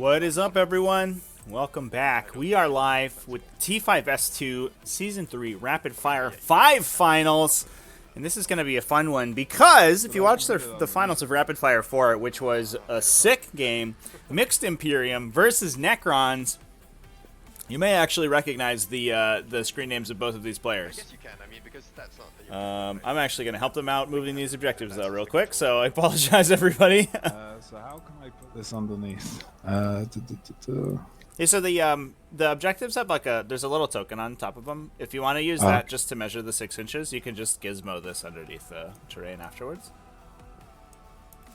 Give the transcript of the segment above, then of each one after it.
What is up, everyone? Welcome back. We are live with T5S2 Season 3 Rapid Fire 5 Finals. And this is going to be a fun one because if you watch the finals of Rapid Fire 4, which was a sick game, mixed Imperium versus Necrons, you may actually recognize the screen names of both of these players. I guess you can. I mean, because that's not the I'm actually going to help them out moving these objectives, though, real quick. So I apologize, everybody. So how can I put this underneath? Yeah, so the objectives have like there's a little token on top of them. If you want to use that just to measure the 6 inches, you can just gizmo this underneath the terrain afterwards.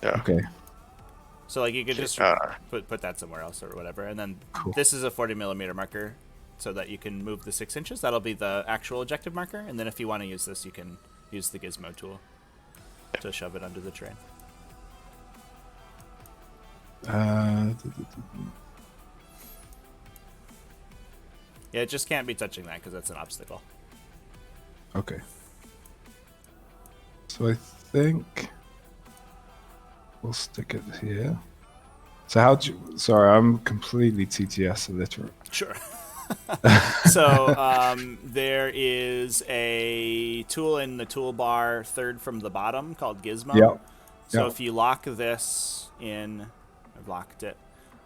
Yeah. Okay. So like you could just put that somewhere else or whatever, and then this is a 40mm marker, so that you can move the 6 inches. That'll be the actual objective marker, and then if you want to use this, you can use the gizmo tool to shove it under the terrain. Yeah, it just can't be touching that because that's an obstacle. Okay. So I think we'll stick it here. So how do you... Sorry, I'm completely TTS illiterate. Sure. So there is a tool in the toolbar third from the bottom called Gizmo. Yep. So if you lock this in, I've locked it,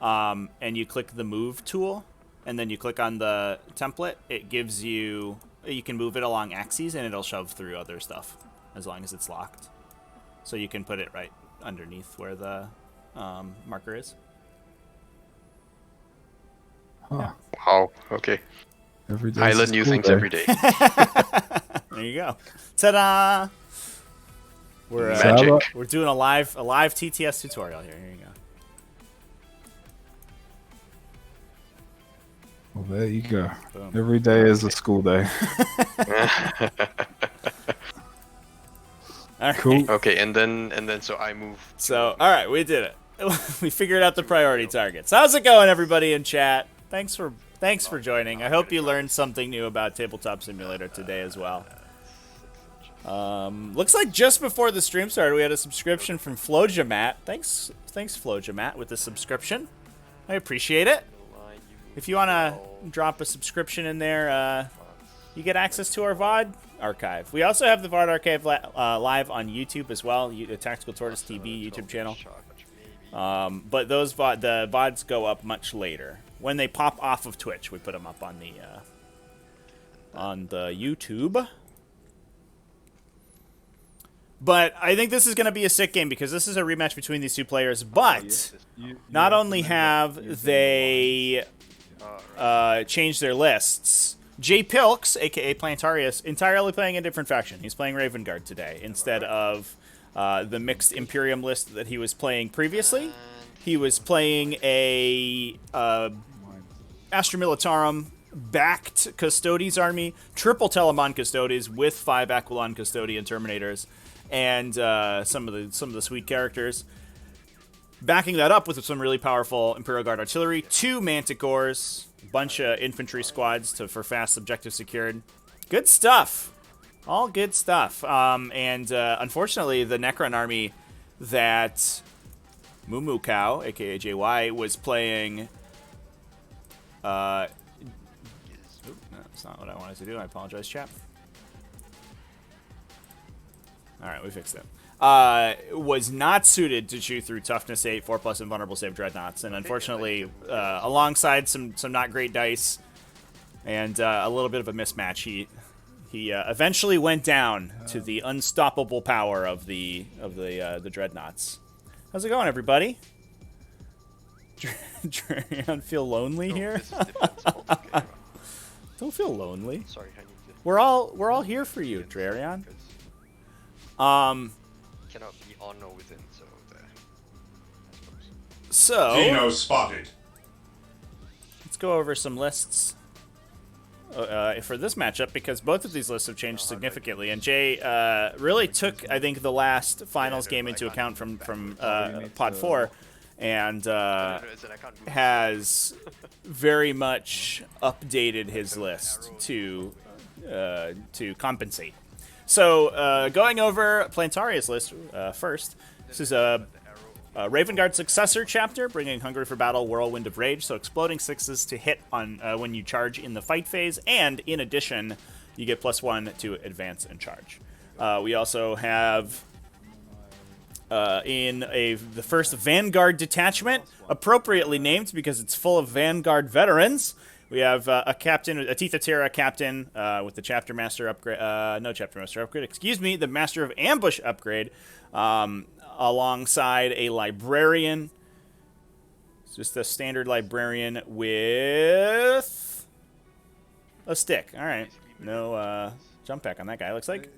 and you click the move tool, and then you click on the template, it gives you can move it along axes and it'll shove through other stuff as long as it's locked. So you can put it right underneath where the marker is. Huh. Yeah. Wow. Okay. Every day I learn new things every day. There you go. Ta-da! We're Magic. we're doing a live TTS tutorial here. Here you go. Well, there you go. Boom. Every day is a school day. All right. Cool. Okay, and then so I move. So, all right, we did it. We figured out the priority targets. How's it going, everybody in chat? Thanks for joining. I hope you learned something new about Tabletop Simulator today as well. Looks like just before the stream started, we had a subscription from Flojamat. Thanks, Flojamat, with the subscription. I appreciate it. If you want to drop a subscription in there, you get access to our VOD archive. We also have the VOD archive live on YouTube as well, Tactical Tortoise TV YouTube channel. But those the VODs go up much later. When they pop off of Twitch, we put them up on the YouTube. But I think this is going to be a sick game because this is a rematch between these two players. But not only have they changed their lists, JPilks, aka Plantarius, entirely playing a different faction. He's playing Raven Guard today instead of the mixed Imperium list that he was playing previously. He was playing a Astra Militarum backed Custodes army, triple Telemon Custodes with 5 Aquilon Custodian Terminators, and some of the sweet characters. Backing that up with some really powerful Imperial Guard artillery, 2 Manticores, a bunch of infantry squads for fast objective secured. Good stuff. All good stuff. And unfortunately, the Necron army that Moo Cow, aka JY, was playing... Oop, no, that's not what I wanted to do. I apologize, chat. Alright, we fixed it. Was not suited to chew through Toughness 8, 4+ and Vulnerable Save Dreadnoughts. And unfortunately, alongside some not great dice and a little bit of a mismatch, he eventually went down to the unstoppable power of the Dreadnoughts. How's it going, everybody? Drarion, feel lonely here? Don't feel lonely. Sorry, I need to. We're all here for you, Drarion. Cannot be on or within, so there. So Dino spotted. let's go over some lists for this matchup because both of these lists have changed significantly. And Jay really took, I think, the last finals game into account from Pod 4, and has very much updated his list to compensate. So going over Plantarius list first. This is a Raven Guard Successor chapter, bringing Hungry for Battle, Whirlwind of Rage, so exploding 6s to hit on when you charge in the fight phase, and in addition, you get +1 to advance and charge. We also have the first Vanguard detachment, appropriately named because it's full of Vanguard veterans. We have a captain, a T5S2 captain with the Chapter Master upgrade. No Chapter Master upgrade, excuse me, the Master of Ambush upgrade, alongside a librarian. It's just a standard librarian with a stick. All right, no jump pack on that guy, looks like.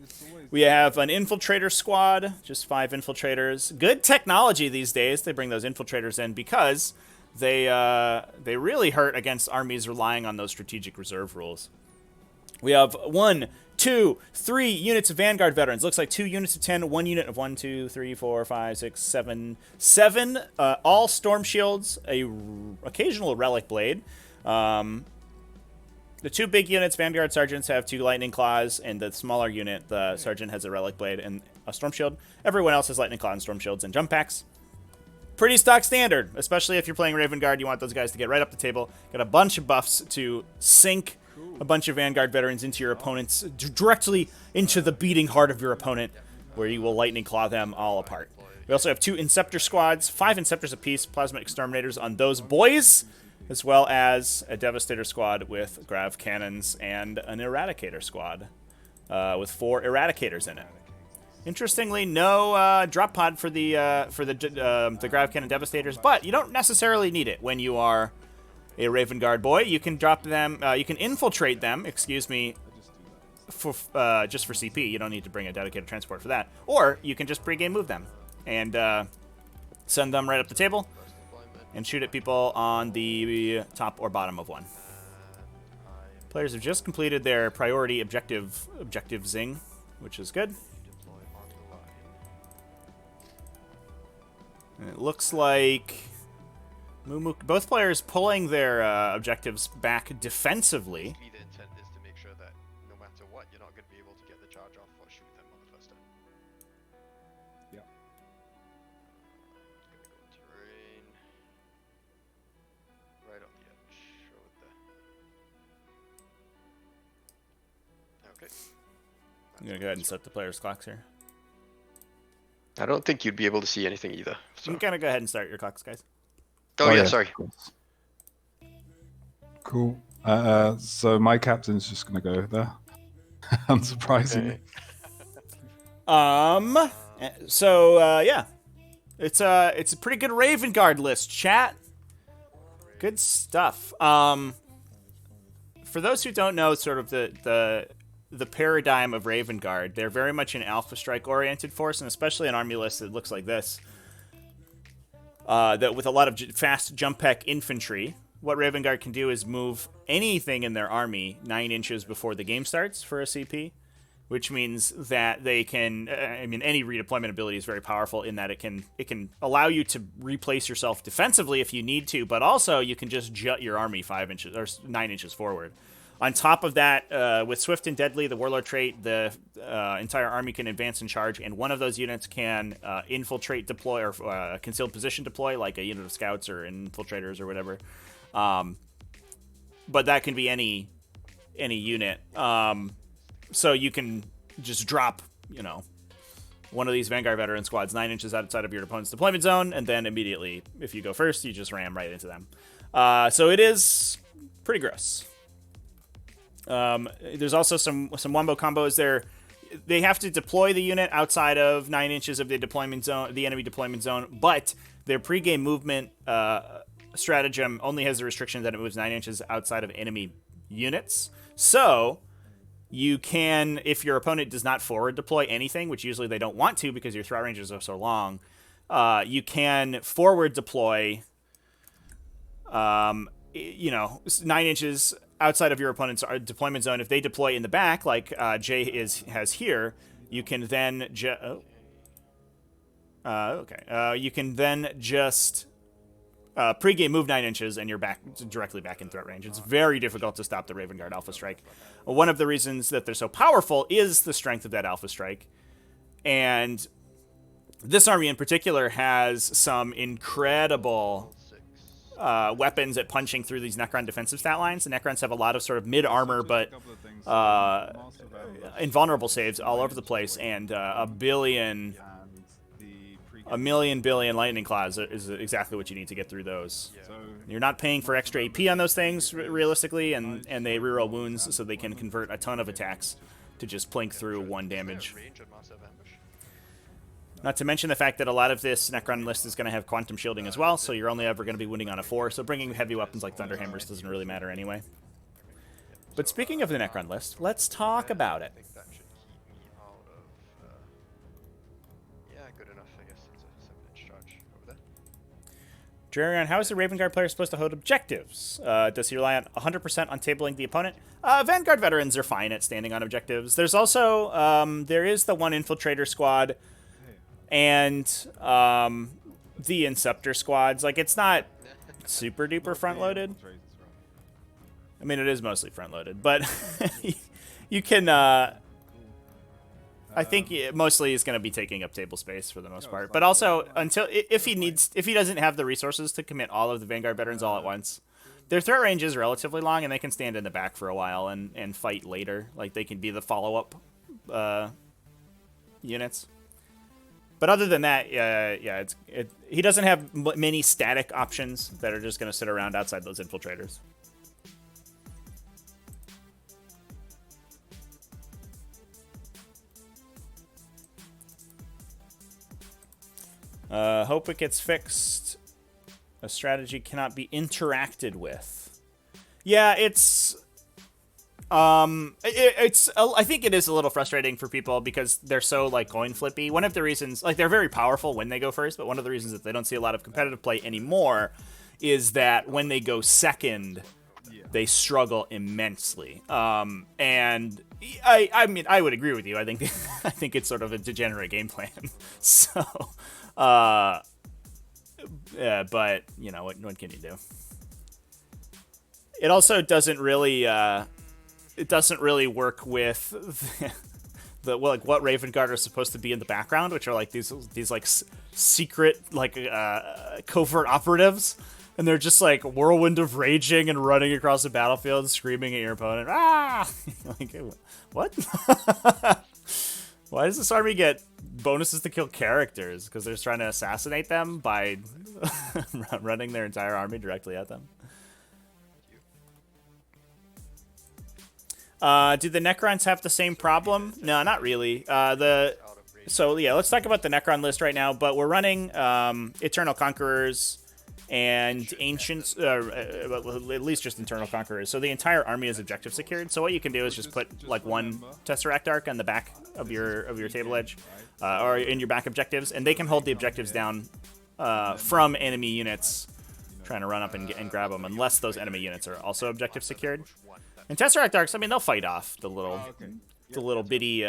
We have an infiltrator squad, just 5 infiltrators. Good technology these days. They bring those infiltrators in because they really hurt against armies relying on those strategic reserve rules. We have 1, 2, 3 units of Vanguard veterans. Looks like 2 units of 10, 1 unit of 1, 2, 3, 4, 5, 6, 7, 7. All storm shields, a occasional relic blade. The 2 big units, Vanguard Sergeants, have 2 Lightning Claws, and the smaller unit, the Sergeant, has a Relic Blade and a Storm Shield. Everyone else has Lightning Claw and Storm Shields and Jump Packs. Pretty stock standard, especially if you're playing Raven Guard. You want those guys to get right up the table. Got a bunch of buffs to sink a bunch of Vanguard veterans into your opponents, directly into the beating heart of your opponent, where you will Lightning Claw them all apart. We also have 2 Inceptor squads, 5 Inceptors apiece, Plasma Exterminators on those boys, as well as a Devastator squad with Grav Cannons and an Eradicator squad with 4 Eradicators in it. Interestingly, no drop pod for the Grav Cannon Devastators, but you don't necessarily need it when you are a Raven Guard boy. You can drop them, you can infiltrate them, excuse me, for just for CP. You don't need to bring a dedicated transport for that. Or you can just pregame move them and send them right up the table and shoot at people on the top or bottom of one. Players have just completed their priority objective zing, which is good. And it looks like both players pulling their objectives back defensively. The intent is to make sure that no matter what, you're not going to be able to get the charge off or shoot them on the first turn. Yeah. Gonna go terrain. Right on the edge. Over there. Okay. I'm going to go ahead and set the players' clocks here. I don't think you'd be able to see anything either. So. You can kind of go ahead and start your clocks, guys. Oh yeah, sorry. Cool. So my captain's just gonna go there. Unsurprisingly. Yeah. It's a pretty good Raven Guard list, chat. Good stuff. For those who don't know sort of the paradigm of Raven Guard, they're very much an Alpha Strike oriented force, and especially an army list that looks like this. That with a lot of fast jump pack infantry, what Raven Guard can do is move anything in their army 9 inches before the game starts for a CP, which means that they can. Any redeployment ability is very powerful in that it can allow you to replace yourself defensively if you need to, but also you can just jut your army 5 inches or 9 inches forward. On top of that, with Swift and Deadly, the Warlord trait, the entire army can advance and charge, and one of those units can infiltrate deploy or concealed position deploy, like a unit of scouts or infiltrators or whatever. But that can be any unit. So you can just drop, one of these Vanguard veteran squads 9 inches outside of your opponent's deployment zone, and then immediately, if you go first, you just ram right into them. So it is pretty gross. There's also some wombo combos there. They have to deploy the unit outside of 9 inches of the deployment zone, the enemy deployment zone, but their pregame movement stratagem only has the restriction that it moves 9 inches outside of enemy units. So you can, if your opponent does not forward deploy anything, which usually they don't want to because your threat ranges are so long, you can forward deploy 9 inches outside of your opponent's deployment zone. If they deploy in the back, like Jay has here, you can then you can then just pregame move 9 inches, and you're directly back in threat range. It's very difficult to stop the Raven Guard Alpha Strike. One of the reasons that they're so powerful is the strength of that Alpha Strike, and This army in particular has some incredible weapons at punching through these Necron defensive stat lines. The Necrons have a lot of sort of mid-armor but invulnerable saves all over the place, and a million billion lightning claws is exactly what you need to get through those. Yeah. You're not paying for extra AP on those things realistically, and they reroll wounds so they can convert a ton of attacks to just plink through 1 damage. Range on massive ambush. Not to mention the fact that a lot of this Necron list is going to have quantum shielding as well, so you're only ever going to be wounding on a 4, so bringing heavy weapons like Thunderhammers doesn't really matter anyway. But speaking of the Necron list, let's talk about it. I think that should keep me out of. Yeah, good enough, I guess. It's a 7-inch charge over there. Drarion, how is the Raven Guard player supposed to hold objectives? Does he rely on 100% on tabling the opponent? Vanguard veterans are fine at standing on objectives. There's also, there is the one Infiltrator squad and the Inceptor squads. Like, it's not super duper front-loaded. I mean, it is mostly front-loaded, but you can, I think mostly he's going to be taking up table space for the most part. But also, if he doesn't have the resources to commit all of the Vanguard veterans all at once, their threat range is relatively long, and they can stand in the back for a while and fight later. Like, they can be the follow-up units. But other than that, yeah, he doesn't have many static options that are just going to sit around outside those infiltrators. Hope it gets fixed. A strategy cannot be interacted with. Yeah, I think it is a little frustrating for people because they're so, like, coin flippy. One of the reasons, like, they're very powerful when they go first, but one of the reasons that they don't see a lot of competitive play anymore is that when they go second, they struggle immensely. And I mean, I would agree with you. I think it's sort of a degenerate game plan. So, yeah, but you know, what can you do? It also doesn't really work with like what Raven Guard are supposed to be in the background, which are like these like secret, like covert operatives, and they're just like whirlwind of raging and running across the battlefield, screaming at your opponent. Ah, like what? Why does this army get bonuses to kill characters? Because they're just trying to assassinate them by running their entire army directly at them. Do the Necrons have the same problem? No, not really. So yeah, let's talk about the Necron list right now. But we're running Eternal Conquerors and Ancients, at least just Eternal Conquerors. So the entire army is objective secured. So what you can do is just put like one Tesseract Arc on the back of your table edge, or in your back objectives, and they can hold the objectives down from enemy units trying to run up and grab them, unless those enemy units are also objective secured. And Tesseract Arcs, I mean, they'll fight off the little bitty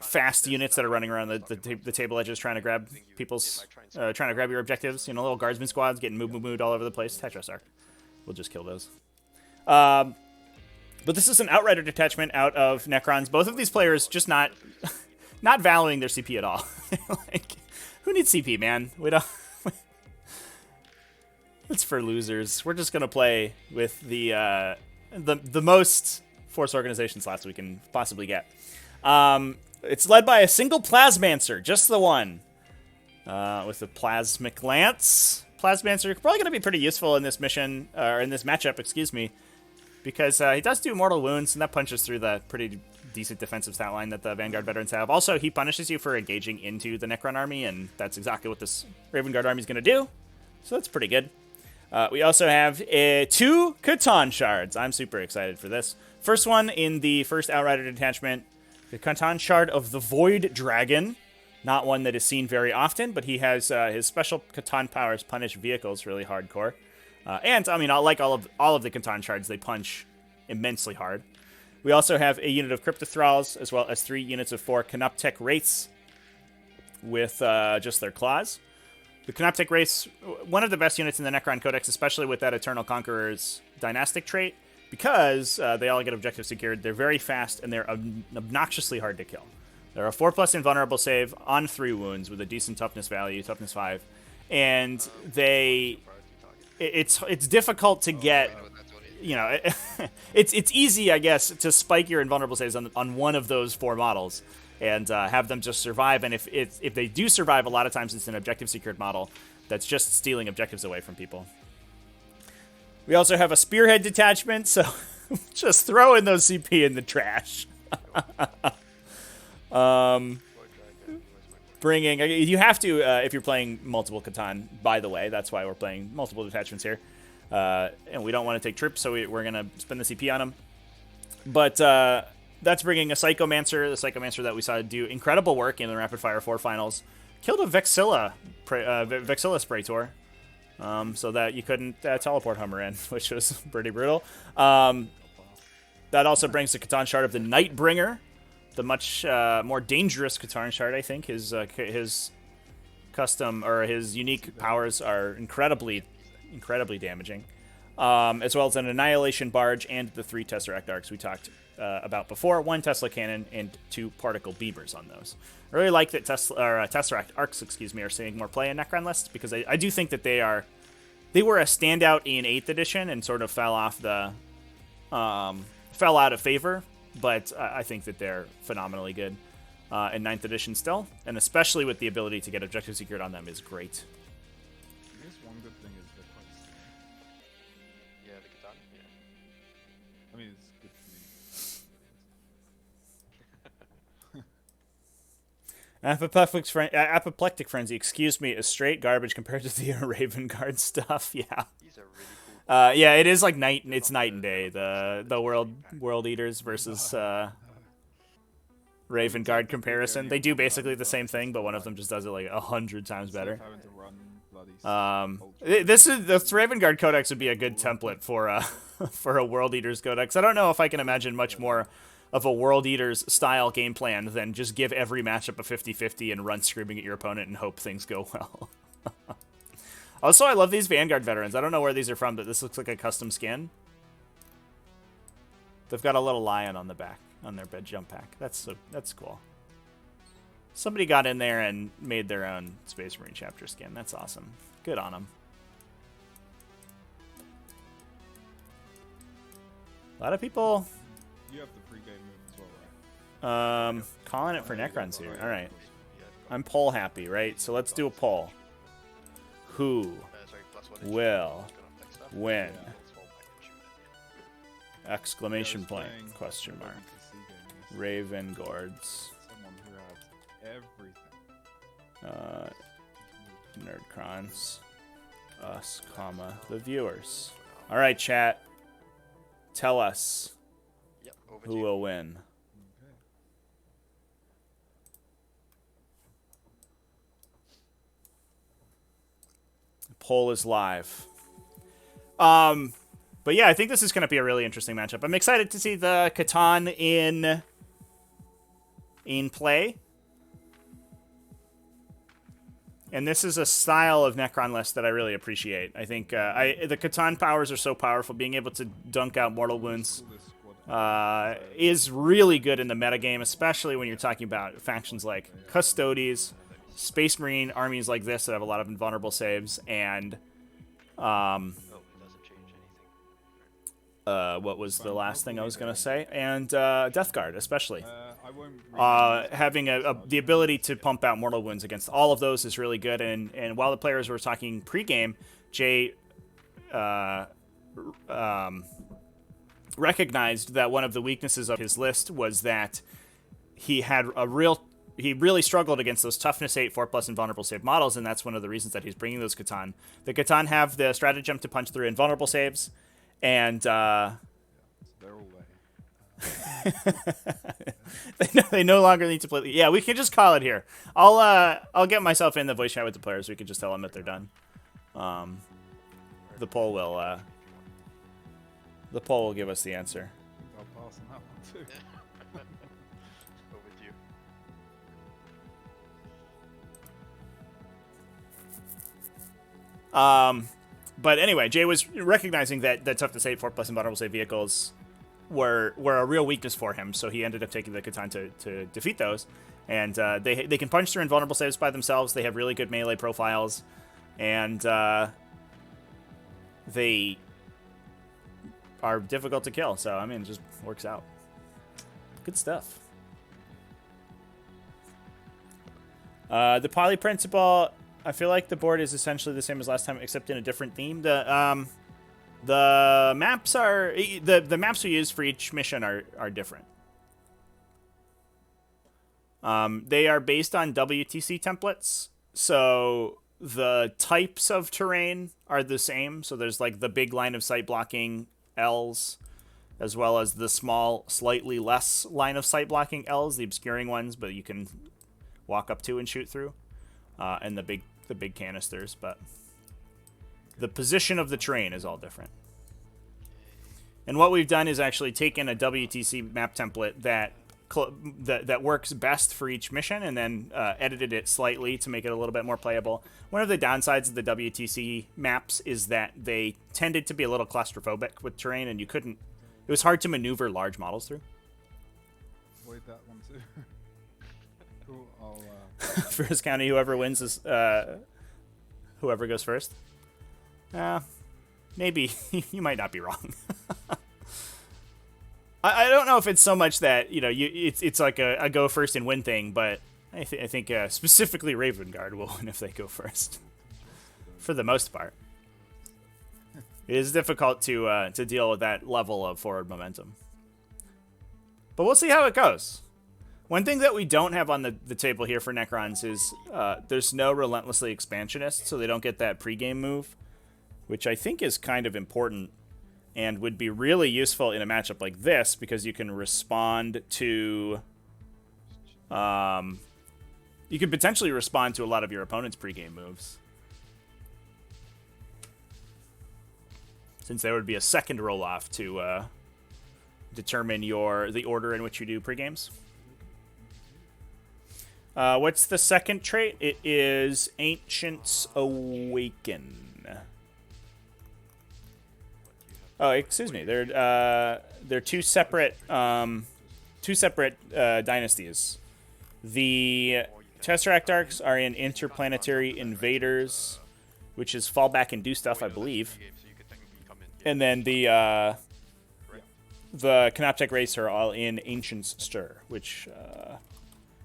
fast units that are running around the table edges trying to grab your objectives. You know, little guardsman squads getting moved all over the place. Tetris Arc, we'll just kill those. But this is an Outrider detachment out of Necrons. Both of these players just not valuing their CP at all. Like, who needs CP, man? We don't. It's for losers. We're just gonna play with the most force organization slots we can possibly get. It's led by a single Plasmancer, just the one, with the Plasmic Lance. Plasmancer probably going to be pretty useful in this mission, or in this matchup, excuse me, because he does do mortal wounds, and that punches through the pretty decent defensive stat line that the Vanguard veterans have. Also, he punishes you for engaging into the Necron army, and that's exactly what this Raven Guard army is going to do, so that's pretty good. We also have 2 Catan Shards. I'm super excited for this. First one in the first Outrider detachment, the Catan Shard of the Void Dragon. Not one that is seen very often, but he has his special Catan powers punish vehicles really hardcore. And, I mean, like all of the Catan Shards, they punch immensely hard. We also have a unit of Cryptothralls, as well as 3 units of 4 Canoptek Wraiths with just their claws. The Canoptek Wraiths, one of the best units in the Necron Codex, especially with that Eternal Conqueror's dynastic trait, because they all get objective secured. They're very fast, and they're obnoxiously hard to kill. They're a 4+ invulnerable save on 3 wounds with a decent toughness value, toughness 5, and it's difficult to get. You know, it's easy, I guess, to spike your invulnerable saves on one of those 4 models and have them just survive. And if they do survive, a lot of times it's an objective secured model that's just stealing objectives away from people. We also have a spearhead detachment, so just throw in those CP in the trash. Bringing, you have to if you're playing multiple Catan. By the way, that's why we're playing multiple detachments here. And we don't want to take trips, so we're going to spend the CP on them. But that's bringing a Psychomancer, the Psychomancer that we saw do incredible work in the Rapidfire 4 finals. Killed a Vexilla Praetor, so that you couldn't teleport Hummer in, which was pretty brutal. That also brings the Catan shard of the Nightbringer, the much more dangerous Catan shard, I think. His custom, or his unique powers are incredibly damaging, as well as an Annihilation Barge and the 3 Tesseract Arcs we talked about before, 1 Tesla Cannon and 2 Particle Beamers on those. I really like that Tesseract Arcs, are seeing more play in Necron lists, because I do think that they were a standout in 8th edition and sort of fell out of favor, but I think that they're phenomenally good in 9th edition still, and especially with the ability to get objective secured on them is great. I guess one good thing is they're quite small. Yeah, the Catan. Yeah. I mean, it's good for me. Apoplectic Frenzy, excuse me, is straight garbage compared to the Raven Guard stuff. Yeah. These are really cool. Yeah, it is like night and day. The World Eaters versus Raven Guard comparison. They do basically the same thing, but one of them just does it like 100 times better. This Raven Guard Codex would be a good template for a World Eaters Codex. I don't know if I can imagine much more of a World Eaters style game plan than just give every matchup a 50-50 and run screaming at your opponent and hope things go well. Also, I love these Vanguard veterans. I don't know where these are from, but this looks like a custom skin. They've got a little lion on the back, on their bed jump pack. That's cool. Somebody got in there and made their own Space Marine chapter skin. That's awesome. Good on them. A lot of people. You have the pre-game move as well, right? Calling it for Necrons here. All right. I'm poll happy, right? So let's do a poll. Who will win? Exclamation point, question mark. Raven Guards. Someone who had everything. Nerdcrons. Us, comma, the viewers. All right, chat. Tell us who will win. Poll is live. But yeah, I think this is going to be a really interesting matchup. I'm excited to see the Catan in play. And this is a style of Necron list that I really appreciate. I think the Catan powers are so powerful. Being able to dunk out mortal wounds is really good in the metagame, especially when you're talking about factions like Custodes, Space Marine armies like this that have a lot of invulnerable saves, and what was the last thing I was gonna say? And Death Guard, especially. Having the ability to pump out mortal wounds against all of those is really good. And while the players were talking pregame, Jay recognized that one of the weaknesses of his list was that he really struggled against those toughness 8 4+ invulnerable save models, and that's one of the reasons that he's bringing those Catan. The Catan have the stratagem to punch through invulnerable saves, and they're away. they no longer need to play. Yeah, we can just call it here. I'll get myself in the voice chat with the players. We can just tell them that they're done. The poll will give us the answer. I'll pass on that one too. Go with you. But anyway, Jay was recognizing that toughness 8 4+ invulnerable save vehicles were a real weakness for him, so he ended up taking the Catan to defeat those. And they can punch through invulnerable saves by themselves. They have really good melee profiles. And they are difficult to kill. So, I mean, it just works out. Good stuff. The poly principle, I feel like the board is essentially the same as last time, except in a different theme. The maps are the maps we use for each mission are different. They are based on WTC templates, so the types of terrain are the same. So there's like the big line of sight blocking L's, as well as the small, slightly less line of sight blocking L's, the obscuring ones, but you can walk up to and shoot through, and the big canisters. But the position of the terrain is all different. And what we've done is actually taken a WTC map template that works best for each mission, and then edited it slightly to make it a little bit more playable. One of the downsides of the WTC maps is that they tended to be a little claustrophobic with terrain, and it was hard to maneuver large models through. Avoid that one too. Cool. First county, whoever wins is whoever goes first. Maybe you might not be wrong. I don't know if it's so much that it's like a go first and win thing, but I think specifically Raven Guard will win if they go first. For the most part, it is difficult to deal with that level of forward momentum. But we'll see how it goes. One thing that we don't have on the table here for Necrons is there's no Relentlessly Expansionist, so they don't get that pregame move, which I think is kind of important and would be really useful in a matchup like this, because you can respond to... you can potentially respond to a lot of your opponent's pregame moves, since there would be a second roll-off to determine the order in which you do pregames. What's the second trait? It is Ancients Awaken. Oh, excuse me. They're two separate dynasties. The Tesseract Arcs are in Interplanetary Invaders, which is fall back and do stuff, I believe. And then the Canoptech Race are all in Ancients Stir, which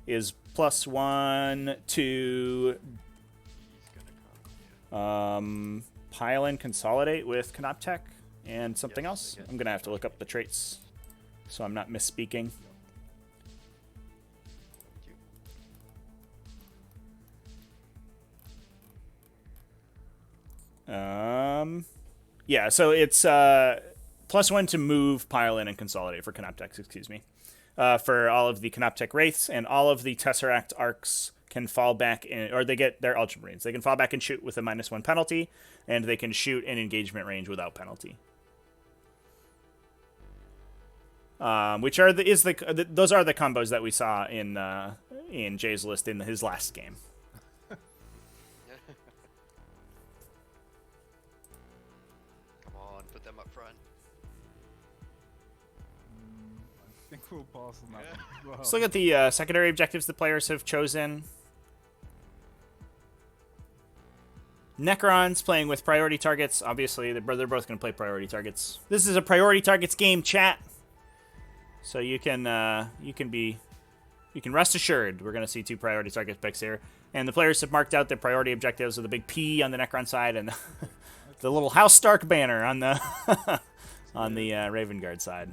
is +1 to pile and consolidate with Canoptech and something else. I'm gonna have to look up the traits so I'm not misspeaking. Yeah, so it's +1 to move, pile in, and consolidate for Canoptech, excuse me. For all of the Canoptech Wraiths, and all of the Tesseract Arcs can fall back in, or they get their Ultramarines. They can fall back and shoot with a -1 penalty, and they can shoot in engagement range without penalty. Which are those are the combos that we saw in Jay's list in his last game. Come on, put them up front. I think we'll pass on that one as well. Let's look at the secondary objectives the players have chosen. Necrons playing with priority targets. Obviously, they're both going to play priority targets. This is a priority targets game, chat. So you can rest assured we're going to see 2 priority target picks here. And the players have marked out their priority objectives with a big P on the Necron side and the little House Stark banner on the on the Raven Guard side.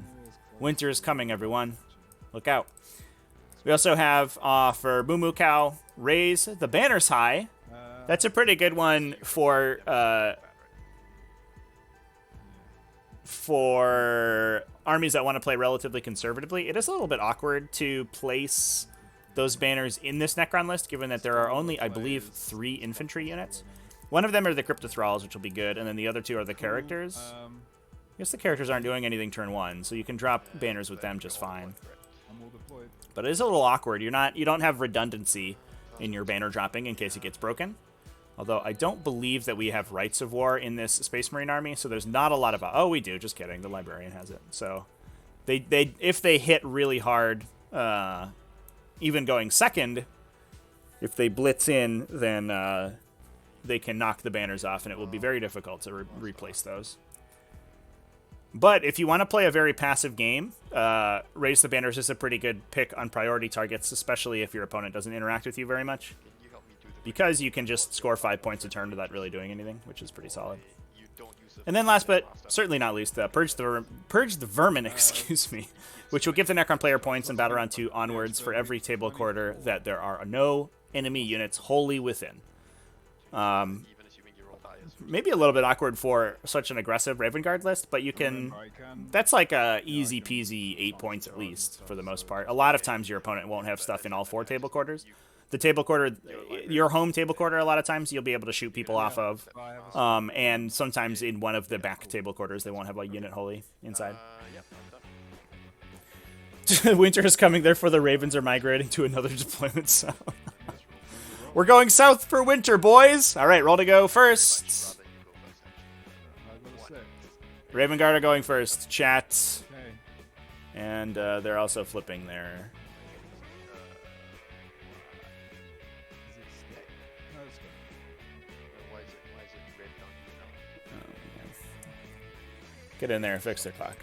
Winter is coming, everyone. Look out. We also have for Moo Moo Cow, raise the banners high. That's a pretty good one for armies that want to play relatively conservatively. It is a little bit awkward to place those banners in this Necron list, given that there are only, I believe, 3 infantry units. One of them are the Cryptothralls, which will be good, and then the other 2 are the characters. I guess the characters aren't doing anything turn 1, so you can drop banners with them just fine. But it is a little awkward. You don't have redundancy in your banner dropping in case it gets broken. Although I don't believe that we have Rights of War in this Space Marine army, so there's not a lot of... Oh, we do. Just kidding. The Librarian has it. So if they hit really hard even going second, if they blitz in, then they can knock the banners off, and it will be very difficult to replace those. But if you want to play a very passive game, Raise the Banners is a pretty good pick on priority targets, especially if your opponent doesn't interact with you very much. Because you can just score 5 points a turn without really doing anything, which is pretty solid. And then last but certainly not least, Purge the Vermin, excuse me, which will give the Necron player points in Battle Round 2 onwards for every table quarter that there are no enemy units wholly within. Maybe a little bit awkward for such an aggressive Raven Guard list, but you can... That's like a easy peasy 8 points at least, for the most part. A lot of times your opponent won't have stuff in all 4 table quarters. The table quarter, your home table quarter, a lot of times you'll be able to shoot people off of. And sometimes in one of the back table quarters, they won't have a unit wholly inside. Winter is coming, therefore the Ravens are migrating to another deployment zone. We're going south for winter, boys! Alright, roll to go first. Raven Guard are going first. Chat. And they're also flipping their... Get in there and fix their clock.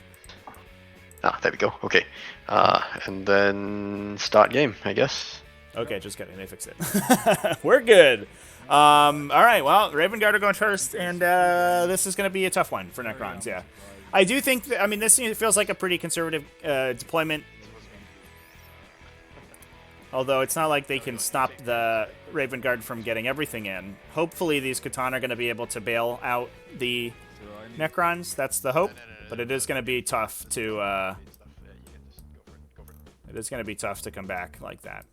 Ah, there we go. Okay. And then start game, I guess. Okay, just kidding. They fixed it. We're good. All right, well, Raven Guard are going first, and this is going to be a tough one for Necrons, yeah. I do think, I mean, this feels like a pretty conservative deployment. Although it's not like they can stop the Raven Guard from getting everything in. Hopefully these Catan are going to be able to bail out the Necrons. That's the hope. But it is going to be tough to... it is going to be tough to come back like that.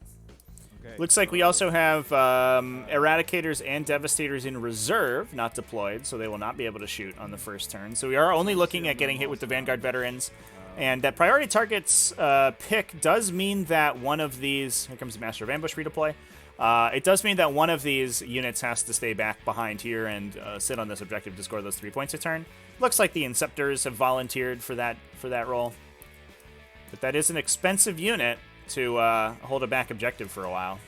Looks like we also have Eradicators and Devastators in reserve, not deployed, so they will not be able to shoot on the first turn. So we are only looking at getting hit with the Vanguard Veterans. And that priority targets pick does mean that one of these... Here comes the Master of Ambush redeploy. It does mean that one of these units has to stay back behind here and sit on this objective to score those 3 points a turn. Looks like the Inceptors have volunteered for that role. But that is an expensive unit to hold a back objective for a while.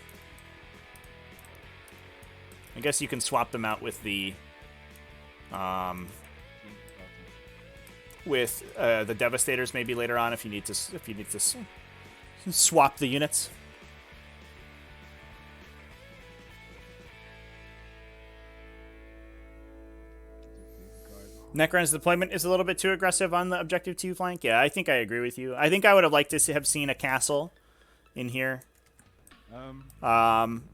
I guess you can swap them out with the Devastators maybe later on if you need to swap the units. Necron's deployment is a little bit too aggressive on the objective 2 flank. Yeah, I think I agree with you. I think I would have liked to have seen a castle in here.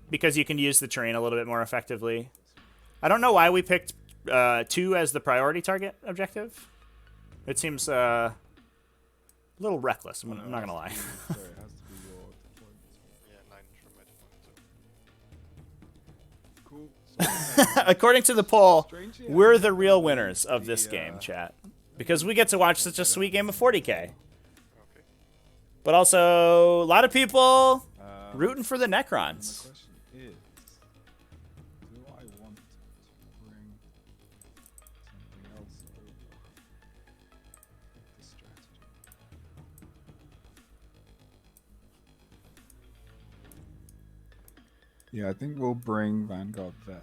Because you can use the terrain a little bit more effectively. I don't know why we picked 2 as the priority target objective. It seems a little reckless, I'm not going to lie. According to the poll, we're the real winners of this game, chat. Because we get to watch such a sweet game of 40k. But also, a lot of people rooting for the Necrons. The question is, do I want to bring something else over? The strategy. Yeah, I think we'll bring Vanguard Vet.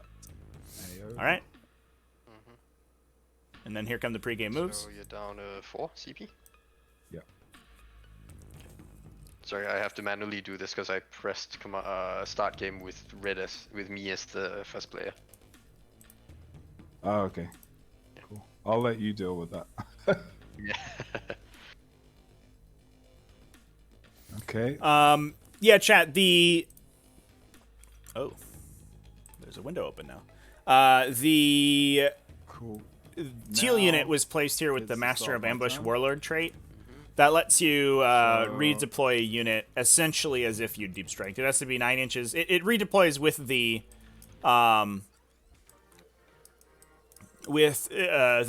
All right. And then here come the pregame moves. So you're down 4 CP? Yeah. Sorry, I have to manually do this because I pressed start game with with me as the first player. Oh, okay. Cool. I'll let you deal with that. Yeah. Okay. Yeah, chat, Oh. There's a window open now. The Cool. teal unit was placed here with the Master of Ambush Warlord trait. That lets you redeploy a unit essentially as if you deep strike. It has to be 9 inches. It redeploys with the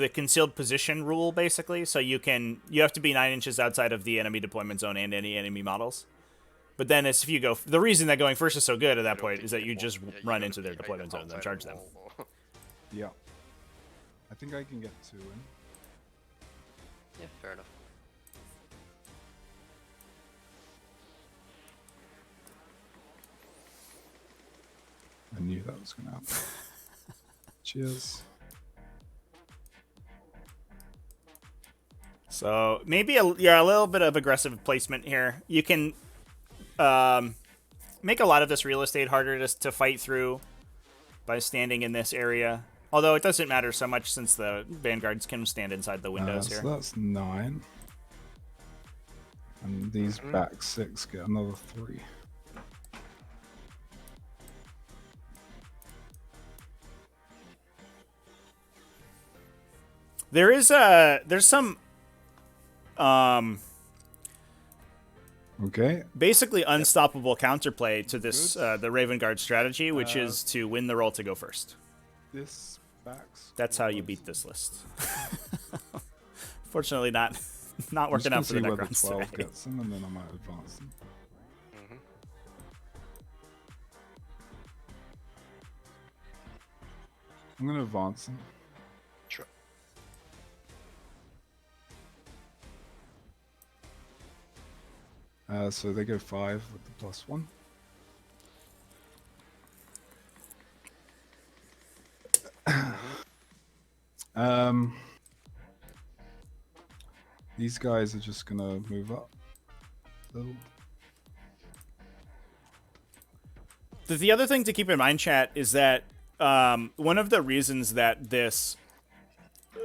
concealed position rule, basically. So you have to be 9 inches outside of the enemy deployment zone and any enemy models. But then if you go, the reason that going first is so good at that point is that you just run into their deployment zone and then charge them. Yeah. I think I can get 2 in. Yeah, fair enough. I knew that was going to happen. Cheers. So maybe a little bit of aggressive placement here. You can make a lot of this real estate harder to fight through by standing in this area. Although it doesn't matter so much since the vanguards can stand inside the windows here. So that's 9. And these back 6 get another 3. There's some Okay. basically unstoppable counterplay to this the Raven Guard strategy, which is to win the roll to go first. This back. That's how you beat this list. Fortunately, not working out for the Necrons today. 12 today. gets them, and then I might advance them. I'm going to advance them. Sure. So they go 5 with the +1. These guys are just gonna move up a little. The other thing to keep in mind, chat, is that one of the reasons that this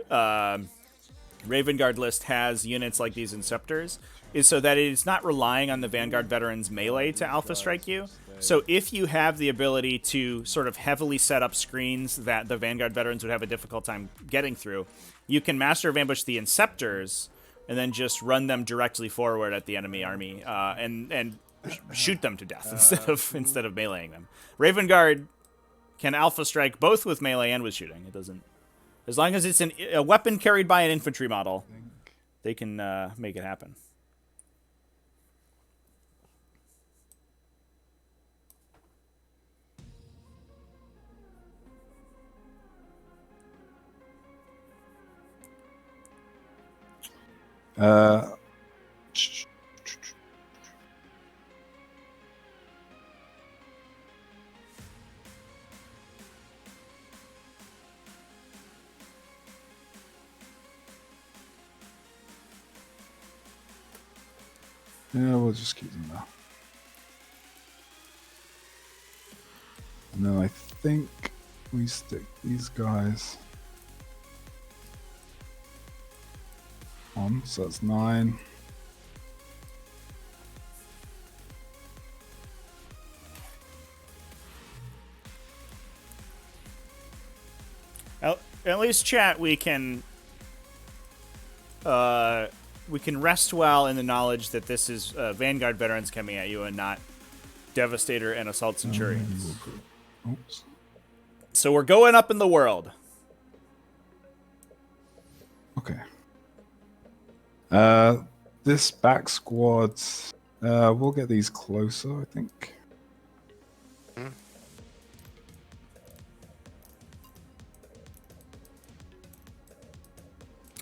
Raven Guard list has units like these Inceptors is so that it is not relying on the Vanguard veterans melee to alpha strike you. So if you have the ability to sort of heavily set up screens that the Vanguard veterans would have a difficult time getting through, you can master of ambush the Inceptors and then just run them directly forward at the enemy army and shoot them to death instead of meleeing them. Raven Guard can alpha strike both with melee and with shooting. It doesn't, as long as it's a weapon carried by an infantry model, they can make it happen. Yeah, we'll just keep them there. And then I think we stick these guys on, so that's 9. At least, chat, we can rest well in the knowledge that this is Vanguard veterans coming at you and not Devastator and Assault Centurions. Oops. So we're going up in the world. Okay. This back squad, we'll get these closer, I think.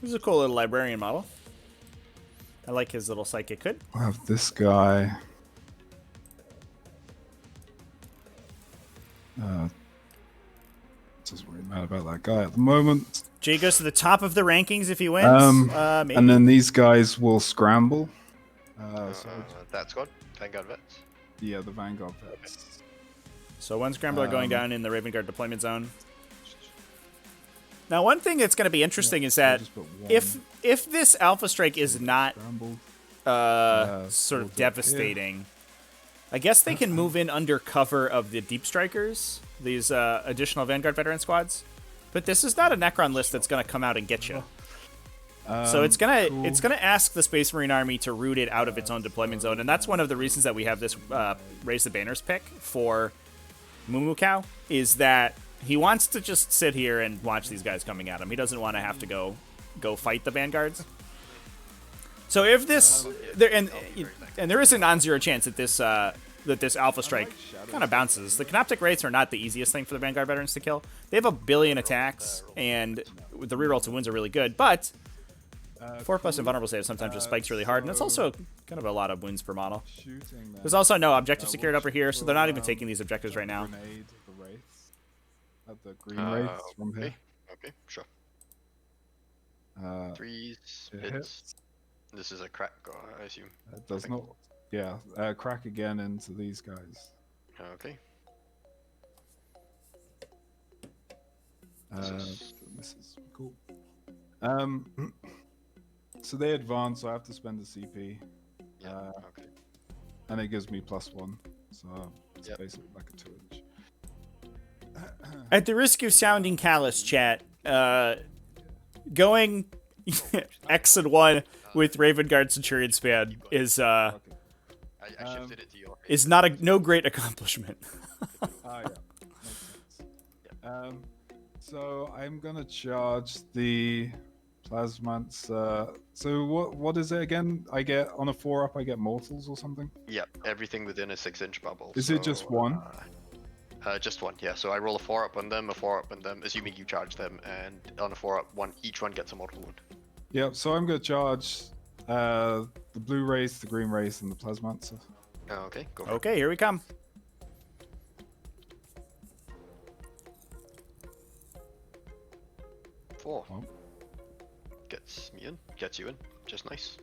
This is a cool little librarian model. I like his little psychic hood. I'll have this guy. Doesn't really matter about that guy at the moment. Jay goes to the top of the rankings if he wins. Maybe. And then these guys will scramble. That squad? Vanguard Vets? Yeah, the Vanguard Vets. So one scrambler going down in the Raven Guard deployment zone. Now, one thing that's going to be interesting is that if this Alpha Strike is not sort of devastating, I guess they can move in under cover of the Deep Strikers, these additional Vanguard veteran squads. But this is not a Necron list that's going to come out and get you. So it's gonna ask the Space Marine Army to root it out of its own deployment zone, and that's one of the reasons that we have this Raise the Banners pick for Moo Cow, is that he wants to just sit here and watch these guys coming at him. He doesn't want to have to go fight the Vanguards. So if this and there is a non-zero chance that this Alpha Strike kind of bounces. The Canoptic Wraiths are not the easiest thing for the Vanguard veterans to kill. They have 1 billion attacks, and the reroll to wounds are really good, but 4+ invulnerable save sometimes just spikes really hard, and it's also kind of a lot of wounds per model. There's also no objective secured over here, so they're not even taking these objectives right now. at the green race from here. Okay, sure. Uh, Threes, it hits. hits. This is a crack, I assume. It does not. Yeah, crack again into these guys. Okay. This is cool. So they advance, so I have to spend a CP. Yeah. Okay. And it gives me +1, so it's basically like a 2-inch. At the risk of sounding callous, chat, going X and 1 with Raven Guard Centurion Span is I shifted it to your is not no great accomplishment. Yeah, makes sense. So I'm gonna charge the Plasmancer. So what is it again? I get on a 4-up. I get mortals or something. Yep, everything within a 6-inch bubble. Is it just one? Just one, yeah. So I roll a 4-up on them, a 4-up on them, assuming you charge them, and on a 4-up, each one gets a mortal wound. Yep. So I'm gonna charge the blue race, the green race, and the Plasmancer. Okay, go for it. Okay, here we come. Four. Oh. Gets me in, gets you in. Just nice.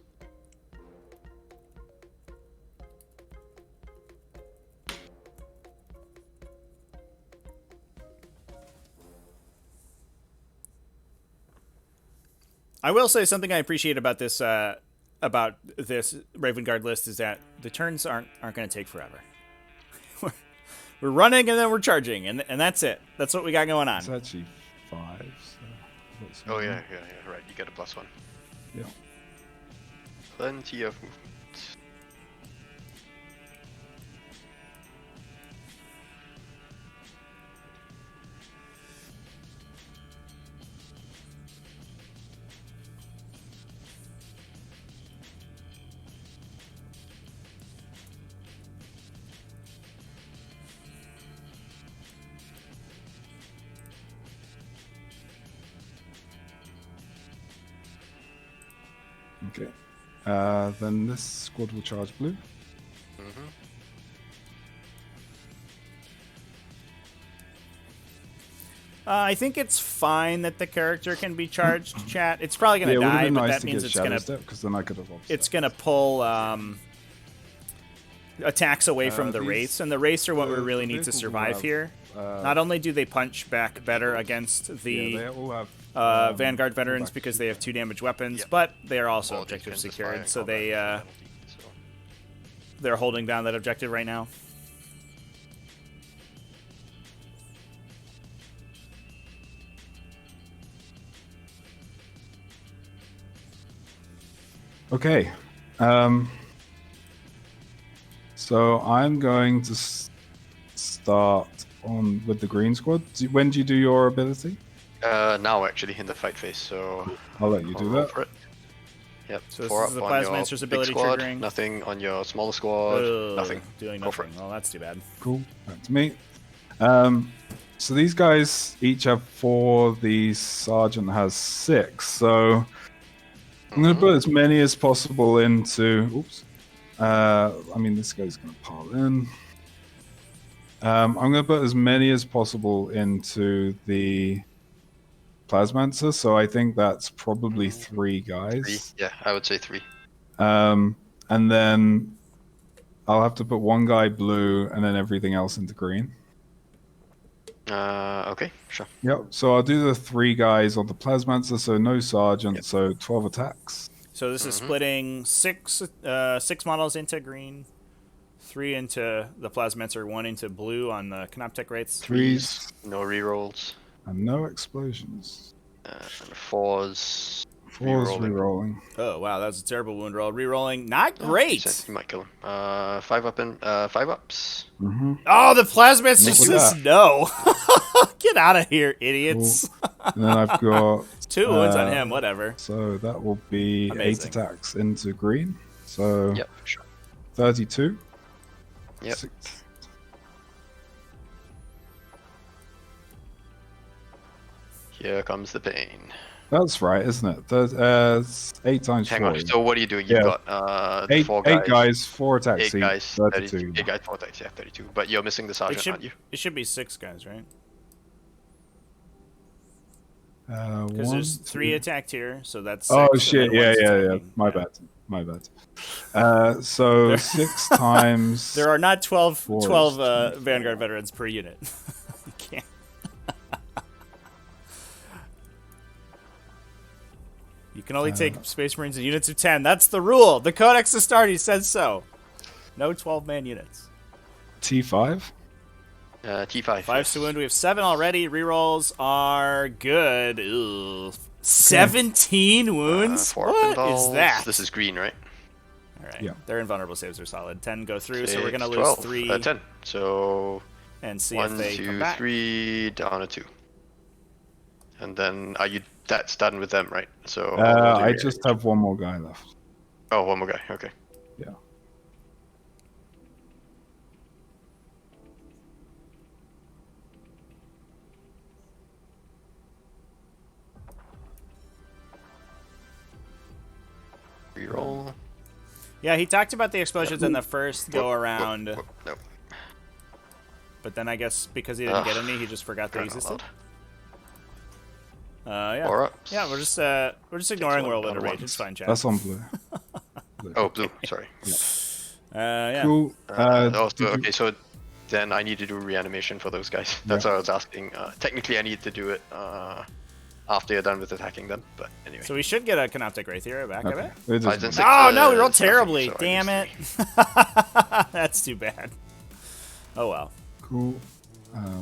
I will say something I appreciate about this Raven Guard list is that the turns aren't going to take forever. We're running and then we're charging, and that's it. That's what we got going on. It's actually 5. So Oh yeah, right. You get a +1. Yeah. Plenty of movement. Okay. Then this squad will charge blue. Mm-hmm. I think it's fine that the character can be charged, chat. It's probably going to it would have die, been but nice that to means get it's Shadow going Step, because then I could have it's going to pull attacks away from the these- Wraiths, and the Wraiths are what we the really need to vehicles will survive have, here. Not only do they punch back better against they the all have Vanguard veterans back because they have 2 damage weapons, Yep. but they are also Well, objective defense is secured, fire, so combat they is a penalty, so. they're holding down that objective right now. Okay. So I'm going to start on with the green squad. When do you do your ability? Now actually in the fight phase, so I'll let you do I'll roll that. for it. Yep. So this 4 is up the on your Plasmancer's big ability squad, triggering. nothing on your smaller squad, nothing. Doing Go for nothing. it. Well, that's too bad. Cool. That's me. So these guys each have 4. The sergeant has 6. So I'm going to put as many as possible into. Oops. I mean, this guy's going to pile in. I'm going to put as many as possible into the Plasmancer. So I think that's probably 3 guys. 3. Yeah, I would say 3. And then I'll have to put 1 guy blue and then everything else into green. Okay, sure. Yep. So I'll do the 3 guys on the Plasmancer, so no sergeant, so 12 attacks. So this is splitting 6 models into green, 3 into the Plasmancer, 1 into blue on the Canoptech Wraiths. 3s No rerolls. and no explosions. And 4s. 4s Rerolling. rerolling. Oh wow, that's a terrible wound roll. Rerolling, not great. Decent. You might kill him. 5 up and 5 ups. Mm-hmm. Oh, the Plasmancer Look at says that. no. Get out of here, idiots. And then I've got 2 wounds on him. Whatever. so that will be Amazing. 8 attacks into green. So Yep, sure. 32. Yep. 6. Here comes the pain. That's right, isn't it? 8 times Hang 4. on. So what are you doing? You've Yeah. got 8 4 guys. 8 guys, 4 attacks 8 each. guys. 32. 8 guys, 4 attacks. Yeah, 32. But you're missing the sergeant, aren't you? It should be 6 guys, right? Because there's 3 attacked here, so that's 6. Oh and shit! then Yeah, one's yeah, yeah. attacking. My bad. So 6 times. There are not 12 4 is Vanguard veterans per unit. You can't. You can only take Space Marines in units of 10. That's the rule. The Codex Astartes says so. No 12-man units. T5. T5. 5 to wound. We have 7 already. Rerolls are good. Ugh. 17 wounds? 4 What pinballs. is that? This is green, right? All right. Yeah. Their invulnerable saves are solid. 10 go through, so 6, we're going to lose 12. 3 10. So and see 1, if they 2, come back. 3, down a 2. And then that's done with them, right? So I just have one more guy left. Oh, one more guy. Okay. Yeah. Reroll. Yeah, he talked about the explosions in the first go around, Nope. but then I guess because he didn't get any, he just forgot they existed. Yeah. 4 ups. Yeah, we're just ignoring one, Whirlwind of down Rage. one. It's fine, chat. That's on blue. Oh, blue. Sorry. Yeah. Cool. Okay, so then I need to do reanimation for those guys. That's what I was asking. Technically, I need to do it after you're done with attacking them, but anyway. So we should get a Canoptic Wraith hero back, I bet. It Fives doesn't and matter. Oh no, we rolled nothing, terribly. so I Damn lose it. That's too bad. Oh well. Cool.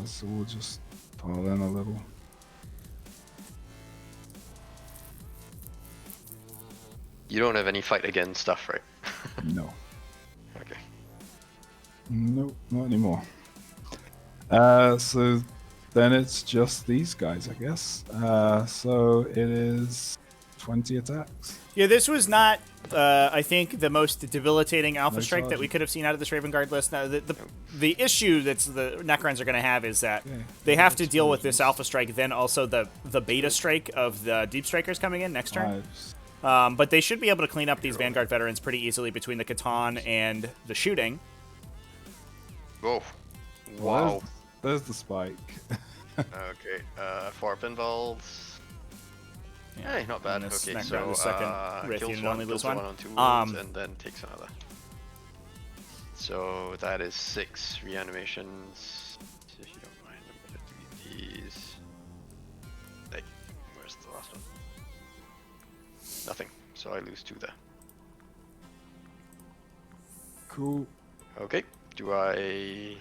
So we'll just pile in a little. You don't have any fight again stuff, right? No. Okay. Nope, not anymore. So then it's just these guys, I guess. So it is 20 attacks. Yeah, this was not, I think, the most debilitating Alpha No Strike that we charging. could have seen out of this Raven Guard list. Now, the issue that the Necrons are going to have is that they have to deal with this Alpha Strike, then also the Beta Strike of the Deep Strikers coming in next turn. Fives. But they should be able to clean up these Vanguard veterans pretty easily between the Catan and the shooting. Whoa. Well, Wow. there's the spike. Okay. 4 pinballs. Yeah, Hey, not bad. and this Okay, Necron, so the second Wraith kills unit one, only lose kills one. one on 2 wounds, and then takes another. So that is 6 reanimations. If you don't mind, I'm gonna do these. Like, where's the last one? Nothing. So I lose 2 there. Cool. Okay. Do I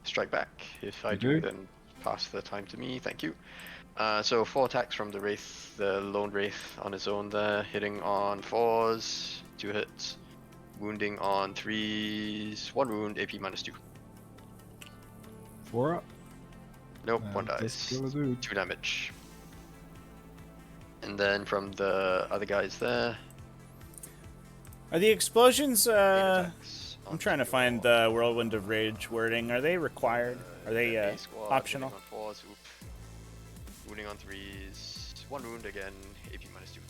strike back? If I You do, do. then pass the time to me. Thank you. So 4 attacks from the Wraith, the lone Wraith on his own there, hitting on 4s, 2 hits, wounding on 3s, 1 wound, AP -2. 4 up. Nope, And 1 just dies, kill a dude. 2 damage. And then from the other guys there, Are the explosions, 8 attacks. I'm trying to find the Whirlwind of Rage wording. Are they required? Are they A squad, optional? hitting on 4s, wounding on 3s, 1 wound again, AP -2.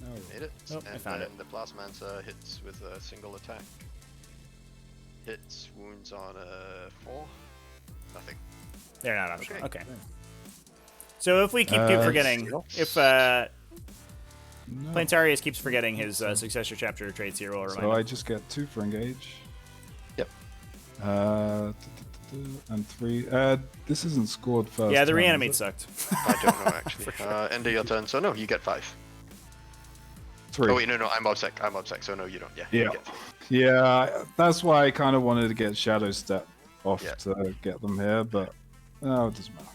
No. Made it. Nope, I And found then it. the Plasmancer hits with a single attack. Hits wounds on a 4. Nothing. They're not optional. Okay. Okay. So if we keep forgetting, if No. Plantarius keeps forgetting his successor chapter traits here, we'll remind So him. I just get 2 for engage. Yep. And 3. This isn't scored first. Yeah, the turn, is reanimate it? sucked. I don't know actually. End of your turn. So no, you get 5. 3. Oh wait, no, I'm obsec. I'm obsec. So no, you don't. Yeah. Yeah. You get 3. Yeah, that's why I kind of wanted to get Shadow Step off Yeah. to get them here, but no, it doesn't matter.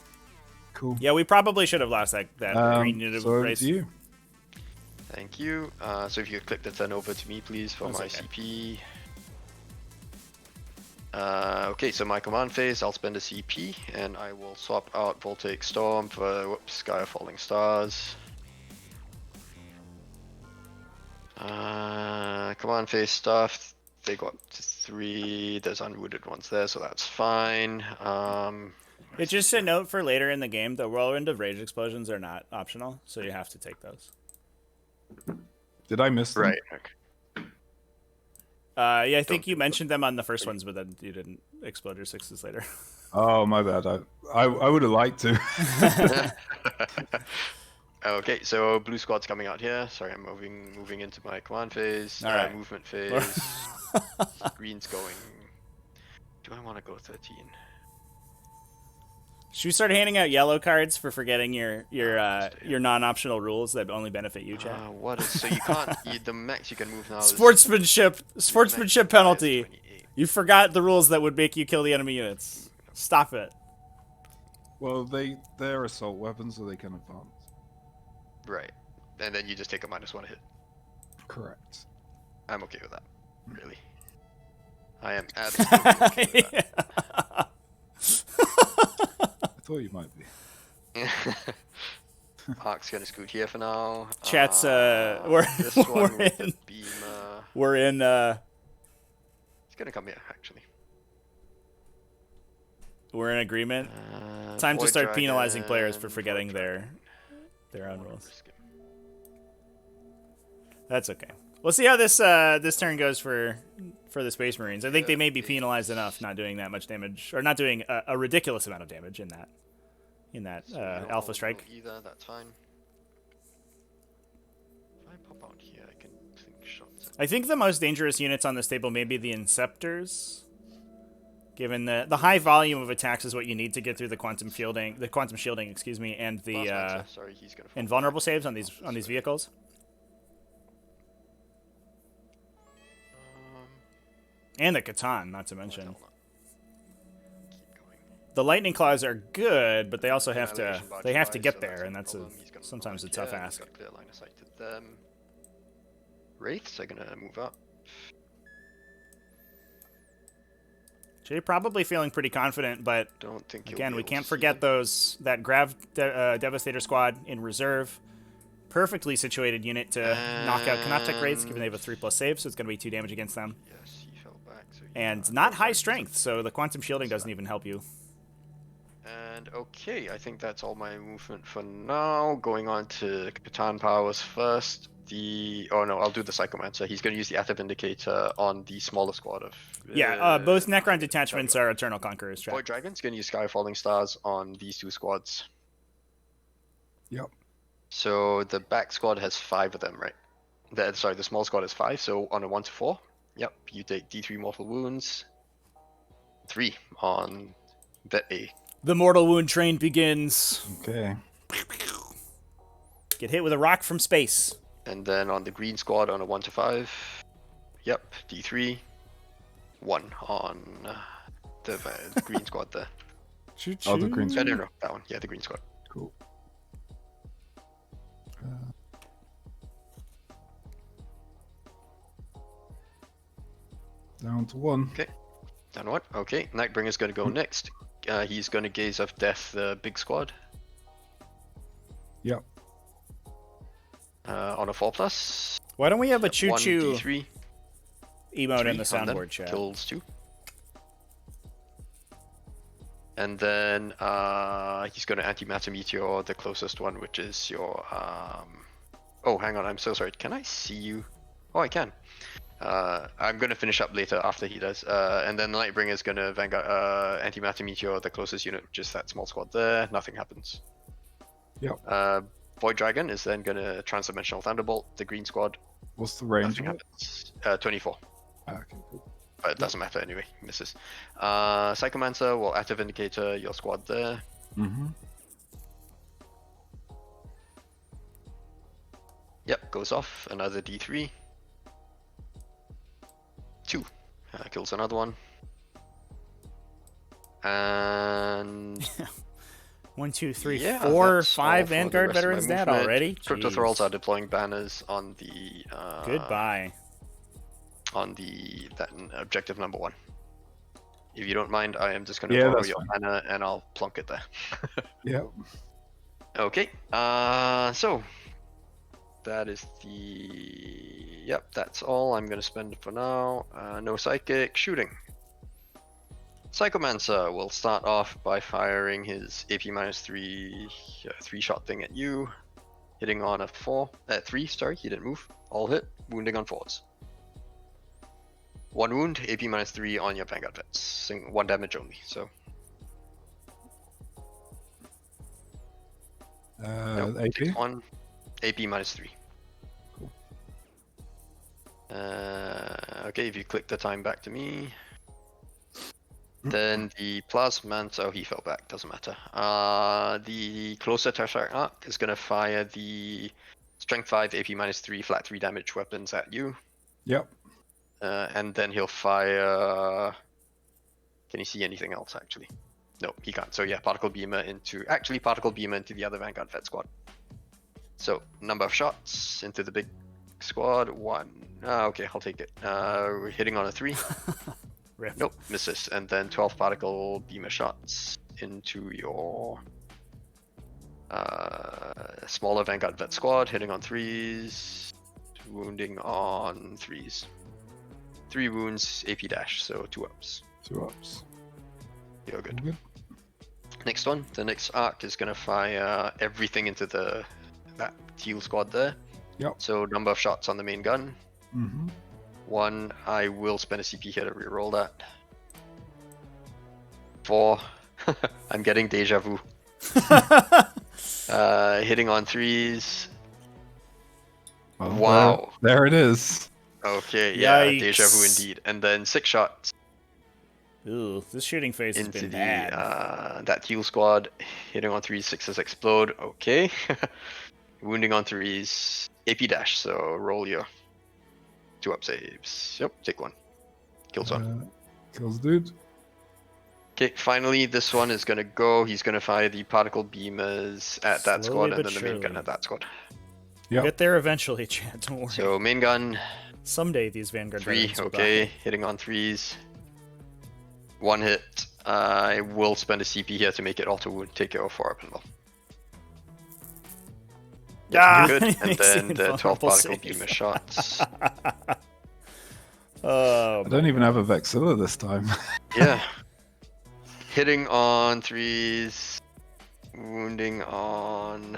Cool. Yeah, we probably should have lost that green unit of so over race. to you. Thank you. So if you could click the 10 over to me, please, for That's my okay. CP. Okay, so my command phase, I'll spend a CP, and I will swap out Voltaic Storm for Sky of Falling Stars. Command phase stuff, they go up to 3. There's unwounded ones there, so that's fine. It's just a note for later in the game. The Whirlwind of Rage explosions are not optional, so you have to take those. Did I miss them? Right. Okay. Yeah, I think Don't you do mentioned them on the first ones, but then you didn't explode your 6s later. Oh, my bad. I would have liked to. Okay, so blue squad's coming out here. Sorry, I'm moving into my command phase. All right. Movement phase. Green's going. Do I want to go 13? Should we start handing out yellow cards for forgetting your non-optional rules that only benefit you, chat? What is so you can't the max you can move now is Sportsmanship penalty. You forgot the rules that would make you kill the enemy units. Stop it. Well, they're assault weapons, so they can advance. Right, and then you just take a -1 hit. Correct. I'm okay with that. Really, I am absolutely okay with that. I thought you might be. Ark's gonna scoot here for now. Chat's this one with the beamer. We're in He's gonna come here actually. We're in agreement. Time to start Dragon, penalizing players for forgetting Void their own rules. That's okay. We'll see how this turn goes for the Space Marines. I think they may be penalized enough not doing that much damage, or not doing a ridiculous amount of damage in that Alpha Strike. Either, that's fine. If I pop out here, I can think shots. I think the most dangerous units on this table may be the Inceptors. Given the high volume of attacks is what you need to get through the quantum shielding, excuse me, and the Sorry, he's gonna invulnerable saves on these vehicles. And the Catan, not to mention. Keep going. The Lightning Claws are good, but they also have to Annihilation get so there, and that's that's a problem. He's gonna sometimes a move tough here, ask. he's got clear line of sight to them. Wraiths are gonna move up. Jay probably feeling pretty confident, but Don't think you'll again, be we able can't to forget see them. that Grav Devastator squad in reserve. Perfectly situated unit to knock out Canoptech Wraiths, given they have a 3+ save, so it's going to be 2 damage against them. Yes, he fell back. So And not high strength, so the Quantum Shielding doesn't even help you. And okay, I think that's all my movement for now. Going on to Catan powers first. Oh no, I'll do the Psychomancer. He's going to use the Active Indicator on the smaller squad of. Yeah, both Necron detachments are Eternal Conquerors. Chat. Void Dragon's going to use Skyfalling Stars on these 2 squads. Yep. So the back squad has 5 of them, right? Sorry, the small squad has 5. So on a 1 to 4, yep, you take D3 mortal wounds. 3 on vet A. The Mortal Wound train begins. Okay. Get hit with a rock from space. And then on the green squad on a 1 to 5, yep, D3. 1 on the green squad there. Oh, the green I squad. don't know that one. Yeah, the green squad. Cool. Down to 1. Okay. Done what? Okay, Nightbringer's going to go next. He's going to Gaze of Death the big squad Yep. on a 4+. Why don't we have a 1 choo-choo D3. emote in the 3 on them, soundboard chat? Kills 2. And then he's going to Antimatter Meteor, the closest one, which is your. Oh, hang on, I'm so sorry. Can I see you? Oh, I can. I'm going to finish up later after he does. And then Lightbringer is going to Vanguard Antimatter Meteor, the closest unit, which is that small squad there. Nothing happens. Yep. Void Dragon is then going to Transdimensional Thunderbolt, the green squad. What's the range Nothing of it? happens. 24. Okay, cool. But it doesn't matter anyway. Misses. Psychomancer will Active Indicator your squad there. Mm-hmm. Yep, goes off. Another D3. 2. Kills another one. And 1, 2, 3, yeah, 4, that's all 5 for the Vanguard rest of my veterans dead movement. already? Crypto Jeez. Thralls are deploying banners on the Goodbye. on the objective number 1. If you don't mind, I am just going to Yeah, borrow that's your fine. banner and I'll plunk it there. Yep. Okay. So that is the. Yep, that's all I'm going to spend for now. No psychic shooting. Psychomancer will start off by firing his AP -3 3-shot thing at you, hitting on a 3. Sorry, he didn't move. All hit, wounding on 4s. 1 wound, AP -3 on your Vanguard vets. 1 damage only, so. Nope, AP? takes 1. AP -3. Cool. Okay, if you click the time back to me. Then the Plasmant, oh, he fell back, doesn't matter. The closer Tesseract Arc is going to fire the Strength 5, AP -3, flat 3 damage weapons at you. Yep. And then he'll fire. Can you see anything else actually? No, he can't. So yeah, Particle Beamer into the other Vanguard Vet squad. So number of shots into the big squad, 1. Okay, I'll take it. We're hitting on a 3. Rip. Nope, misses. And then 12 Particle Beamer shots into your smaller Vanguard Vet squad, hitting on 3s, wounding on 3s. 3 wounds, AP dash, so 2 ups. 2 ups. You're All good. good. Next one, the next arc is gonna fire everything into that teal squad there. Yep. So number of shots on the main gun. Mm-hmm. 1, I will spend a CP here to reroll that. 4, I'm getting deja vu. Hitting on 3s. Well, Wow. There it is. Okay, yeah, Yikes. deja vu indeed. And then 6 shots Ooh, this shooting phase has into been the bad. that teal squad. Hitting on 3s, 6s explode. Okay. Wounding on 3s. AP dash, so roll your 2-up saves. Yep, take 1. Kills 1. Kills dude. Okay, finally, this one is gonna go. He's gonna fire the particle beamers at that Slowly squad and but then the main gun surely. at that squad. We'll Yep. get there eventually, Chad. Don't worry. So main gun, Someday these Vanguard 3, veterans will okay, die. hitting on 3s. 1 hit. I will spend a CP here to make it auto wound. Take your 4-up and roll. Ah, Good. And makes then the 12 invulnerable particle save. beamer shots. Oh, I don't even have a Vexilla this time. Yeah. Hitting on 3s. Wounding on.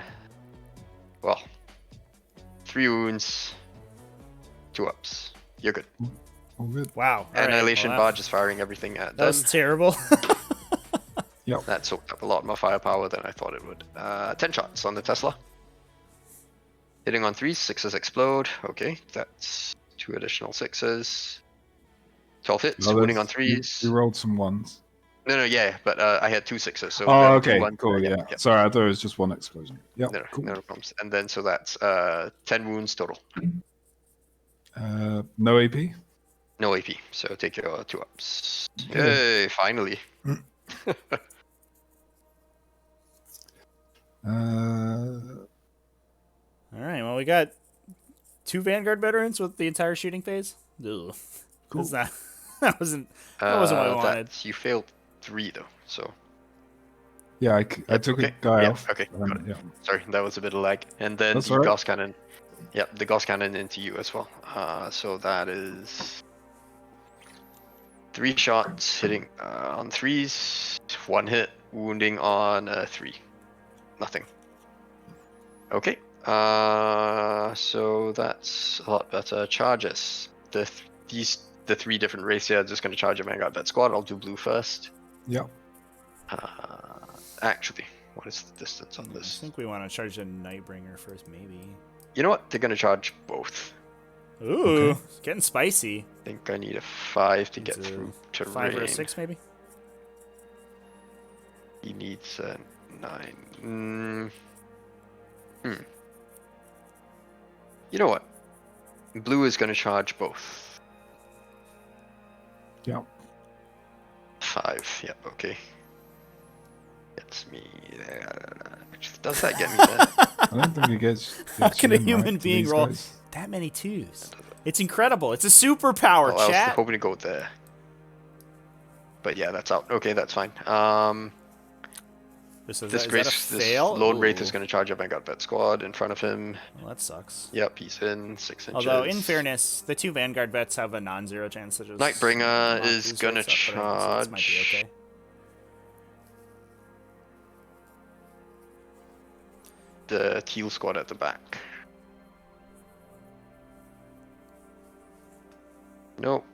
Well. 3 wounds. 2 ups. You're good. All good. wow. All right, Annihilation well, Barge is firing everything at that them. was terrible. Yep. That soaked up a lot more firepower than I thought it would. 10 shots on the Tesla. Hitting on 3s, 6s explode. Okay, that's 2 additional 6s. 12 hits, No, wounding on there's- 3s. You rolled some 1s. No, yeah, but I had 2 6s, so there Oh, were 2 okay. 1s. Cool, yeah. Sorry, I thought it was just 1 explosion. Yep. No, Cool. no problems. And then, so that's 10 wounds total. No AP? No AP, so take your 2 ups. Okay. Yay, finally. All right. Well, we got 2 Vanguard veterans with the entire shooting phase. Ugh. Cool. That wasn't what I wanted. You failed 3 though, so. Yeah, I took okay. a guy Yeah, off. okay, got it. Yeah. Sorry, that was a bit of lag. And then That's the all right. Gauss Cannon. Yep, the Gauss Cannon into you as well. So that is 3 shots hitting on 3s, 1 hit, wounding on 3. Nothing. Okay. So that's a lot better. Charges. The 3 different races here are just going to charge a Vanguard Vet squad. I'll do blue first. Yep. Actually, what is the distance on I this? think we want to charge a Nightbringer first, maybe. You know what? They're going to charge both. Ooh, Okay. it's getting spicy. I think I need a 5 to get Needs a through to 5 or a rain. 6, maybe. He needs a 9. You know what? Blue is going to charge both. Yep. 5. Yep. Okay. Gets me there. Does that get me there? I don't think it gets. How gets can you a in, human right, to being these roll guys? that many 2s? It's incredible. It's a superpower, Oh, I was chat. hoping to go there. But yeah, that's out. Okay, that's fine. This This is that Grace, a this fail? Lone Wraith is Ooh. going to charge a Vanguard Vet squad in front of him. Well, that sucks. Yep, he's in 6 inches. Although, in fairness, the 2 Vanguard vets have a non-zero chance to just... Nightbringer lock is these gonna wraiths up, but I guess this might be charge. okay. The teal squad at the back. Nope.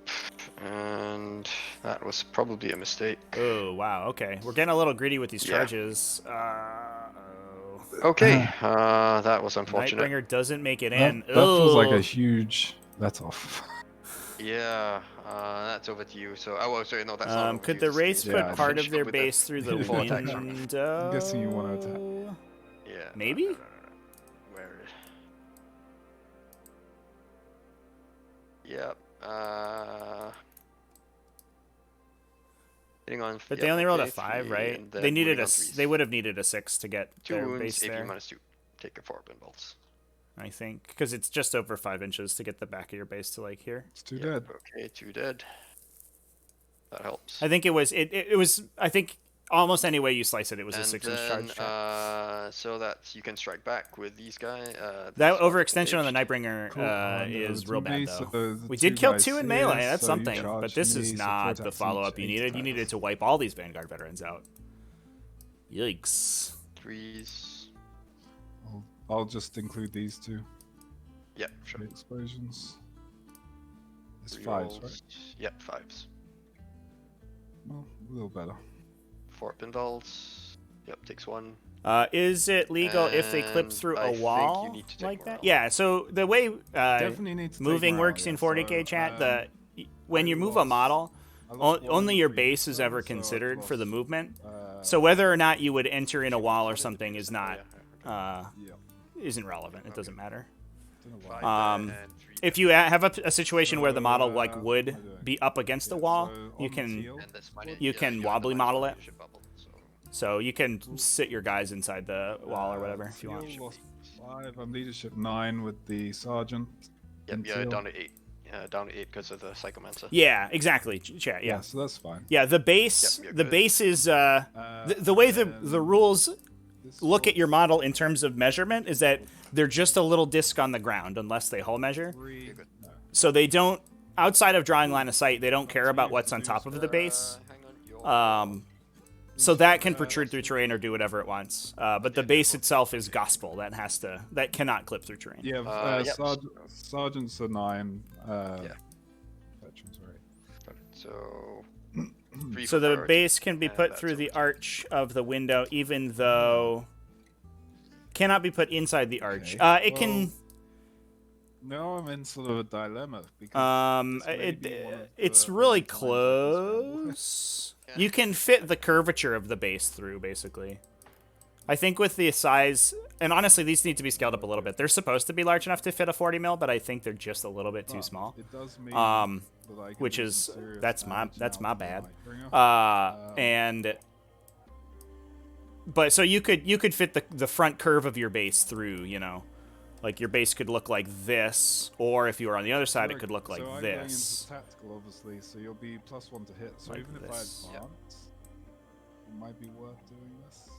And that was probably a mistake. Oh, wow. Okay. We're getting a little greedy with these Yeah. charges. Okay, that was unfortunate. Nightbringer doesn't make it That, in. that feels like a Ugh. huge let off. Yeah, that's over to you. So, oh, well, sorry, no, that's not over to Could you. the This race game. Yeah, put I part Finish of up their with base it. through the Four attacks from me. window? I'm guessing you want to attack. Yeah. Maybe? No. Where? Yep. Hitting on. But yep, they only rolled a okay, 5, three, right? and then They needed moving a. on threes. They would have needed a 6 to get 2 their wounds, base AP there. -2. Take a 4 pinballs. I think because it's just over 5 inches to get the back of your base to like here. It's too Yep, dead. Okay, 2 dead. That helps. I think it was. It was. I think almost any way you slice it, it was a And 6-inch then, charge. so that you can strike back with these guys. That overextension on the Nightbringer. Nightbringer Cool. is To real me, bad though. so the We two did kill guys 2 in here, melee. That's so you something. charge But this me, is so not 4 the attacks follow-up each, you 8 needed. You attacks. needed to wipe all these Vanguard veterans out. Yikes. 3s. I'll just include these two. Yep, sure. The explosions. It's 5s, Rerolls. right? Yep, 5s. Well, a little better. 4 pinballs. Yep, takes 1. Is it legal if they clip And through I a think wall you need to take like morale. that? Yeah. So the way Definitely need to take moving morale, works in yeah, 40k so, chat, when you I move a lost- model, I lost one only your in base is turn, ever so I've considered for the lost, movement. uh, So whether or not you would enter in a wall or something is not Yeah, yeah, isn't relevant. It doesn't matter. don't know why. 5 Um, and 3 If you have a situation where the model like So, would what am I doing? be up against the Yeah, wall, so you on can teal, and this you can you're in wobbly the model it. leadership bubble, so. so you can sit your guys inside the wall or whatever if you want. teal lost 5. I'm leadership 9 with the sergeant. Yep, in yeah, teal. down to 8. Down to 8 because of the Psychomancer. Yeah, exactly. Chat. Yeah, Yeah. so that's fine. Yeah, the base Yep, you're the good. base is the way the rules This look at your was model in terms of measurement is that they're just a little disc on the ground unless they hull measure. 3. You're good. No. So they don't outside of drawing line of sight, they don't care about what's on top of the base. Hang on, you're So that can protrude through terrain or do whatever it wants. But the base itself is gospel. That cannot clip through terrain. Yeah, Yep. sergeants are 9. Yeah. Veterans are 8. So. 3 So for the priority, base can be and put that's through the over. arch of the window, even though cannot be put inside the arch. Okay, It can. Now I'm in sort of a dilemma because this may be one of It's the really only times I can close. You can fit the curvature of the base through, basically. I think with the size, and honestly, these need to be scaled up a little bit. They're supposed to be large enough to fit a 40 mil, but I think they're just a little bit too But small. It does mean Um, that I can which do is some serious that's my damage now to the bad. Nightbringer. And but so you could fit the front curve of your base through, you know, like your base could look like this, or if you were on the other side, it could look like so I'm this. Going into tactical, obviously, so you'll be +1 to hit. So Like even this. if I advance, it might be worth doing this.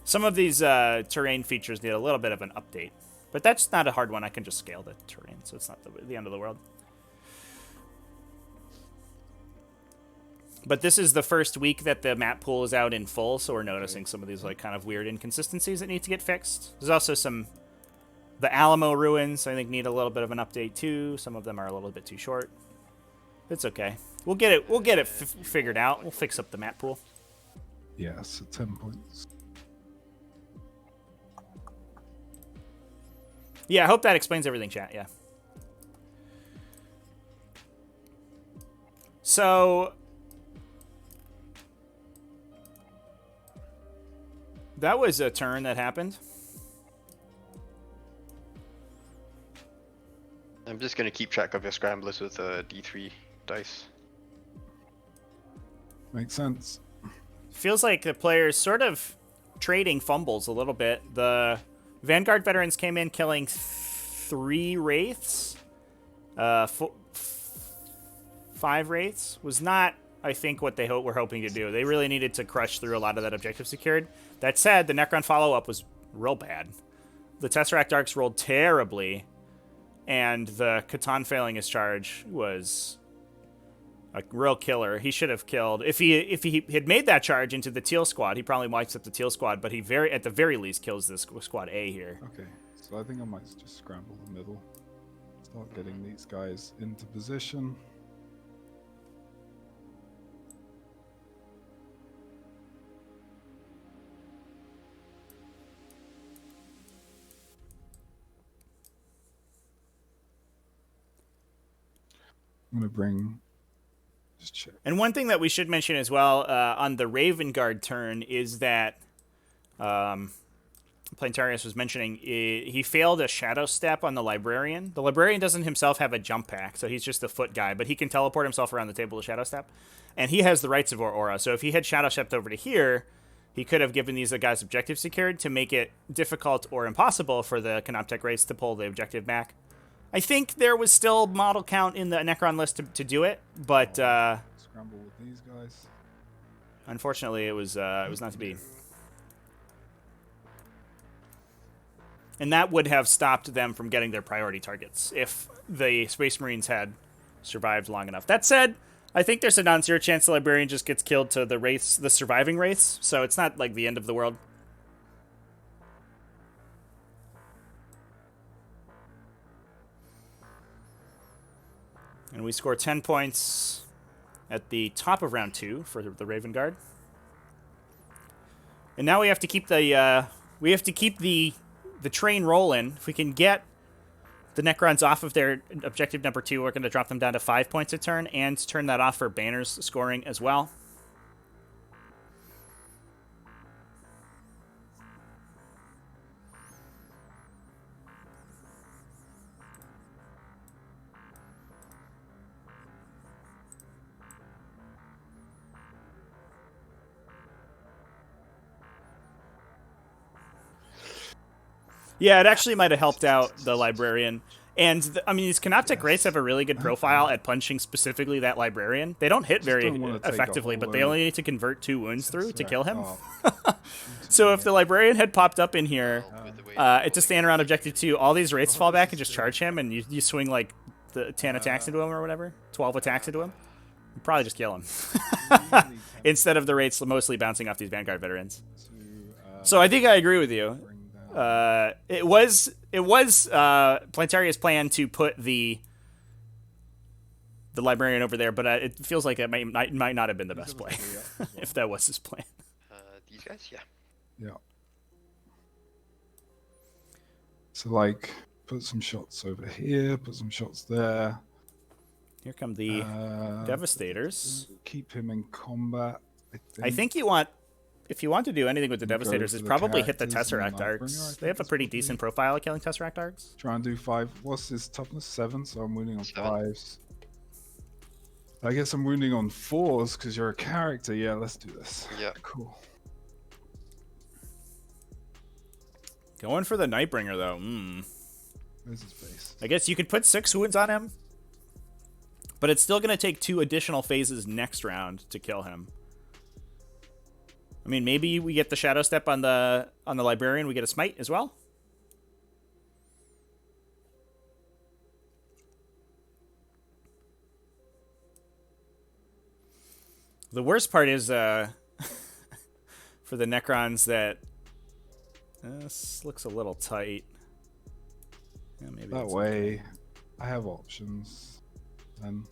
Some of these terrain features need a little bit of an update, but that's not a hard one. I can just scale the terrain, so it's not the end of the world. But this is the first week that the map pool is out in full, so we're noticing some of these like kind of weird inconsistencies that need to get fixed. There's also the Alamo ruins I think need a little bit of an update too. Some of them are a little bit too short. It's okay. We'll get it figured out. We'll fix up the map pool. Yeah, so 10 points. Yeah, I hope that explains everything, chat. Yeah. So that was a turn that happened. I'm just gonna keep track of your scramblers with D3 dice. Makes sense. Feels like the players sort of trading fumbles a little bit. The Vanguard veterans came in killing 3 wraiths. 5 wraiths was not, I think, what they were hoping to do. They really needed to crush through a lot of that objective secured. That said, the Necron follow-up was real bad. The Tesseract Arcs rolled terribly, and the Catan failing his charge was a real killer. He should have killed if he had made that charge into the teal squad. He probably wipes up the teal squad, but he at the very least kills this squad A here. Okay. So I think I might just scramble the middle. Start getting these guys into position. I'm going to bring... Just check. And one thing that we should mention as well on the Raven Guard turn is that Plantarius was mentioning he failed a Shadow Step on the Librarian. The Librarian doesn't himself have a jump pack, so he's just a foot guy, but he can teleport himself around the table to Shadow Step. And he has the Rights of Aura, so if he had Shadow Stepped over to here, he could have given these guys objective secured to make it difficult or impossible for the Canoptech race to pull the objective back. I think there was still model count in the Necron list to do it, but Scramble with these guys. Unfortunately, it was not to be. And that would have stopped them from getting their priority targets if the Space Marines had survived long enough. That said, I think there's a non-zero chance the Librarian just gets killed to the race, the surviving race, so it's not like the end of the world. And we score 10 points at the top of round 2 for the Raven Guard. And now we have to keep the train rolling. If we can get the Necrons off of their objective number 2, we're going to drop them down to 5 points a turn and turn that off for banners scoring as well. Yeah, it actually might have helped out the Librarian. And, I mean, these Canoptech Wraiths have a really good profile at punching specifically that Librarian. They don't hit very effectively, but they only need to convert 2 wounds through to kill him. So if the Librarian had popped up in here, it's to stand around Objective 2, all these Wraiths fall back and just charge him, and you swing, like, the 10 attacks into him or whatever, 12 attacks into him. You'd probably just kill him. Instead of the Wraiths mostly bouncing off these Vanguard veterans. So I think I agree with you. It was Plantaria's plan to put the Librarian over there, but it feels like it might not have been the best play if that was his plan. These guys, yeah. Yeah. So, like, put some shots over here, put some shots there. Here come the Devastators. Keep him in combat, I think you want... If you want to do anything with the Devastators, is probably hit the Tesseract Arcs. They have a pretty decent profile at killing Tesseract Arcs. Try and do 5. What's his toughness? 7, so I'm wounding on 5s. I guess I'm wounding on 4s because you're a character. Yeah, let's do this. Yeah. Cool. Going for the Nightbringer, though. Where's his base? I guess you could put 6 wounds on him, but it's still going to take 2 additional phases next round to kill him. I mean, maybe we get the Shadow Step on the Librarian. We get a Smite as well. The worst part is for the Necrons that this looks a little tight. Yeah, maybe that way. I have options. And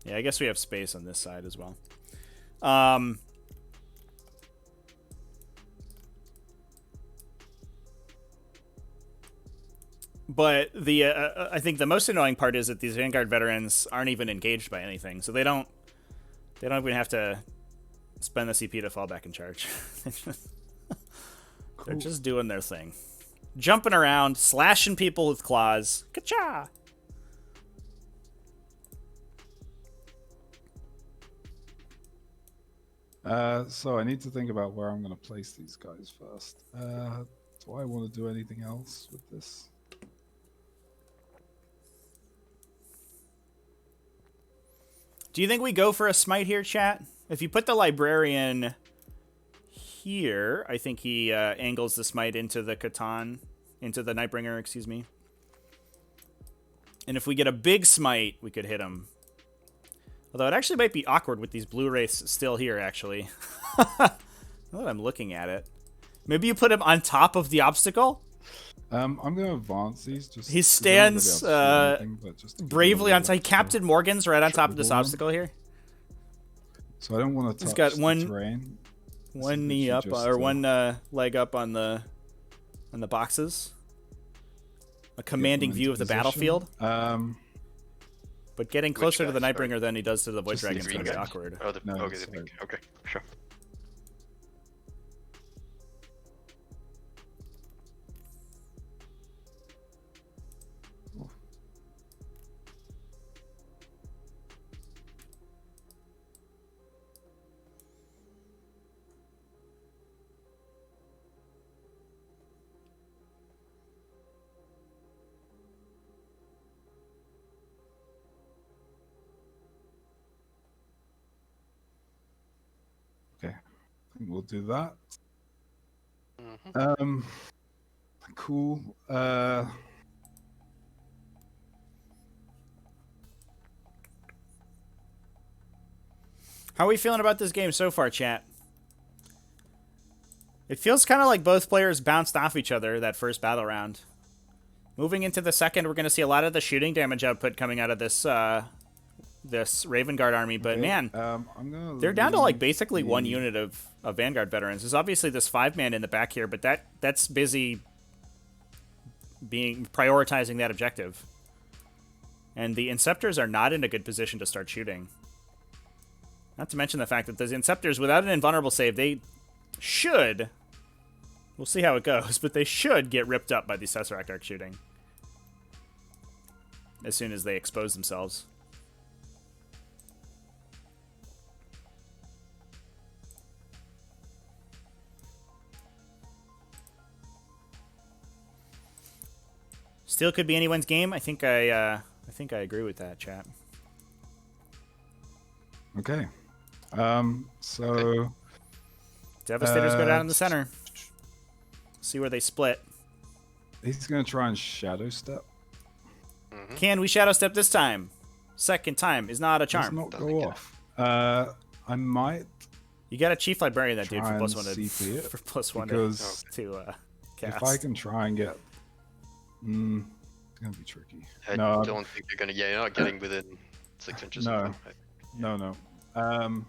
yeah, I guess we have space on this side as well. But the I think the most annoying part is that these Vanguard veterans aren't even engaged by anything, so they don't even have to spend the CP to fall back in charge. They're just doing their thing, jumping around, slashing people with claws. Ka-cha! So I need to think about where I'm going to place these guys first. Do I want to do anything else with this? Do you think we go for a Smite here, chat? If you put the Librarian here, I think he angles the Smite into the Catan, into the Nightbringer, excuse me. And if we get a big Smite, we could hit him. Although it actually might be awkward with these blue wraiths still here, actually. Now that I'm looking at it. Maybe you put him on top of the obstacle. I'm gonna advance these. Just He stands bravely on top. Captain Morgan's right on top of this obstacle here. So I don't want to touch. He's got the terrain. one knee up or one leg up on the boxes. A commanding view of the battlefield. But getting closer to the Nightbringer than he does to the Void Dragon is going to be awkward. Oh, okay, sure. Okay, I think we'll do that. Cool. How are we feeling about this game so far, chat? It feels kind of like both players bounced off each other that first battle round. Moving into the second, we're going to see a lot of the shooting damage output coming out of this this Raven Guard army, but man, they're down to like basically one unit of Vanguard veterans. There's obviously this 5-man in the back here, but that's busy prioritizing that objective. And the Inceptors are not in a good position to start shooting. Not to mention the fact that the Inceptors, without an invulnerable save, they should, we'll see how it goes, but they should get ripped up by the Tesseract Arc shooting as soon as they expose themselves. Still could be anyone's game. I think I agree with that, chat. Okay. So Devastators go down in the center. See where they split. He's gonna try and shadow step. Can we shadow step this time? Second time is not a charm. Does not go off. I might. You got a Chief Librarian that dude for try plus and one to CP it, for plus one because to cast. if I can try and get, it's gonna be tricky. I No, don't think you're gonna. Yeah, you're not getting within 6 inches. No. Of them. no.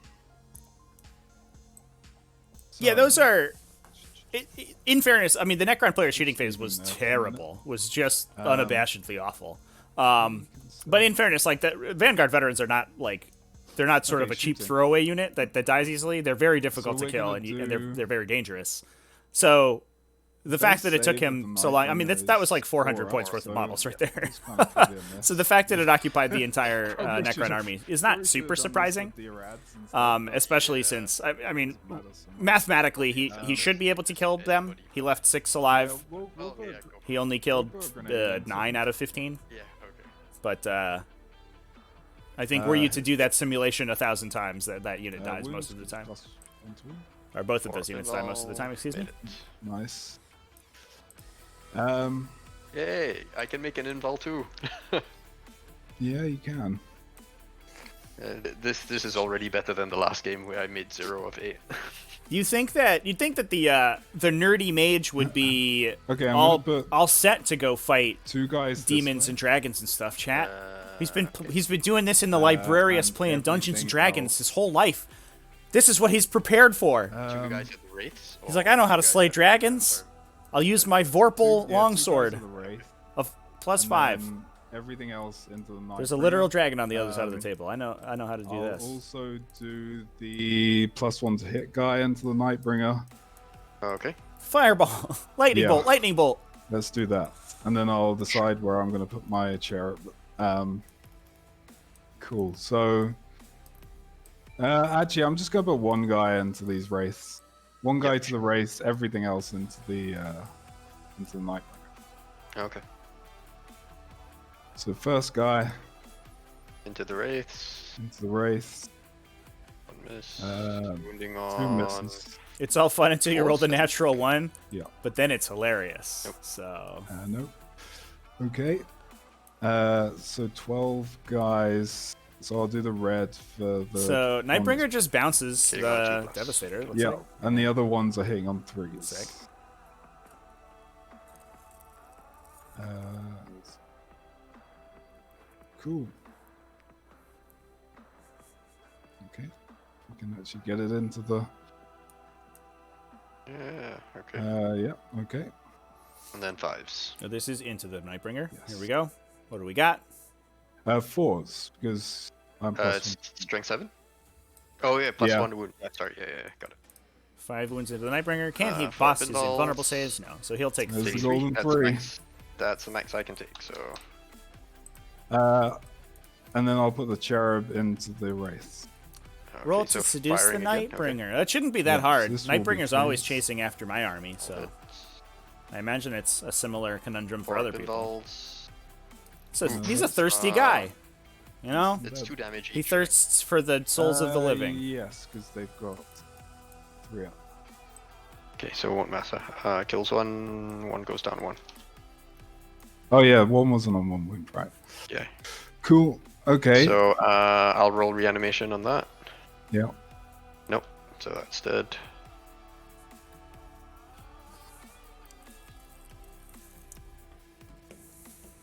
Yeah, those are. In fairness, I mean, the Necron player shooting phase was terrible. Was just unabashedly awful. But in fairness, like the Vanguard veterans are not like they're not sort of a cheap throwaway unit that dies easily. They're very difficult to kill, and they're very dangerous. So the fact that it took him so long, I mean, that was like 400 points worth of models right there. So the fact that it occupied the entire Necron army is not super surprising, especially since, I mean, mathematically, he should be able to kill them. He left 6 alive. He only killed 9 out of 15. But I think were you to do that simulation 1,000 times, that unit dies most of the time. Or both of those units die most of the time, excuse me. Nice. Yay! I can make an invul too. Yeah, you can. This is already better than the last game where I made 0 of 8. You'd think that the nerdy mage would be Okay, I'm all set to go fight 2 guys. demons and dragons and stuff. Chat. He's been doing this in the Librarius, playing Dungeons and Dragons his whole life. This is what he's prepared for. 2 guys at the wraiths. He's like, I know how to slay dragons. I'll use my Vorpal longsword of +5. Everything else into the night. There's a literal dragon on the other side of the table. I know how to do this. I'll also do the +1 to hit guy into the Nightbringer. Okay. Fireball, lightning bolt, lightning bolt. Let's do that, and then I'll decide where I'm going to put my chair. Cool. So, actually, I'm just going to put 1 guy into these wraiths. 1 guy to the wraiths. Everything else into the Nightbringer. Okay. So first guy Into the wraiths. into the wraiths. 1 miss. Wounding 2 on. misses. It's all fun until you roll the natural 1. Yeah. But then it's hilarious. Nope. So. Nope. Okay. So 12 guys. So I'll do the red for the. So Nightbringer just bounces Hitting on the 2+. Devastator. Yeah, and the other ones are hitting on 3s. Sick. Cool. Okay, we can actually get it into the. Yeah. Okay. Yeah. Okay. And then 5s. So this is into the Nightbringer. Yes. Here we go. What do we got? 4s because I'm plus It's strength 7. Oh yeah, plus Yeah. 1 wound. Sorry. Yeah. Got it. 5 wounds into the Nightbringer. Can't he 4 bosses in pinballs. vulnerable saves? No. So he'll take There's 3. the golden That's the 3. max. That's the max I can take. So. And then I'll put the cherub into the wraith. Okay, Roll so to seduce the firing again. Nightbringer. That shouldn't be that Yeah, hard. this will be Nightbringer's always threes. chasing after my army, so I imagine it's a similar conundrum for other people. Pinballs. So he's a thirsty guy. You know? It's 2 damage each. He thirsts for the souls of the living. Yes, because they've got 3 up. Okay, so it won't matter. Kills 1, 1 goes down 1. Oh yeah, 1 wasn't on 1 wound, right? Yeah. Cool. Okay. So I'll roll reanimation on that. Yeah. Nope. So that's dead.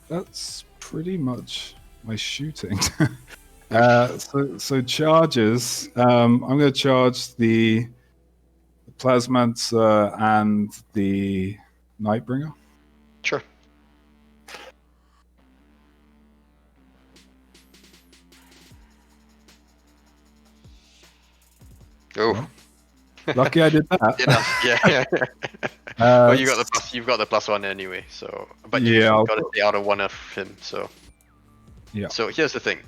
That's pretty much my shooting. So charges. I'm going to charge the Plasmancer and the Nightbringer. Sure. Oh. Lucky I did that. Enough. Yeah. Well, you got the plus. You've got the +1 anyway. So, but you've Yeah, I'll got to put- stay out of 1 of him. So. Yeah. So here's the thing.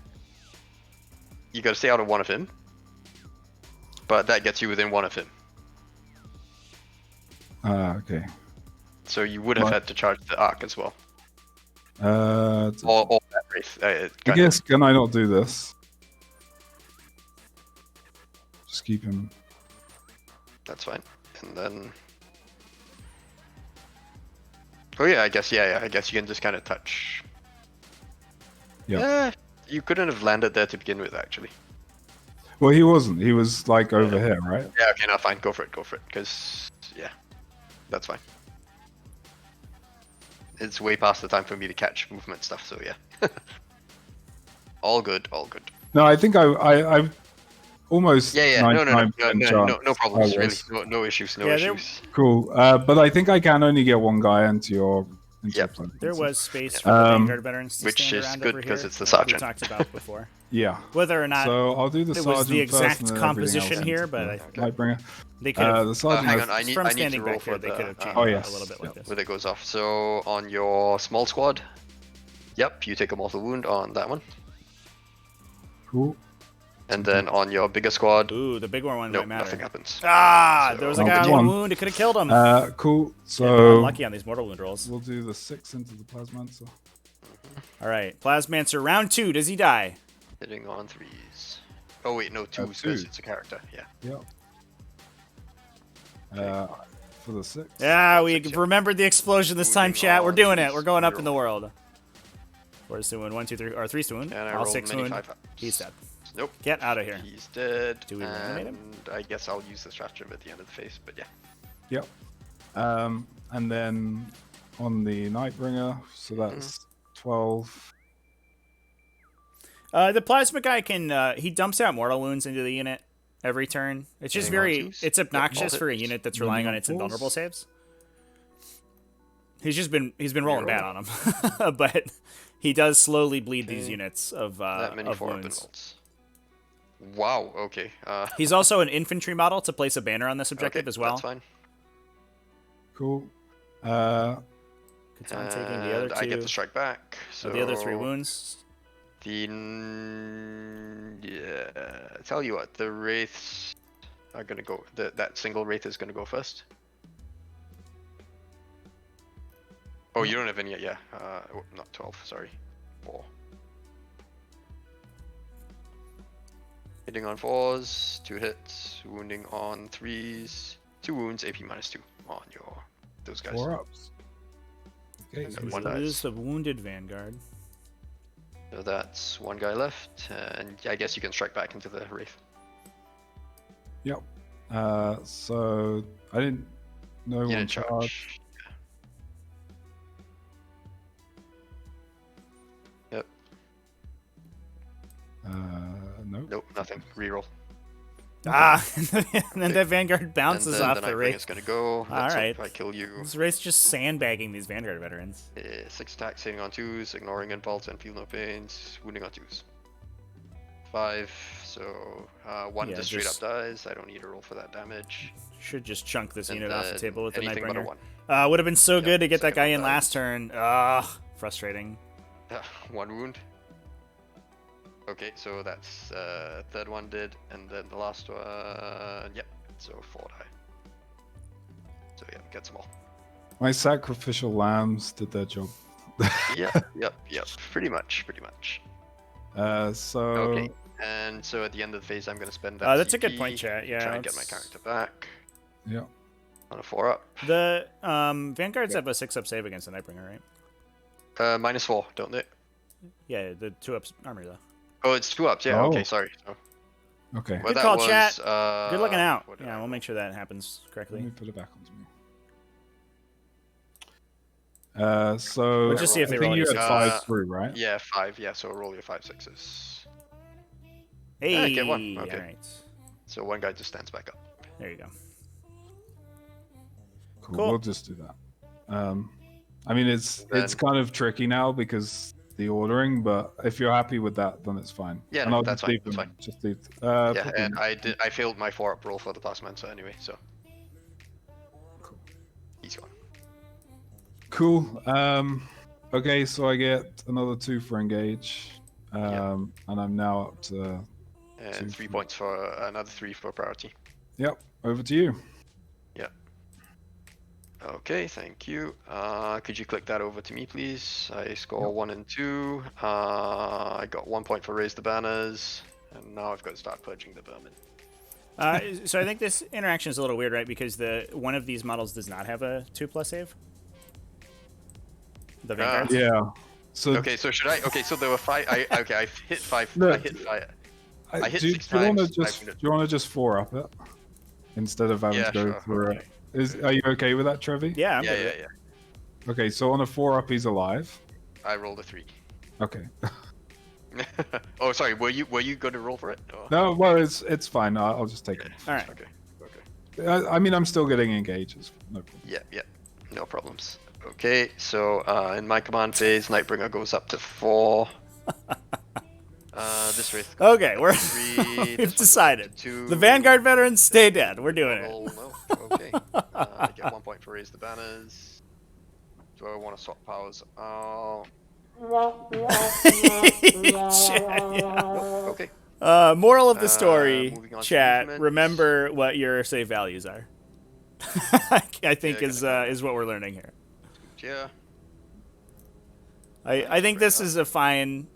You got to stay out of 1 of him. But that gets you within 1 of him. Okay. So you would have What? had to charge the arc as well. Or Or that wraith. I guess can I not do this? Just keep him. That's fine. And then. Oh yeah, I guess I guess you can just kind of touch. Yeah. You couldn't have landed there to begin with, actually. Well, he wasn't. He was like over here, right? Yeah. Okay. No, fine. Go for it. Because that's fine. It's way past the time for me to catch movement stuff. So yeah. all good. All good. No, I think I almost. Yeah. No 99% chance no problems. I Really. was. No issues. No Yeah, there- issues. Cool. But I think I can only get 1 guy into your. Yep. There was space for the Vanguard veterans to Which stand is around good over because here, it's the like we sergeant. talked about before. Yeah. Whether or not So I'll do the it sergeant was the first exact and then everything composition else here, into but the Nightbringer. they could have, The sergeant. hang has- on. I need from to standing roll back for here, they the, could have changed Oh, it yes. a little bit like this. where that goes off. So on your small squad, yep, you take a mortal wound on that one. Cool. And then on your bigger squad, Ooh, the big one nope, might matter. nothing happens. Ah, So- there was a Oh, guy good on one one. wound. It could have killed him. Cool. Yeah, So unlucky on these mortal wound rolls. we'll do the 6 into the Plasmancer. All right, Plasmancer, round 2. Does he die? Hitting on 3s. Oh wait, no, 2s 2. because it's a character. Yeah. Yep. For the 6. Yeah, we Six, yeah. remembered the explosion this time, Moving chat. We're on, doing it. please. We're going up in the Roll. world. 4's to wound, 1, 2, 3, or 3's to wound. And I All rolled 6 many wound. 5 He's dead. Nope. Get out of here. He's dead. Do we reanimate him? And I guess I'll use the stratagem at the end of the phase, but yeah. Yep. And then on the Nightbringer, so that's 12. The plasma guy can he dumps out mortal wounds into the unit every turn. It's just Hitting on very 2s. it's obnoxious Yep, for a hits. unit that's relying on its Hitting on invulnerable 4s. saves. He's been rolling bad on them, but he does slowly bleed these Okay. units of That many of 4 wounds. bolts. Wow, okay. He's also an infantry model to place a banner on this objective okay, as well. That's fine. Cool. Katan taking the other And 2. I get to strike back. So So the other 3 wounds. I tell you what, the wraiths are gonna go. That single wraith is gonna go first. Oh, you don't have any yet. Yeah. Not 12. Sorry. 4. Hitting on 4s, 2 hits. Wounding on 3s, 2 wounds. AP -2 on those guys. 4 ups. Okay. So We one lose dies. the wounded vanguard. So that's 1 guy left, and I guess you can strike back into the wraith. Yep. So I didn't know You one didn't charge. charge. Nope. Nope, nothing. Reroll. Ah, and then that Vanguard bounces and then off the the Nightbringer Wraith. is going to go. All Let's right. hope I kill you. This Wraith's just sandbagging these Vanguard veterans. 6 attacks hitting on 2s, ignoring impulse and feel no pains, wounding on 2s. 5, so 1 Yeah, just straight just- up dies. I don't need to roll for that damage. Should just chunk this And unit off the then table with the anything but a Nightbringer. 1. Would have been so good to get that second guy one in dies. last turn. Ah, frustrating. 1 wound. Okay, so that's third one did, and then the last one, yep, so 4 die. So yeah, gets them all. My sacrificial lambs did their job. Yep, pretty much. So Okay, and so at the end of the phase, I'm going to spend that. That's a good CP, point, chat. Yeah, try and get my character back yeah. on a 4-up. The Vanguards have a 6-up save against the Nightbringer, right? -4, don't they? Yeah, the 2-up armor though. Oh, it's 2-ups. Yeah. Oh. Okay, sorry. So, Okay. well, Good that call, was, chat. Good looking out. what did Yeah, I we'll roll? make sure that happens Let correctly. me put it back onto me. So We'll just see if I they think roll you any had sixes. 5 through, right? Yeah, 5. Yeah, so roll your 5 6s. Hey, get one. Okay. all right. So one guy just stands back up. There you go. Cool. We'll just do that. I mean, it's Then- kind of tricky now because the ordering, but if you're happy with that, then it's fine. Yeah, And no, I'll that's just fine, leave that's them. fine. Just leave. Yeah, put them- and I failed my 4-up roll for the plasma so anyway, so Cool. he's gone. Cool. Okay, so I get another 2 for engage, and I'm now up to. And 3 points for another 3 for priority. Yep. Over to you. Okay, thank you. Could you click that over to me, please? I score 1 and 2. I got 1 point for raise the banners, and now I've got to start purging the vermin. So I think this interaction is a little weird, right? Because one of these models does not have a 2+ save. The Vanguards. Yeah. So Okay, so should I? Okay, so there were 5. I hit 5. No. I hit 5. I hit do, 6 do you want to times, just 5 minutes. do you want to just 4-up it instead of having Yeah, to go sure, through okay. it? Are you okay with that, Trevi? Yeah, I'm Yeah, good with yeah, it. yeah. Okay, so on a 4-up, he's alive. I rolled a 3. Okay. Oh, sorry. Were you going to roll for it? Or? No, well, it's fine. I'll just take it. All right. Okay. I mean, I'm still getting engages. No problem. Yeah. No problems. Okay, so in my command phase, Nightbringer goes up to 4. This wraith. goes Okay, up we're to 3. we've This one decided. goes to 2. The Vanguard veterans stay dead. We're doing it. Oh no. Okay. I get 1 point for raise the banners. Do I want to swap powers? Oh. Yeah. Okay. Moral of the story, moving on to chat. movements. Remember what your save values are. I think Yeah, is what we're learning here. Yeah. I think this is a fine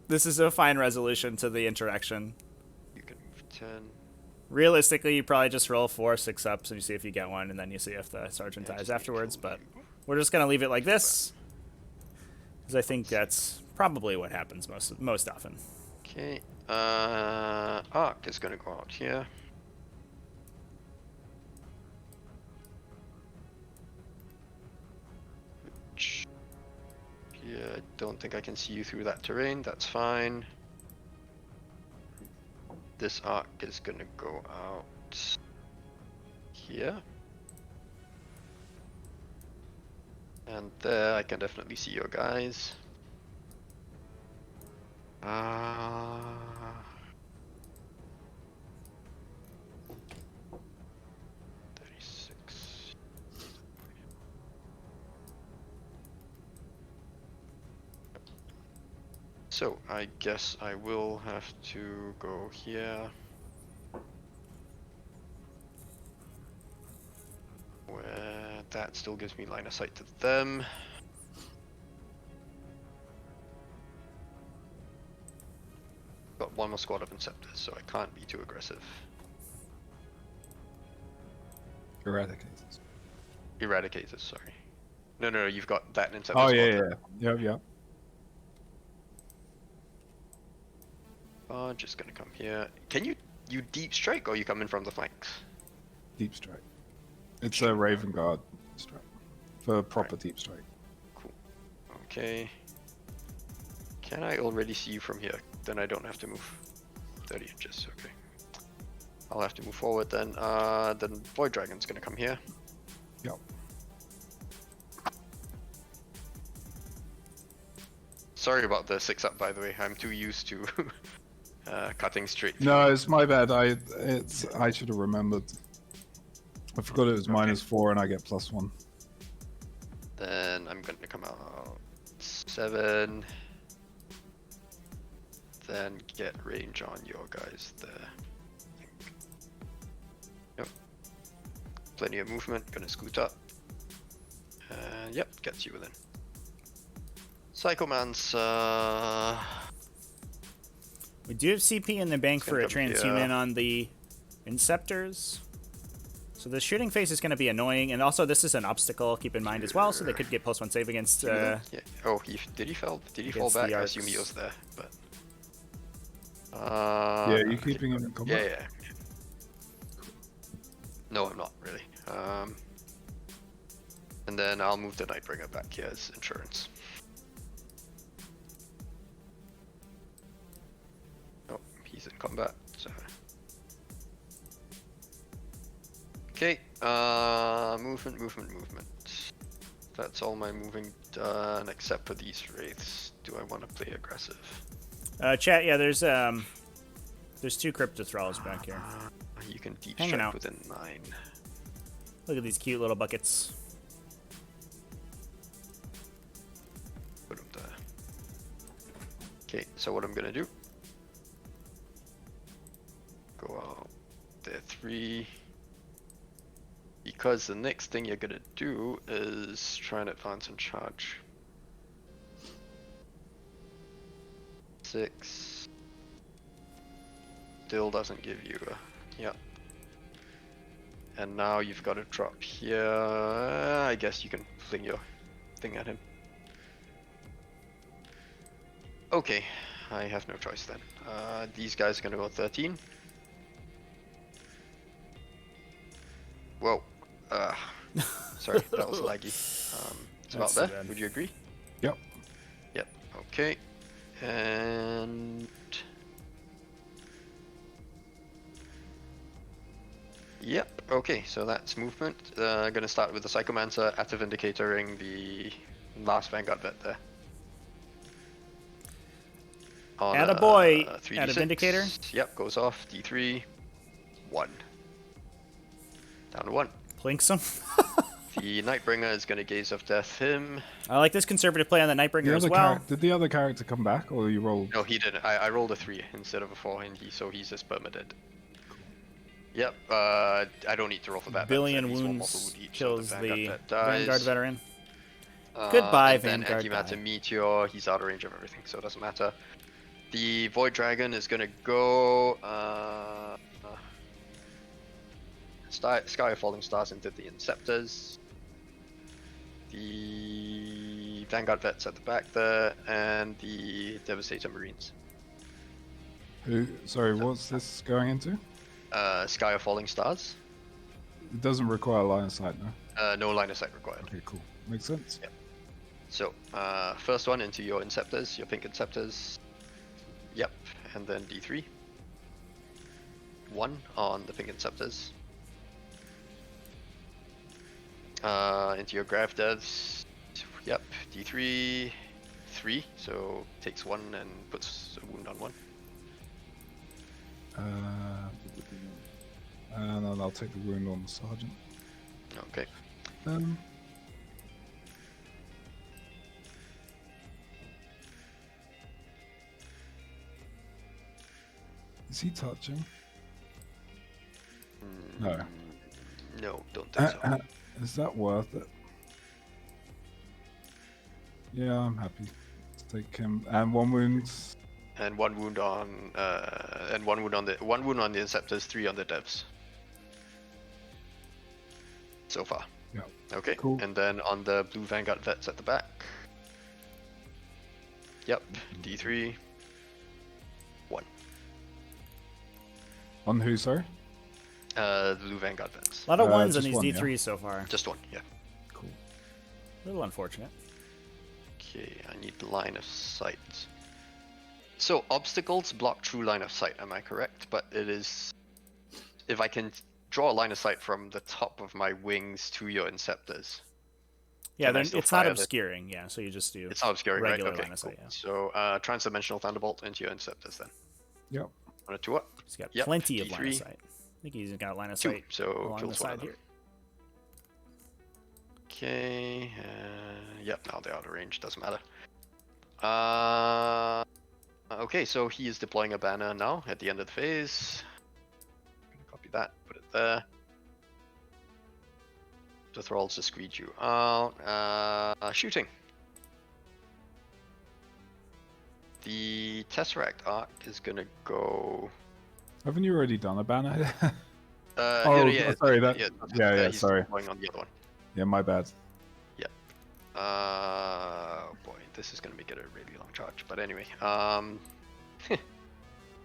resolution to the interaction. You can move 10. Realistically, you probably just roll 4 6-ups and you see if you get one, and then you see if the sergeant Yeah, dies just afterwards. kill But you. we're just gonna leave it like this, because I think that's probably what happens most often. Okay. Arc is gonna go out here. Yeah, I don't think I can see you through that terrain. That's fine. This arc is gonna go out here. And there, I can definitely see your guys. 36. So I guess I will have to go here. Where that still gives me line of sight to them. Got 1 more squad of Inceptors, so I can't be too aggressive. Eradicators. Eradicators, sorry. No, you've got that Inceptor Oh squad. yeah. Yep. Just gonna come here. Can you deep strike, or you come in from the flanks? Deep strike. It's a Raven Guard strike for proper deep strike. Cool. Okay. Can I already see you from here? then I don't have to move 30 inches. Okay. I'll have to move forward then. Then Void Dragon's gonna come here. Yep. Sorry about the 6-up, by the way. I'm too used to cutting straight through. No, it's my bad. I should have remembered. I forgot it was -4 and I get +1. Then I'm gonna come out 7. Then get range on your guys there. Yep. Plenty of movement. Gonna scoot up. And yep, gets you within. Psychomancer. We do have CP in the bank It's for gonna a come here. transhuman on the Inceptors. So the shooting phase is going to be annoying, and also this is an obstacle, keep in mind as well, so they could get +1 save against... Yeah. Oh, did he fall back? the I assume arcs. he was there, but... Yeah, you keeping him in combat? Yeah. No, I'm not, really. And then I'll move the Nightbringer back here as insurance. Oh, he's in combat, so... Okay, movement. That's all my moving done, except for these wraiths. Do I want to play aggressive? Chat, yeah, there's 2 Crypto Thralls back here. You can deep Hanging strike out. within 9. Look at these cute little buckets. Put them there. Okay, so what I'm gonna do? Go out there 3. Because the next thing you're gonna do is try and advance and charge. 6. Still doesn't give you a... Yep. And now you've got to drop here. I guess you can fling your thing at him. Okay, I have no choice then. These guys are gonna go 13. Whoa. Sorry, that was laggy. It's about so there. bad. Would you agree? Yep. Yep. Okay. And yep. Okay. So that's movement. Gonna start with the Psychomancer, active indicatoring the last Vanguard vet there. On Attaboy, 3d6. active indicator. Yep. Goes off. D3. 1. Down to 1. Plinks him. The Nightbringer is going to Gaze of Death him. I like this conservative play on the Nightbringer as well. Did the other character come back, or you rolled? No, he didn't. I rolled a 3 instead of a 4, and he's just permadead. Yep. I don't need to roll for that. Billion He's one wounds mortal wound each, kills so the vet dies. Vanguard veteran. Goodbye, and then Vanguard Antimatter guy. Meteor. He's out of range of everything, so it doesn't matter. The Void Dragon is going to go Sky of Falling Stars into the Inceptors. The Vanguard Vets at the back there, and the Devastator Marines. Sorry, what's this going into? Sky of Falling Stars. It doesn't require line of sight, no? No line of sight required. Okay, cool. Makes sense. Yep. So, first one into your Inceptors, your pink Inceptors. Yep, and then D3. 1 on the pink Inceptors. Into your Grav Devs. Yep, D3. 3, so takes 1 and puts a wound on 1. And then I'll take the wound on the sergeant. Okay. Is he touching? No. No, don't think so. Is that worth it? Yeah, I'm happy to take him. And 1 wound. And 1 wound on the 1 wound on the Inceptors, 3 on the Devs. So far. Yeah. Okay. Cool. And then on the blue Vanguard Vets at the back. Yep. D3. 1. On who, sorry? The blue Vanguard Vets. A lot of ones on just these one, D3s yeah. so far. Just 1, yeah. Cool. A little unfortunate. Okay, I need line of sight. So obstacles block true line of sight. Am I correct? But it is if I can draw a line of sight from the top of my wings to your inceptors. Yeah, Can I then still it's not fire the- obscuring. Yeah, so you just do It's not obscuring, right? regular Okay. line of sight. Cool. Yeah. So transdimensional thunderbolt into your inceptors then. Yep. On a 2 up. He's got Yep, plenty of line of D3. sight. I think he's got line of 2. sight So along the kills one of side them. here. Okay. Yep. Now they're out of range. Doesn't matter. Okay. So he is deploying a banner now at the end of the phase. Copy that. Put it there. The thralls to squeeze you out. Shooting. The Tesseract arc is gonna go. Haven't you already done a banner? Yeah, sorry. Yeah. he's Sorry. going on the other one. Yeah, my bad. Oh boy, this is gonna make it a really long charge. But anyway,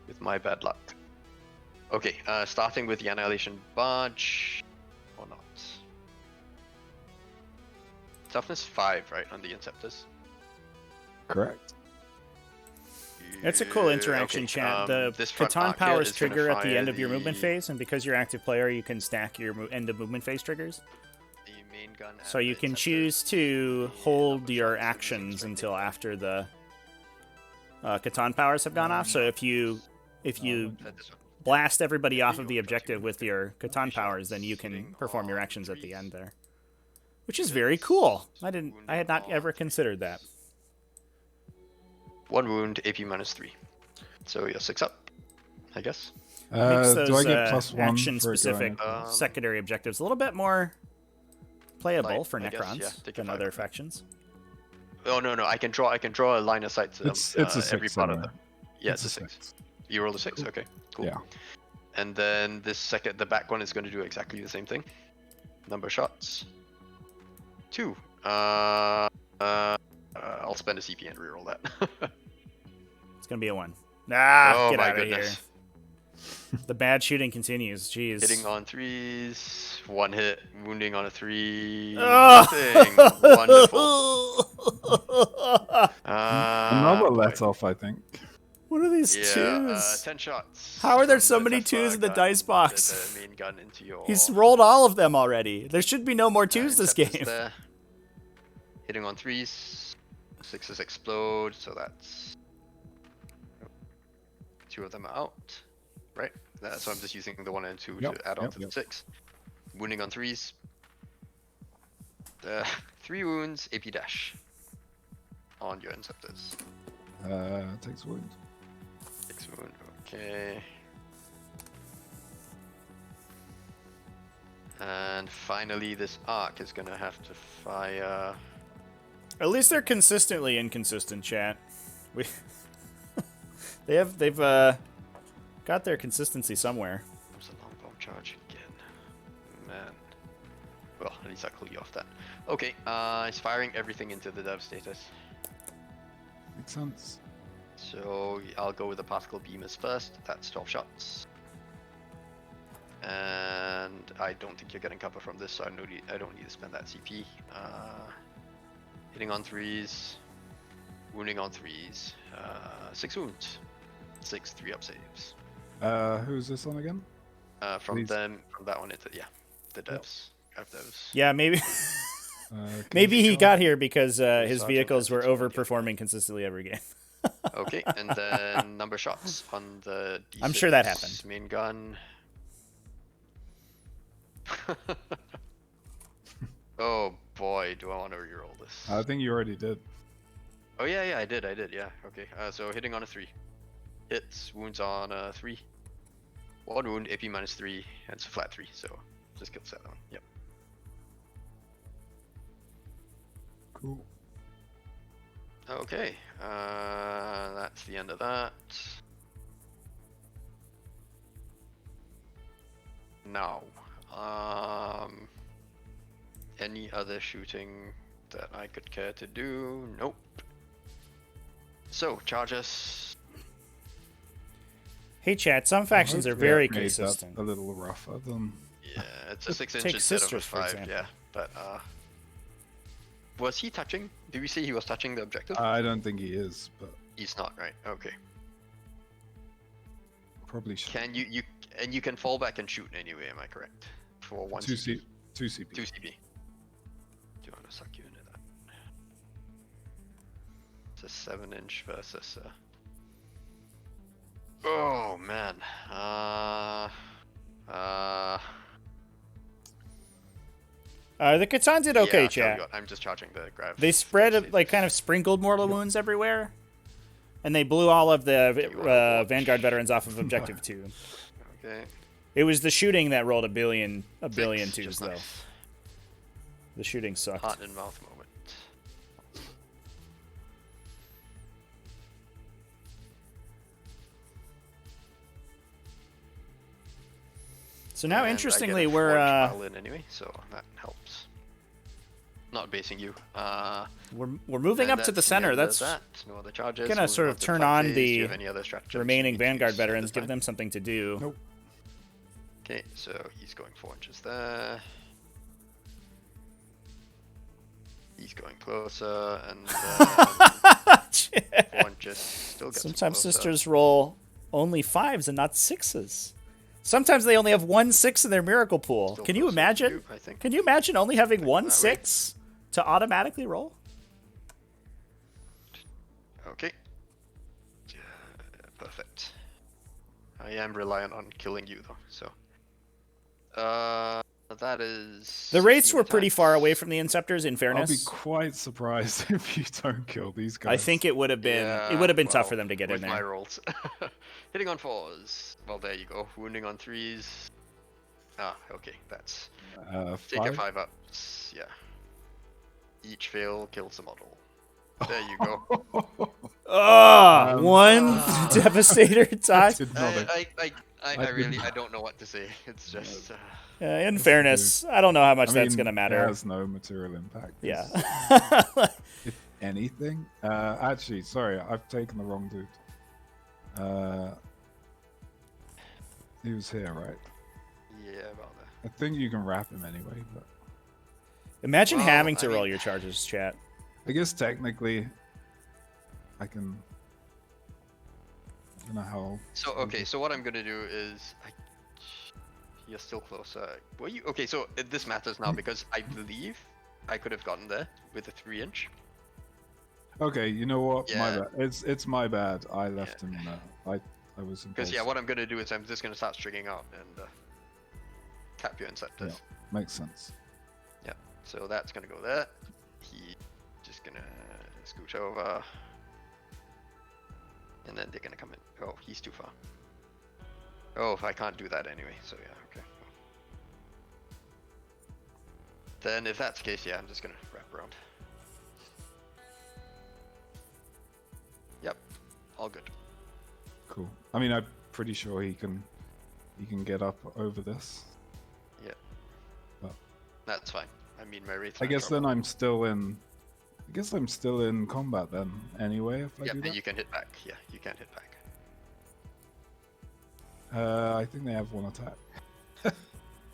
with my bad luck. Okay, starting with the Annihilation Barge, or not. Toughness 5, right, on the Inceptors? Correct. It's a cool interaction, Okay, chat. The this front Catan arc here powers is gonna trigger at the fire end of your movement the- phase, and because you're active player, you can stack your end of movement phase triggers. The main gun. So and you the can Inceptors. choose to The hold number your shots and actions things right until there. after the Catan powers have gone off. So if you blast everybody off of the objective with your Catan powers, then you can perform your actions at the end there, which is very cool. I had not ever considered that. 1 wound, AP minus 3. So you're 6 up, I guess. Makes those Do I get +1 action-specific for it going? secondary objectives a little bit more playable Light, for I guess, Necrons yeah, take than your other 5. factions. Oh no, I can draw a line of sight to It's a 6 every part of anyway. them. Yeah, it's a 6. You rolled a 6. Cool. Okay, cool. Yeah. And then the back one is going to do exactly the same thing. Number of shots. 2. I'll spend a CP and reroll that. It's gonna be a 1. Ah, Oh get my out of here. goodness. The bad shooting continues. Jeez. Hitting on 3s, 1 hit, wounding on a 3. Oh! Nothing. Wonderful. Another boy. let off, I think. What are these Yeah, twos? 10 shots. How are there from so the many Tesla twos in the gun, dice box? The main gun into your. He's rolled all of them already. There should be no more twos this Inceptors game. there. Hitting on 3s. 6s explode, so that's 2 of them are out, right? So I'm just using the 1 and 2 Yep, to add on yep, to yep. the 6. Wounding on 3s. 3 wounds, AP dash on your Inceptors. Takes wound. 6 wound, okay. And finally, this arc is gonna have to fire. At least they're consistently inconsistent, chat. They've got their consistency somewhere. Where's the long bomb charge again? Man. Well, at least I cool you off that. Okay, it's firing everything into the Devastators. Makes sense. So I'll go with the particle beamers first. That's 12 shots. And I don't think you're getting cover from this, so I don't need to spend that CP. Hitting on 3s, wounding on 3s. 6 wounds, 6 3-up saves. Who's this on again? From Please. that one into the devs. Have those. Yeah, maybe Can maybe you he show? got here because his Sergeant vehicles were Adjutant, okay. overperforming consistently every game. Okay, and then number of shots on the D6 I'm sure that happened. main gun. Oh boy, do I want to reroll this. I think you already did. Oh yeah, I did, yeah. Okay, so hitting on a 3. Hits, wounds on a 3. 1 wound, AP minus 3, and it's a flat 3, so just kills that one. Yep. Cool. Okay, that's the end of that. Now, any other shooting that I could care to do? Nope. So, charge us. Hey, chat. Some factions are Hopefully very I've made that consistent. a little rougher than. Yeah, it's a 6 Take inch instead of a Sisters, for 5. example. Yeah, but was he touching? Did we say he was touching the objective? I don't think he is, but He's not, right? Okay. probably should. Can you can fall back and shoot anyway? Am I correct? For 1 2 CP. 2 CP. 2 CP. Do you want to suck you into that? It's a 7-inch versus. Oh man. The Catan did okay, Yeah, chat. I'm just charging the grav. They spread, like, kind of sprinkled mortal wounds everywhere. And they blew all of the Vanguard veterans off of Objective 2. Okay. It was the shooting that rolled a billion Six, twos, just though. nice. The shooting sucked. Heart and mouth moment. So now, And interestingly, I get a we're forge pile in anyway, so that helps. Not basing you. we're moving up to the center. That's that. No other charges. gonna Moving sort on of to turn flank on phase. Do you the have any other stratagems remaining you need to Vanguard use at veterans, this give time? them something to do. Nope. Okay, so he's going 4 inches there. He's going closer, and 4 inches still gets Sometimes closer. sisters roll only 5s and not 6s. Sometimes they only have 1 6 in their miracle pool. Still Can you closer to imagine? you, I think. Can you imagine only having 1 that way. 6 to automatically roll? Okay. Perfect. I am reliant on killing you though, so. That is. The Wraiths 16 were pretty attacks. far away from the Inceptors, in I'll be fairness. quite surprised if you don't kill these guys. I think it would have been Yeah, tough for them to get in with my there. rolls. Hitting on 4s. Well, there you go. Wounding on 3s. Ah, okay, that's. Take a 5. 5-ups. Yeah. Each fail kills a model. There you go. One Devastator die. Did not I really don't know what to say. It's just. In fairness, I don't know how much that's going to It matter. has no material impact. Yeah. If anything. Actually, sorry, I've taken the wrong dude. He was here, right? Yeah, about that. I think you can wrap him anyway, but Imagine Well, having to I roll mean- your charges, chat. I guess technically I can. I don't know how. So okay, so what I'm gonna do is, you're still closer. Were you okay? So this matters now because I believe I could have gotten there with a 3-inch. Okay, you know what? My Yeah. bad. It's my bad. I left him. I was. Because yeah, impulsive. what I'm gonna do is I'm just gonna start stringing out and tap your Inceptors. Yeah. Makes sense. Yeah. So that's gonna go there. He just gonna scooch over, and then they're gonna come in. Oh, he's too far. Oh, I can't do that anyway. So yeah, okay. Then if that's the case, yeah, I'm just gonna wrap around. Yep, all good. Cool. I mean, I'm pretty sure he can get up over this. Yeah, Well, that's fine. I mean, my Wraiths I are in guess then trouble. I'm still in. I guess I'm still in combat then. Anyway, if I Yep, do and that. you can hit back. Yeah, you can hit back. I think they have 1 attack.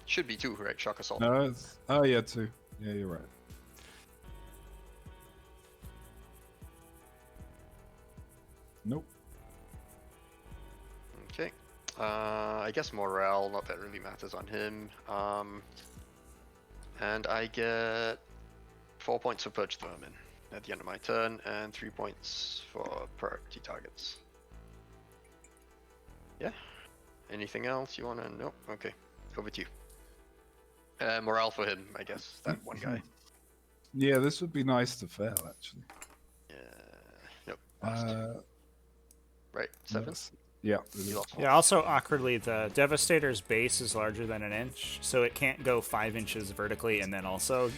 Should be 2, right? Shock assault. No, it's yeah, 2. Yeah, you're right. Nope. Okay. I guess morale, not that really matters on him. And I get 4 points for Purge Vermin at the end of my turn, and 3 points for priority targets. Yeah. Anything else you wanna know? Okay. Over to you. Morale for him, I guess. That one guy. Yeah, this would be nice to fail actually. Yeah. Nope. Lost. Right. 7. Yes. Yeah. it You is. lost 4. Yeah, also, awkwardly, the Devastator's base is larger than 1 inch, so it can't go 5 inches vertically and then also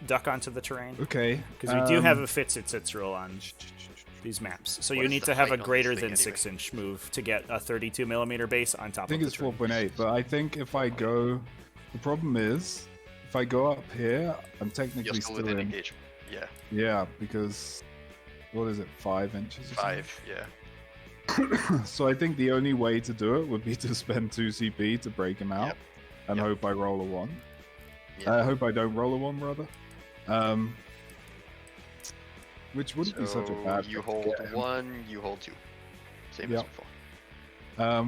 duck onto the terrain. Okay. Because we do have a fits rule on these maps. So What you is need the to have height a on greater this thing than anyway? 6-inch move to get a 32mm base on top I think of it's the terrain. 4.8, but I think if I go, the problem is, if I go up here, I'm You're technically still still within in. engagement. Yeah. Yeah, because what is it, 5 inches? or 5. Yeah. something? So I think the only way to do it would be to spend 2 CP to break him out, Yep. and Yep. hope I roll a 1. Yeah. I hope I don't roll a 1 rather. Which wouldn't be such a bad. You thing to hold get him. 1, you hold 2. Same Yep. as before.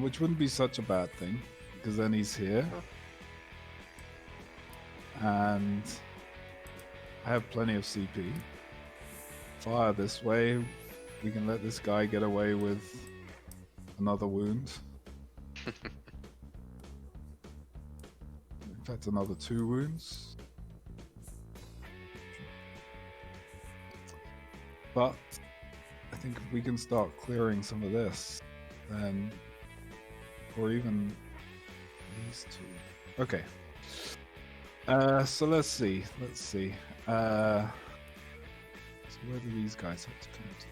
which wouldn't be such a bad thing because then he's here, and I have plenty of CP. Fire this way. We can let this guy get away with another wound. In fact, another 2 wounds. But I think if we can start clearing some of this, then, or even these 2. Okay. So let's see. So where do these guys have to come to?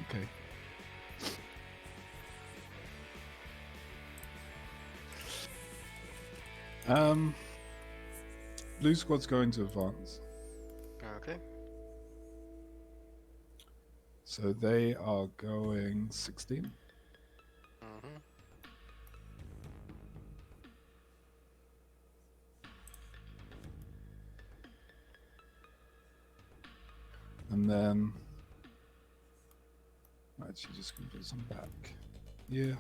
Okay. Blue squad's going to advance. Okay. So they are going 16. Mm-hmm. And then actually just gonna put some back. Yeah.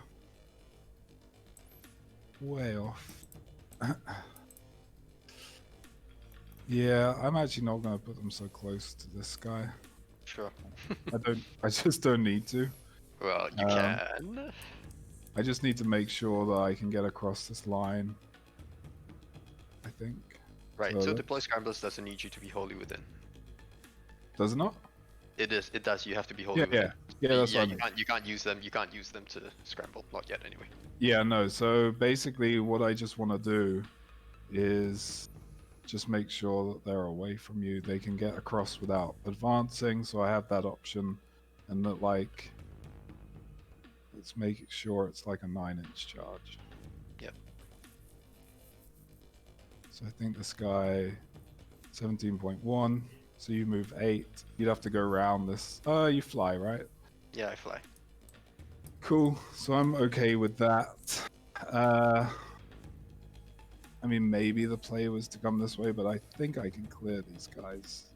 Way off. Yeah, I'm actually not gonna put them so close to this guy. Sure. I just don't need to. Well, you can. I just need to make sure that I can get across this line. I think. Right, So so let's- deploy scramblers doesn't need you to be wholly within. Does it not? It is. It does. You have to be wholly Yeah, within. yeah, that's yeah. what I mean. You can't use them. You can't use them to scramble. Not yet, anyway. Yeah, no. So basically, what I just want to do is just make sure that they're away from you. They can get across without advancing. So I have that option, and that like, let's make sure it's like a 9-inch charge. Yep. So I think this guy, 17.1. So you move 8. You'd have to go around this. You fly, right? Yeah, I fly. Cool. So I'm okay with that. I mean, maybe the play was to come this way, but I think I can clear these guys.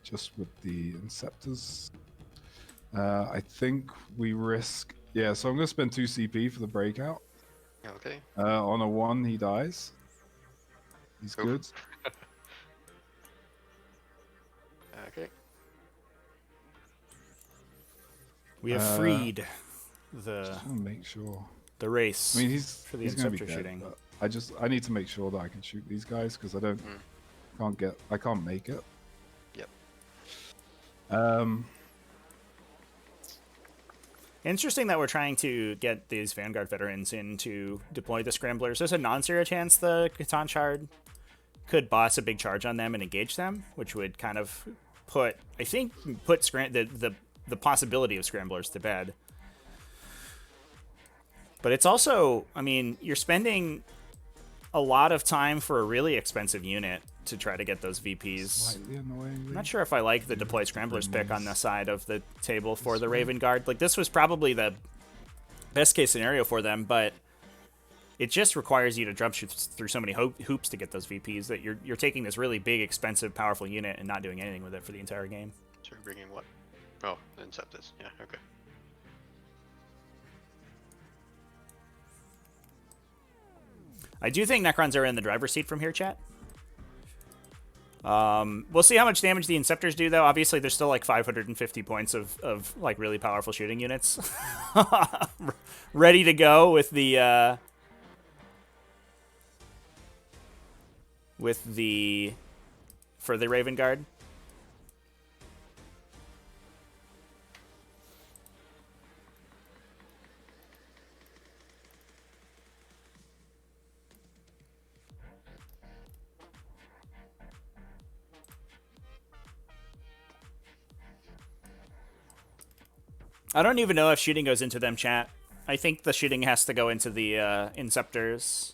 Just with the Inceptors. I think we risk... Yeah, so I'm going to spend 2 CP for the breakout. Okay. On a 1, he dies. He's Oof. good. Okay. We have freed the Just want to make sure. race I mean, he's for the gonna be Inceptor dead, shooting. but I need to make sure that I can shoot these guys because I can't make it. Yep. Interesting that we're trying to get these Vanguard veterans in to deploy the Scramblers. There's a non-zero chance the Catan Shard could boss a big charge on them and engage them, which would kind of put the possibility of Scramblers to bed. But it's also, I mean, you're spending a lot of time for a really expensive unit to try to get those VPs. Slightly annoyingly. I'm not sure if I like the deploy Scramblers pick on the side of the table for the Raven Guard. Like, this was probably the best case scenario for them, but it just requires you to jump through so many hoops to get those VPs that you're taking this really big, expensive, powerful unit and not doing anything with it for the entire game. So we're bringing what? Oh, the Inceptors. Yeah. Okay. I do think Necrons are in the driver's seat from here, chat. We'll see how much damage the Inceptors do, though. Obviously, there's still like 550 points of like really powerful shooting units ready to go with the for the Raven Guard. I don't even know if shooting goes into them, chat. I think the shooting has to go into the Inceptors.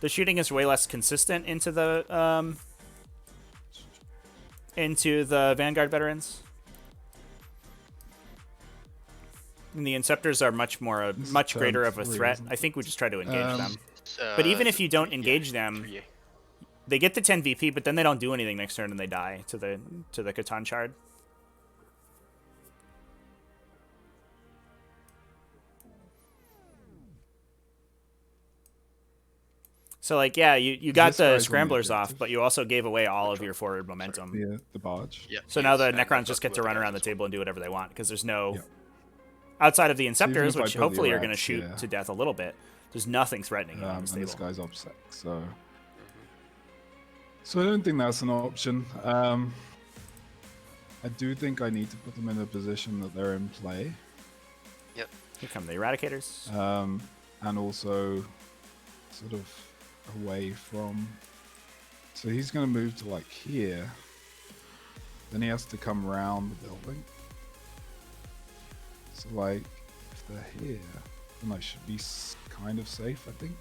the shooting is way less consistent into the Vanguard veterans. And the Inceptors are much greater of a threat. I think we just try to engage them. But even if you don't engage them, they get the 10 VP, but then they don't do anything next turn and they die to the Catan Shard. So, like, yeah, you got the Scramblers off, but you also gave away all of your forward momentum. The barge. Yeah. So now the Necrons just get to run around the table and do whatever they want, because there's no... Outside of the Inceptors, which hopefully are going to shoot to death a little bit, there's nothing threatening him on this table. This guy's OBSEC, so I don't think that's an option. I do think I need to put them in a position that they're in play. Yep. Here come the Eradicators. And also sort of away from... So he's going to move to like here. Then he has to come around the building. So like, if they're here, then I should be kind of safe, I think.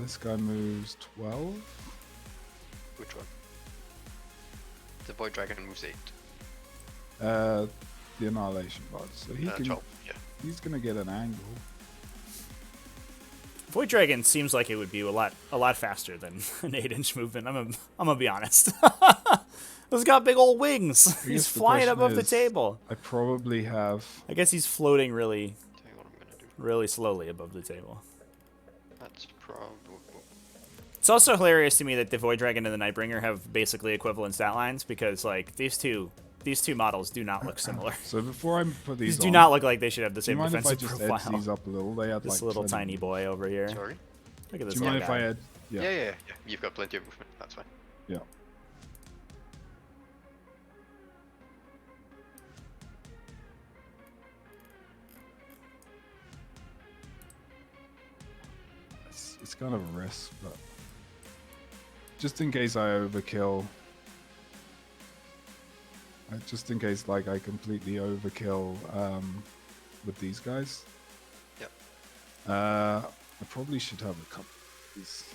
This guy moves 12. Which one? The Void Dragon moves 8. The Annihilation Bot. So he can. 12, yeah. He's gonna get an angle. Void Dragon seems like it would be a lot faster than an 8-inch movement. I'm gonna be honest. He's got big old wings. He's flying above the table. I probably have. I guess he's floating really slowly above the table. That's probably. It's also hilarious to me that the Void Dragon and the Nightbringer have basically equivalent stat lines, because like these two models do not look similar. So before I put these do not look like they should have the same do you mind defensive if I just profile. edge these up a little? They have this like little tiny boy over here. Sorry? Look at this Do you mind little if guy. I add? Yeah. You've got plenty of movement. That's fine. Yeah. It's kind of a risk, but just in case I overkill, just in case like I completely overkill with these guys. Yep. I probably should have a couple of these.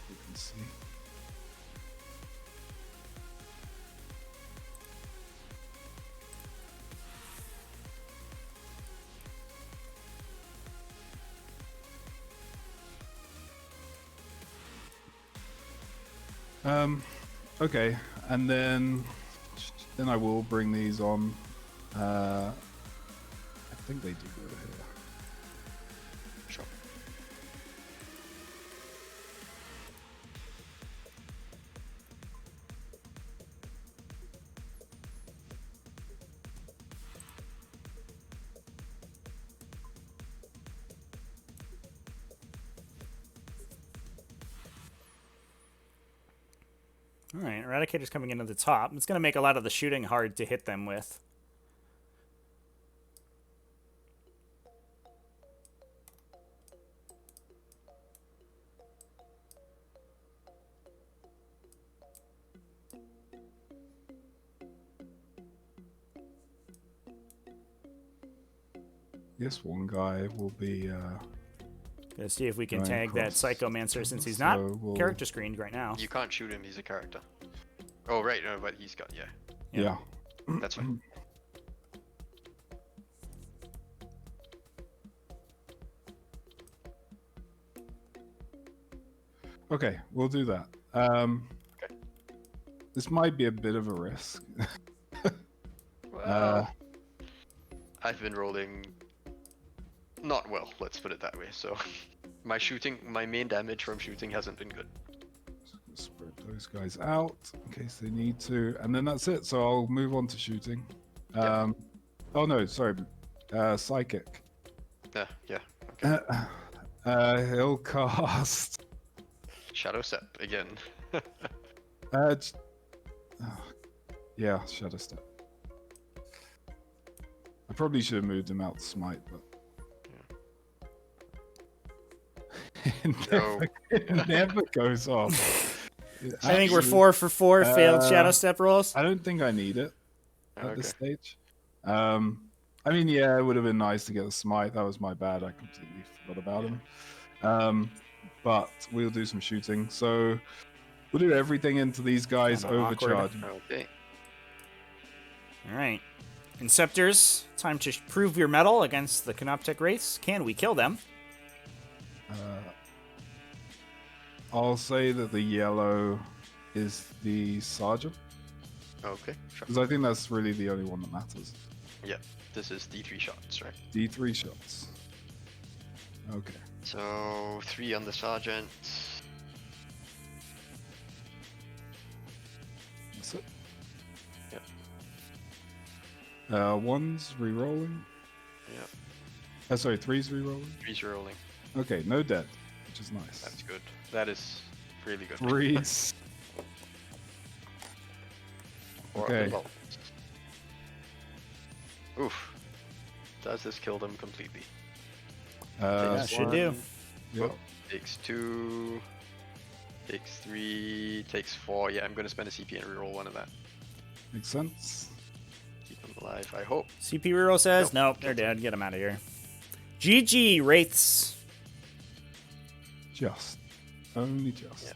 You can see. Okay, and then I will bring these on. I think they do go here. Sure. Alright, Eradicator's coming into the top. It's going to make a lot of the shooting hard to hit them with. This one guy will be Gonna see if we can going tag that across. Psychomancer, since he's So not we'll- character screened right now. You can't shoot him. He's a character. Oh right, no, but he's got yeah. That's fine. Okay, we'll do that. Okay. This might be a bit of a risk. Well, I've been rolling not well, let's put it that way. So my main damage from shooting hasn't been good. Spread those guys out in case they need to, and then that's it. So I'll move on to shooting. Yep. Oh no, sorry, psychic. Yeah. Okay. He'll cast. Shadow Step again. Yeah, Shadow Step. I probably should have moved him out to smite, but it never goes off. I think we're 4 for 4 failed Shadow Step rolls. I don't think I need it at this stage. I mean, yeah, it would have been nice to get a smite. That was my bad. I completely forgot about him. But we'll do some shooting. So we'll do everything into these guys, Kinda awkward. overcharge. Okay. All right. Inceptors, time to prove your mettle against the Canoptek Wraiths. Can we kill them? I'll say that the yellow is the sergeant, Okay. Sure. because I think that's really the only one that matters. Yeah. This is D3 shots, right? D3 shots. Okay. So 3 on the sergeant. That's it. Yep. One's re-rolling. Yep. Sorry, three's re-rolling. 3's rolling. Okay, no dead, which is nice. That's good. That is really good. Threes. Or Okay. well. Oof. Does this kill them completely? Yeah, Takes should 1, do. Yeah. Takes 2. Takes 3. Takes 4. Yeah, I'm gonna spend a CP and reroll one of that. Makes sense. Keep them alive, I hope. CP Reroll says, nope, they're dead. Get them out of here. GG, Wraiths. Just. Only just. Yeah.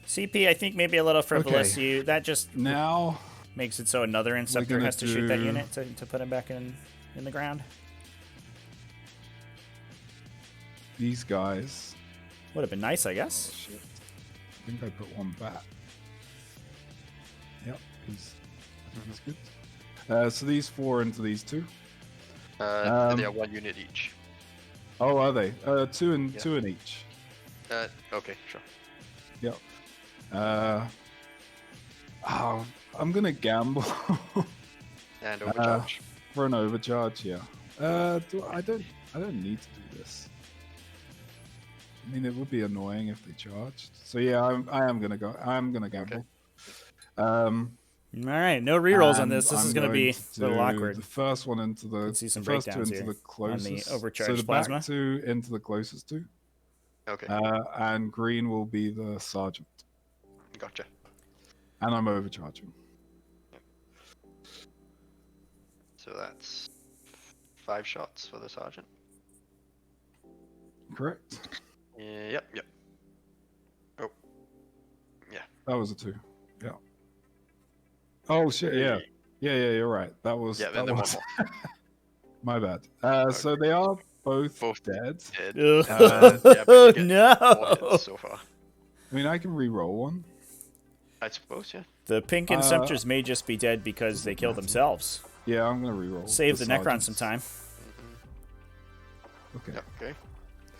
CP, I think maybe a little frivolous. Okay. That just Now, makes it so another Inceptor gonna has to shoot that do- unit to put him back in the ground. these guys. Would have been nice, I Oh, guess. shit. I think I put one back. Yep, I think he's good. So these 4 into these 2. They are 1 unit each. Oh, are they? 2 and Yeah. 2 in each. Okay, sure. Yep. I'm gonna gamble And overcharge. for an overcharge. Yeah. I don't need to do this. I mean, it would be annoying if they charged. So yeah, I am gonna go. I'm gonna gamble. All right, no rerolls on And this. This is I'm going to be a little do awkward. The first one into the Can see some first 2 breakdowns into here the closest. on the so overcharged the plasma. back 2 into the closest 2. Okay, And green will be the sergeant. gotcha. And I'm overcharging. So that's 5 shots for the sergeant. Correct. Yep. Oh. Yeah. That was a 2. Yeah. Oh shit! Yeah. Yeah. You're right. That was. Yeah, that and then was... one more. My bad. So they are both dead. Dead. Ugh. Yeah, but you get No. 4 hits so far. I mean, I can re-roll one. I suppose, yeah. The pink Inceptors may just be dead because they killed themselves. Yeah, I'm gonna re-roll. Save the Necrons sergeants. some time. Okay. Yep, okay.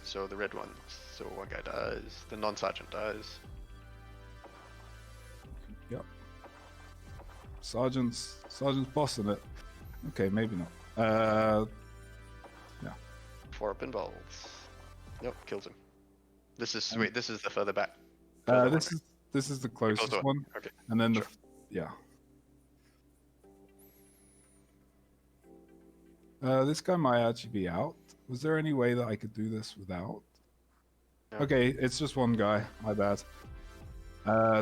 So the red one. So one guy dies. The non-sergeant dies. Yep. Sergeant's bossing it. Okay, maybe not. 4 up involves. Nope, kills him. This is wait. This is the further back. This is the closest Close one, Okay. and then Sure. This guy might actually be out. Was there any way that I could do this without? No. Okay, it's just one guy. My bad.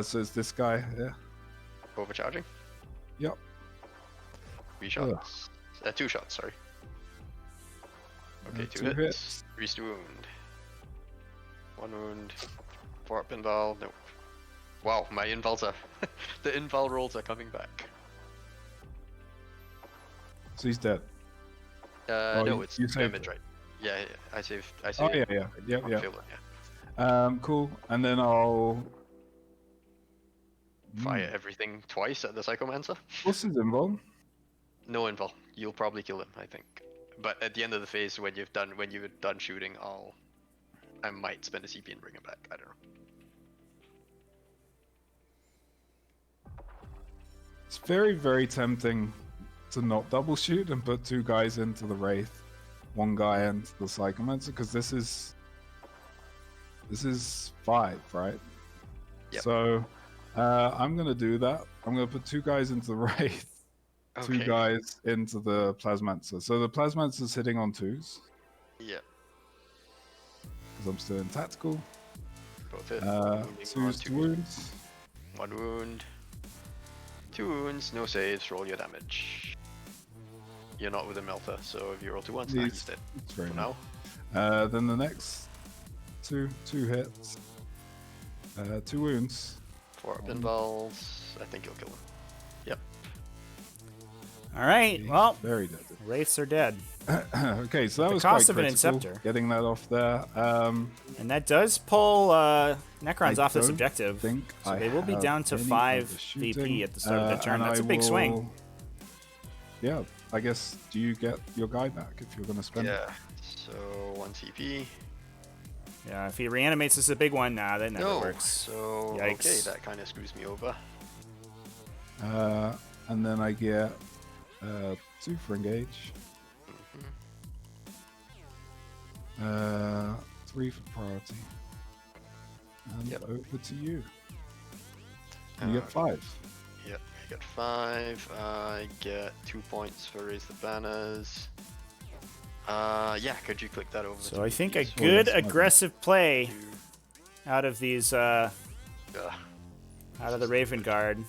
So it's this guy. Yeah. Overcharging. Yep. 3 shots. 2 shots. Sorry. Okay, 2 2 hits. hits. 3's to wound. 1 wound. 4 up invul. Nope. Wow, my invuls are. The invul rolls are coming back. So he's dead. No, it's you saved damage, it. right? Yeah, I saved. Oh yeah. Yeah. Cool. And then I'll Fire everything twice at the Psychomancer. What's his invul? No invul. You'll probably kill him, I think. But at the end of the phase, when you're done shooting, I might spend a CP and bring him back. I don't know. It's very, very tempting to not double shoot and put 2 guys into the Wraith, 1 guy into the Psychomancer, because this is 5, right? Yep. So I'm gonna do that. I'm gonna put 2 guys into the Wraith, 2 Okay. guys into the Plasmancer. So the Plasmancer's hitting on 2s, Yeah. because I'm still in tactical. Both hit. 2s to wounds. 1 wound. 2 wounds. No saves. Roll your damage. you're not with a melter, so if you roll 2 ones, nah, he's dead. It's very For nice. now. Then the next two hits, 2 wounds. 4 pinballs. I think you'll kill him. Yep. All right. Well, Very dead. wraiths are dead, Okay, so that The was cost quite of an critical, Inceptor. getting that off there. and that does pull Necrons I off this don't objective. think So I they will be have down to any 5 other VP shooting, at the start of the turn. and That's a I big swing. will- Yeah, I guess. Do you get your guy back if you're going to spend it? Yeah. So 1 CP. Yeah, if he reanimates, this is a big one. Nah, that never No. works. So Yikes. okay, that kind of screws me over. And then I get 2 for engage. 3 for priority. And Yep. over to you. And you get 5. Yep, I get 5. I get 2 points for raise the banners. Yeah, could you click that over? So to I me, think a please? good that's my aggressive play Two. out of these Ugh. out of the Raven Guard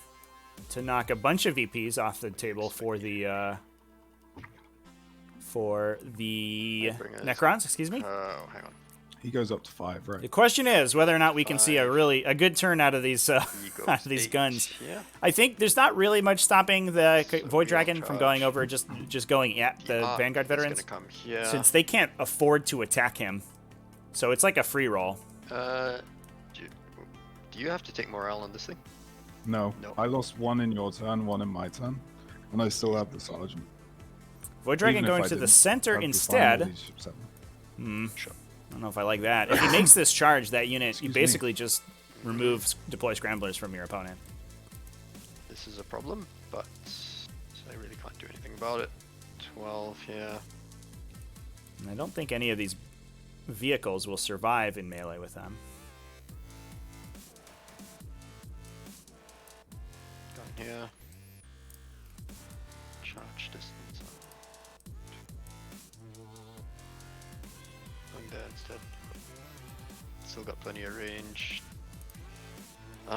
to knock a bunch of VPs off the table for the Nightbringers. Necrons. Excuse me. Oh, hang on. He goes up to 5, The right? question is whether or not we can see a 5. good turn out of these He out of goes these 8. guns. Yeah. I think there's not really much stopping the So Void we Dragon all from charge. going over, just going at the Arc Vanguard is veterans, gonna come here. since they can't afford to attack him. So it's like a free roll. Do you have to take morale on this thing? No. No. I lost 1 in your turn, 1 in my turn. And I still have the sergeant. Void Dragon Even if going I to the didn't center have the instead. final leadership 7. Sure. I don't know if I like that. If he makes this charge, that unit, you Excuse me. basically just remove deploy scramblers from your opponent. This is a problem, but I really can't do anything about it. 12 here. And I don't think any of these vehicles will survive in melee with them. Gun here. Charge distance. Going there instead. Still got plenty of range. 2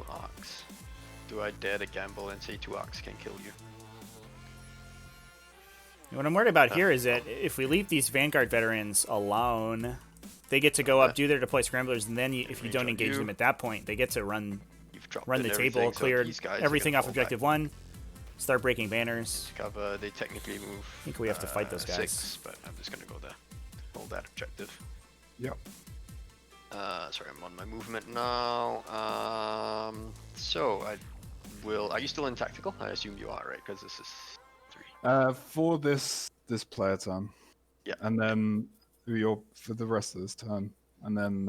arcs. Do I dare to gamble and say 2 arcs can kill you? What I'm worried about here is that if we leave these Vanguard veterans alone, they get to go up, do their deploy scramblers, and then if you don't engage them at that point, they get to run You've dropped the in table, everything, so clear these guys are everything gonna off fall objective back. 1, start breaking banners. Cover, they technically move. I think we have to fight those guys. 6, but I'm just gonna go there. Hold that objective. Yep. Sorry, I'm on my movement now. So I will. Are you still in tactical? I assume you are, right? Because this is 3. For this player turn. Yeah. And then for the rest of this turn. And then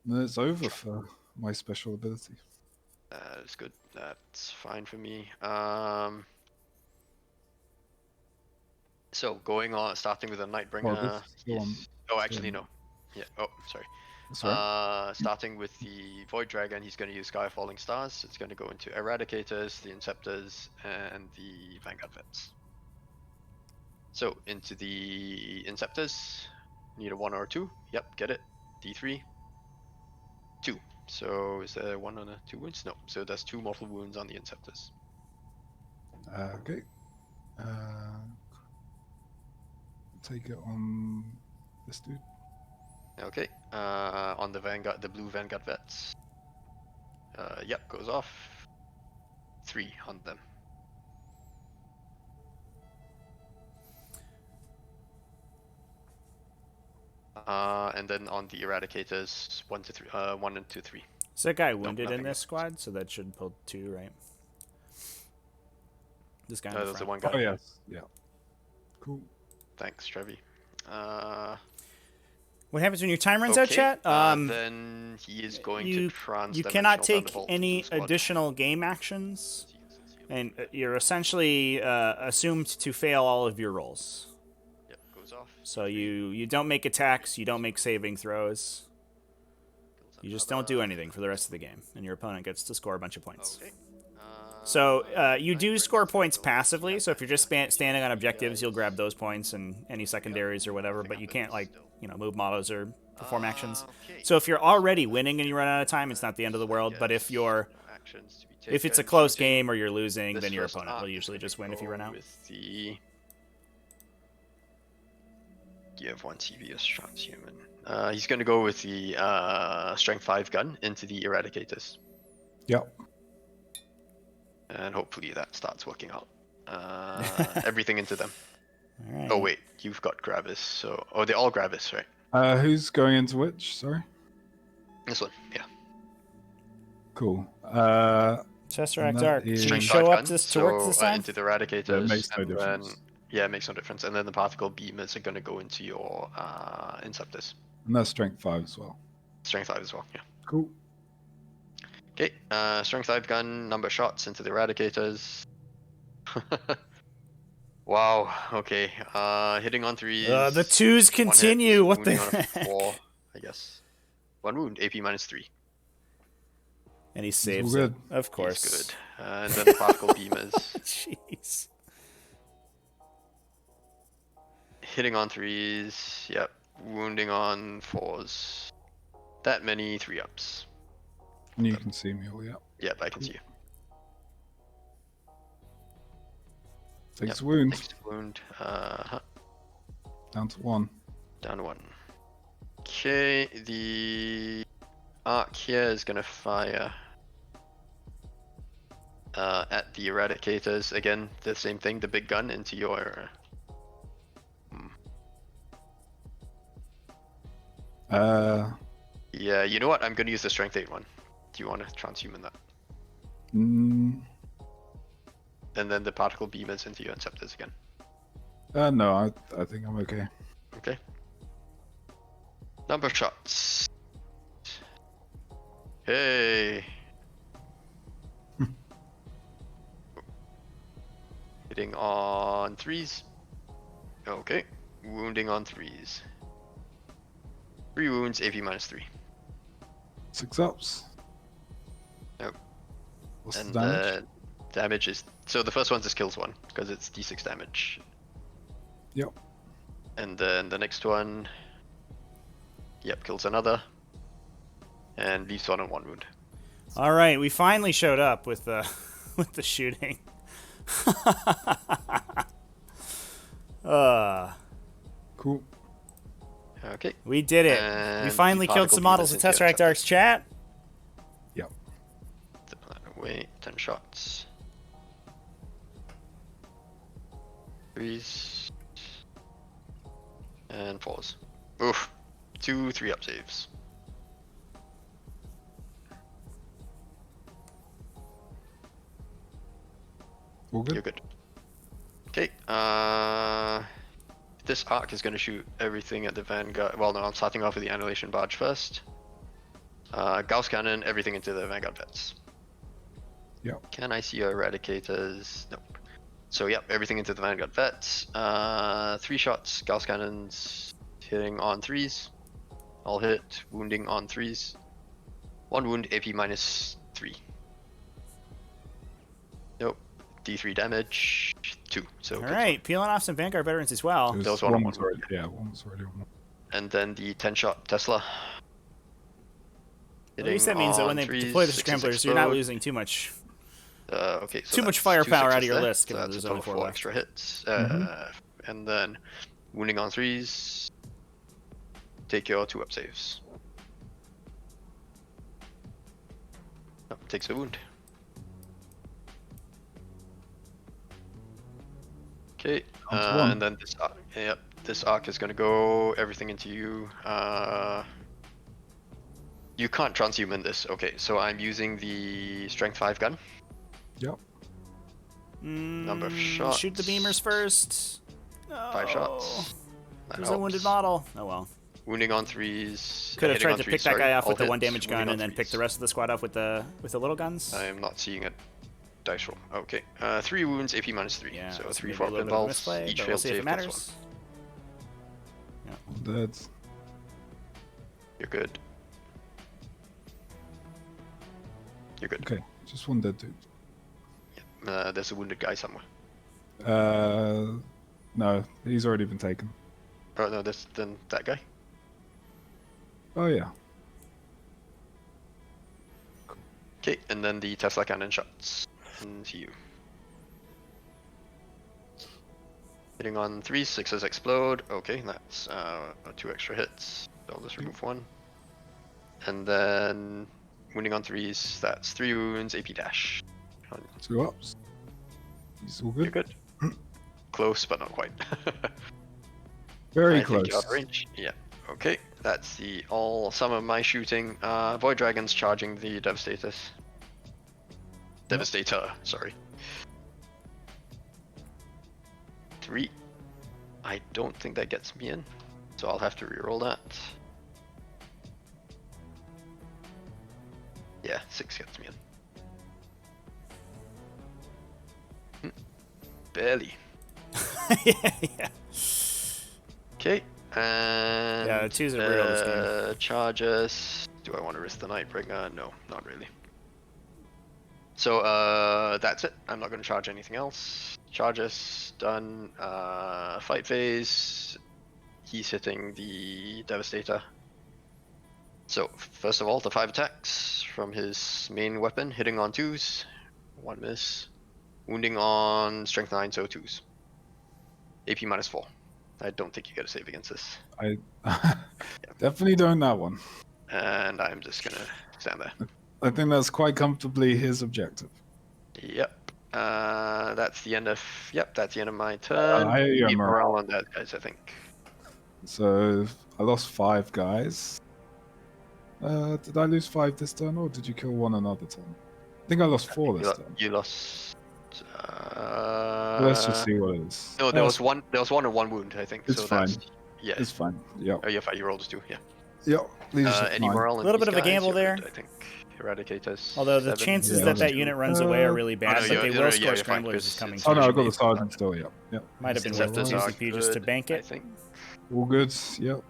it's over for my special ability. That's good. That's fine for me. So going on, starting with a Nightbringer. this is still on- Oh, actually no. Yeah. Oh, sorry. That's right. Starting with the Void Dragon, he's going to use Sky Falling Stars. It's going to go into Eradicators, the Inceptors, and the Vanguard Vets. So into the Inceptors, need a 1 or a 2. Yep, get it. D3. 2. So is there 1 on a 2 wounds? No. So there's 2 mortal wounds on the Inceptors. Okay. Take it on this dude. Okay. On the Vanguard, the blue Vanguard Vets. Yep, goes off. 3 on them. And then on the Eradicators, 1 to 3, 1 and 2, 3. Is that guy wounded in nothing this else. squad? So that should pull 2, right? This guy in No, the there's the front. one guy. Oh, yes. Yeah. Cool. Thanks, Trevi. What happens when your time runs out, Okay, chat? then he is going you to trans. you cannot take any additional game actions, and you're essentially assumed to fail all of your rolls. Yep, goes off. So you don't make attacks, you don't make saving throws, you just don't do anything for the rest of the game, and your opponent gets to score a bunch of points. Okay. So you do score points passively, so if you're just standing on objectives, you'll grab those points and any secondaries or whatever, but you can't, like, move models or perform actions. So if you're already winning and you run out of time, it's not the end of the world, but if you're actions to be taken. If it's a close shooting game or you're losing, this then your first opponent will arc usually just win if you run out. With the... You have 1 TV as transhuman. He's going to go with the Strength 5 gun into the Eradicators. Yep. And hopefully that starts working out. Everything into them. All right. Oh wait, you've got Gravis, so... Oh, they're all Gravis, right? Who's going into which? Sorry. This one, yeah. Cool. Tesseract that Arc. is- Did you Strength show 5 up gun, to so, work this time? into the Eradicators. It makes no and difference. Then, yeah, it makes no difference. And then the Particle Beamers are going to go into your Inceptors. And that's strength 5 as well. Strength 5 as well, yeah. Cool. Okay, Strength 5 gun, number of shots into the Eradicators. Wow, okay. Hitting on 3s. The twos continue. What the wounding on a heck? 4, I guess. 1 wound, AP -3. And he saves all it. good. Of course. He's good. And then the Particle Beamers. Jeez. Hitting on 3s, yep. Wounding on 4s. That many 3-ups. And you can see me all, yeah. Yep, I can see you. Takes a wound. Takes a wound. Down to 1. Down 1. Okay, the arc here is gonna fire at the Eradicators. Again, the same thing, the big gun into your... Yeah, you know what? I'm gonna use the Strength 8 one. Do you want to transhuman that? Mm, And then the Particle Beamers into your Inceptors again. no, I think I'm okay. Okay. Number of shots. Hey. Hitting on 3s. Okay. Wounding on 3s. 3 wounds, AP -3. 6 ups. Yep. What's And the damage? damage is... So the first one just kills 1, because it's d6 damage. Yep. And then the next one... Yep, kills another. And leaves 1 on 1 wound. All right, we finally showed up with the with the shooting. Cool. Okay. We did it. And We finally the killed some Particle models of Beamers into your Tesseract Arcs, chat. Yep. The plan away, 10 shots. 3s. And 4s. Oof. 2 3-up saves. All good. You're good. Okay, this arc is going to shoot everything at the Vanguard. Well, no, I'm starting off with the Annihilation Barge first. Gauss Cannon, everything into the Vanguard Vets. Yep. Can I see your Eradicators? Nope. So, yep, everything into the Vanguard Vets. 3 shots, Gauss Cannons, hitting on 3s. All hit, wounding on 3s. 1 wound, AP -3. Nope. D3 damage, 2. So All right, peeling off some Vanguard veterans as well. There's Those one one on was one. already, yeah, one was already on. And then the 10-shot Tesla. At least that means that when they deploy the scramblers, you're not losing too much. Okay, so Too much that's firepower 2 out of your sixes there, list, So given that's there's a only total 4 4 left. extra hits. And then wounding on 3s. Take your 2-up saves. Oh, takes a wound. Okay, Down to 1. and then this arc, yep, this arc is gonna go everything into you. You can't transhuman this. Okay, so I'm using the Strength 5 gun. Yep. Number of shots. Shoot the beamers first. 5 shots. That There's a wounded helps. model. Oh well. Wounding on 3s. Could have hitting tried on to 3s, pick that sorry. guy off All with the hits, 1 damage gun wounding and on then pick the 3s. rest of the squad off with the little guns. I am not seeing a dice roll. Okay. 3 wounds, AP -3. Yeah, so it's 3 maybe a for little bit of a pinballs. misplay, Each but failed we'll see if save it gets matters. 1. Dead. You're good. You're good. Okay, just one dead dude. There's a wounded guy somewhere. No, he's already been taken. Oh no, then that guy. Oh yeah. Okay, and then the Tesla cannon shots into you. Hitting on 3s, 6s explode. Okay, that's 2 extra hits. So I'll just remove 1. And then wounding on 3s, that's 3 wounds, AP dash. 2 ups. It's all good. You're good. Close, but not quite. Very I think close. you're out of range. Yeah. Okay, that's the some of my shooting. Void Dragons charging the Devastators. Devastator, sorry. 3. I don't think that gets me in, so I'll have to reroll that. Yeah, 6 gets me in. Barely. Yeah. Okay, and Yeah, the 2s are real this game. Charges. Do I want to risk the Nightbringer? No, not really. So that's it. I'm not going to charge anything else. Charges done. Fight phase. He's hitting the Devastator. So first of all, the 5 attacks from his main weapon, hitting on 2s, 1 miss, wounding on strength 9, so 2s. AP -4. I don't think you get a save against this. I definitely don't that one. And I'm just gonna stand there. I think that's quite comfortably his objective. Yep. That's the end of. Yep, that's the end of my turn. I hear you, Need Emerald. morale on that, guys. I think. So I lost 5 guys. Did I lose 5 this turn, or did you kill 1 another turn? I think I lost 4 this turn. You lost. Let's just see what it is. No, there was one. There was 1 and 1 wound. I think. It's so fine. That's, yeah. It's fine. Yep. Oh, yeah, fine. You rolled a 2. Yeah. Yep. Leadership Any 9. morale? A little bit of a gamble there. I think. Eradicators. Although the 7. chances Yeah, that that's that unit runs away are really bad, no, but you're- they you're- will yeah, score you're fine, scramblers because is coming it's- Oh through. no, I got the sergeant still. Yep. Yep. Might have been worth Interceptors are TCP just to good, bank I it, think. All good. Yep.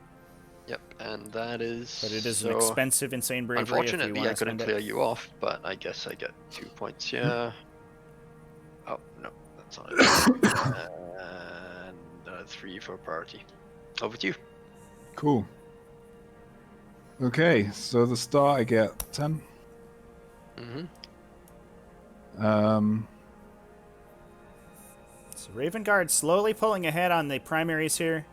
Yep, and that is. but it is so, an expensive insane bravery if you Unfortunately, want I to couldn't spend clear it. you off, but I guess I get 2 points here. Oh no, that's not it. And 3 for priority. Over to you. Cool. Okay, so the start I get 10. So Raven Guard slowly pulling ahead on the primaries here.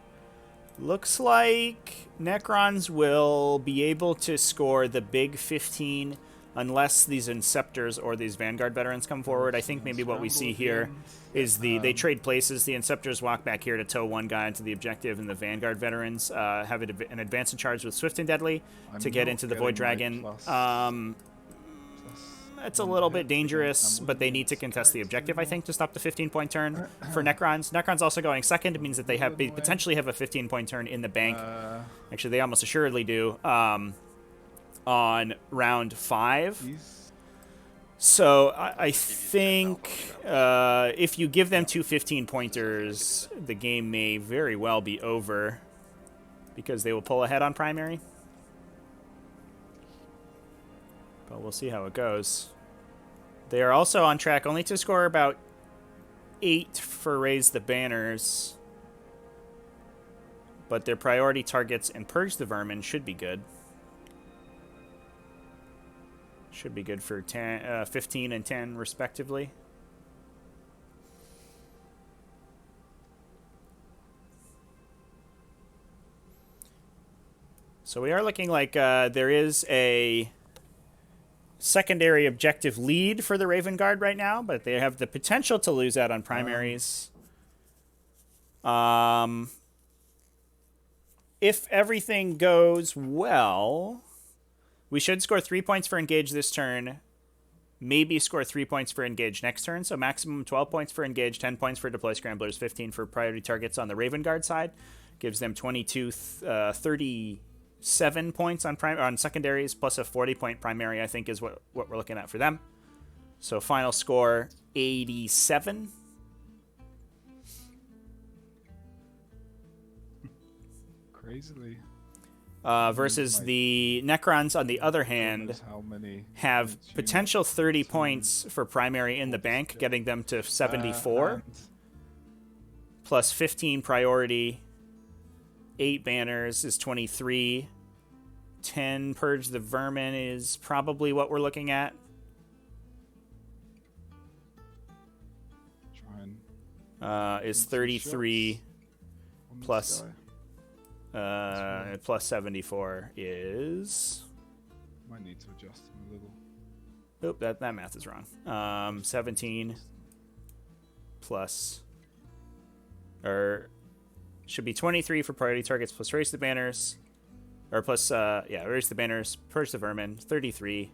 Looks like Necrons will be able to score the big 15 unless these Inceptors or these Vanguard veterans come forward. I think maybe what we see here is they trade places. The Inceptors walk back here to tow 1 guy into the objective, and the Vanguard veterans have an advance in charge with Swift and Deadly to get into the Void Dragon. It's a little bit dangerous, but they need to contest the objective, I think, to stop the 15-point turn for Necrons. Necrons also going second means that they potentially have a 15-point turn in the bank. Actually, they almost assuredly do on round 5. So I think if you give them 2 15-pointers, the game may very well be over because they will pull ahead on primary. But we'll see how it goes. They are also on track only to score about 8 for Raise the Banners. But their priority targets and Purge the Vermin should be good. Should be good for 15 and 10, respectively. So we are looking like there is a secondary objective lead for the Raven Guard right now, but they have the potential to lose out on primaries. If everything goes well, we should score 3 points for engage this turn, maybe score 3 points for engage next turn, so maximum 12 points for engage, 10 points for deploy scramblers, 15 for priority targets on the Raven Guard side. Gives them 37 points on secondaries, plus a 40-point primary, I think, is what we're looking at for them. So final score, 87. Crazily. Versus the Necrons, on the other hand, have potential 30 points for primary in the bank, getting them to 74. Plus 15 priority. 8 banners is 23. 10 Purge the Vermin is probably what we're looking at. try and is 33 on this plus guy. plus 74 is. Might need to adjust him a little. Oop, that math is wrong. 17 plus, or should be 23 for priority targets plus raise the banners, or plus raise the banners, purge the vermin. 33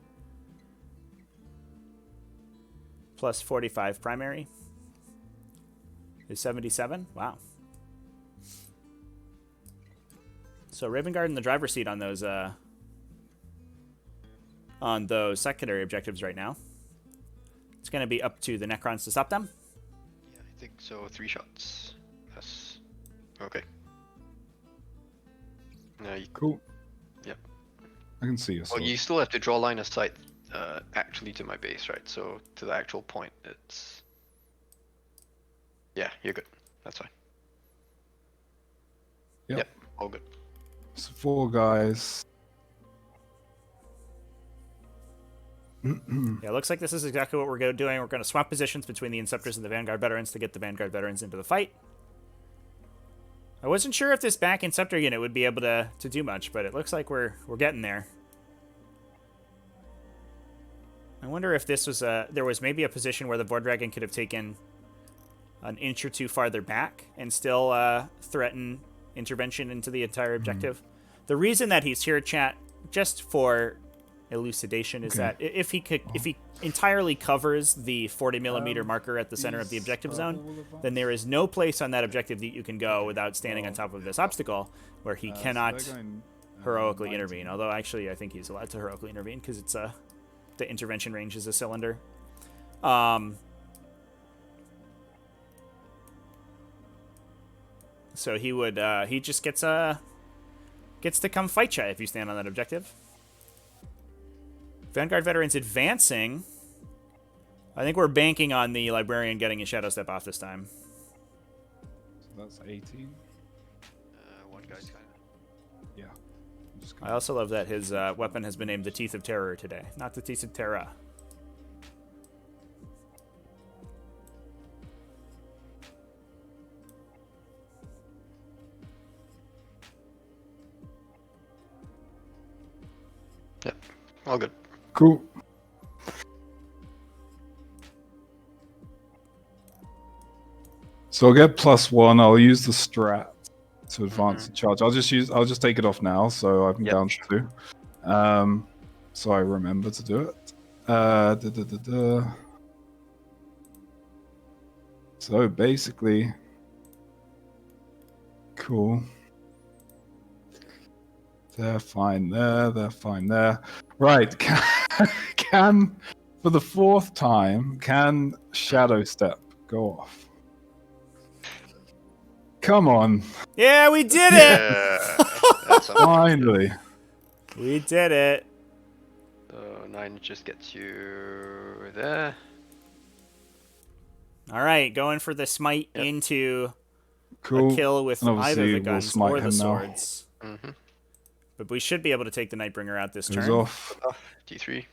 plus 45 primary is 77. Wow. So Raven Guard in the driver's seat on those secondary objectives right now. It's going to be up to the Necrons to stop them. Yeah, I think so. 3 shots. That's okay. No, Cool. Yep. I can see your sword. Well, you still have to draw line of sight actually to my base, right? So to the actual point, it's... Yeah, you're good. That's fine. Yep, all good. So 4 guys. Yeah, it looks like this is exactly what we're doing. We're going to swap positions between the Inceptors and the Vanguard Veterans to get the Vanguard Veterans into the fight. I wasn't sure if this back Inceptor unit would be able to do much, but it looks like we're getting there. I wonder if this was there was maybe a position where the Board Dragon could have taken an inch or two farther back and still threaten intervention into the entire objective. The reason that he's here, chat, just for elucidation, is that if he entirely covers the 40mm marker at the center of the objective zone, then there is no place on that objective that you can go without standing on top of this obstacle where he cannot heroically intervene. Although actually I think he's allowed to heroically intervene because it's the intervention range is a cylinder. So he would he just gets to come fight you if you stand on that objective. Vanguard Veterans advancing. I think we're banking on the Librarian getting a Shadow Step off this time. So that's 18. One guy's kind of... Yeah. I also love that his weapon has been named the Teeth of Terror today, not the Teeth of Terra. Yep, all good. Cool. So I'll get +1. I'll use the strat to advance the charge. I'll just take it off now, so I'm down to 2. So I remember to do it. So basically, cool. They're fine there. They're fine there. Right. Can for the 4th time, can Shadow Step go off? Come on. Yeah, we did it! Yeah, Finally. We did it. So 9 just gets you there. All right, going for the smite into Cool. a kill with And either obviously the we'll guns smite or the him now. swords. Mm-hmm. But we should be able to take the Nightbringer out this He's turn. off. D3.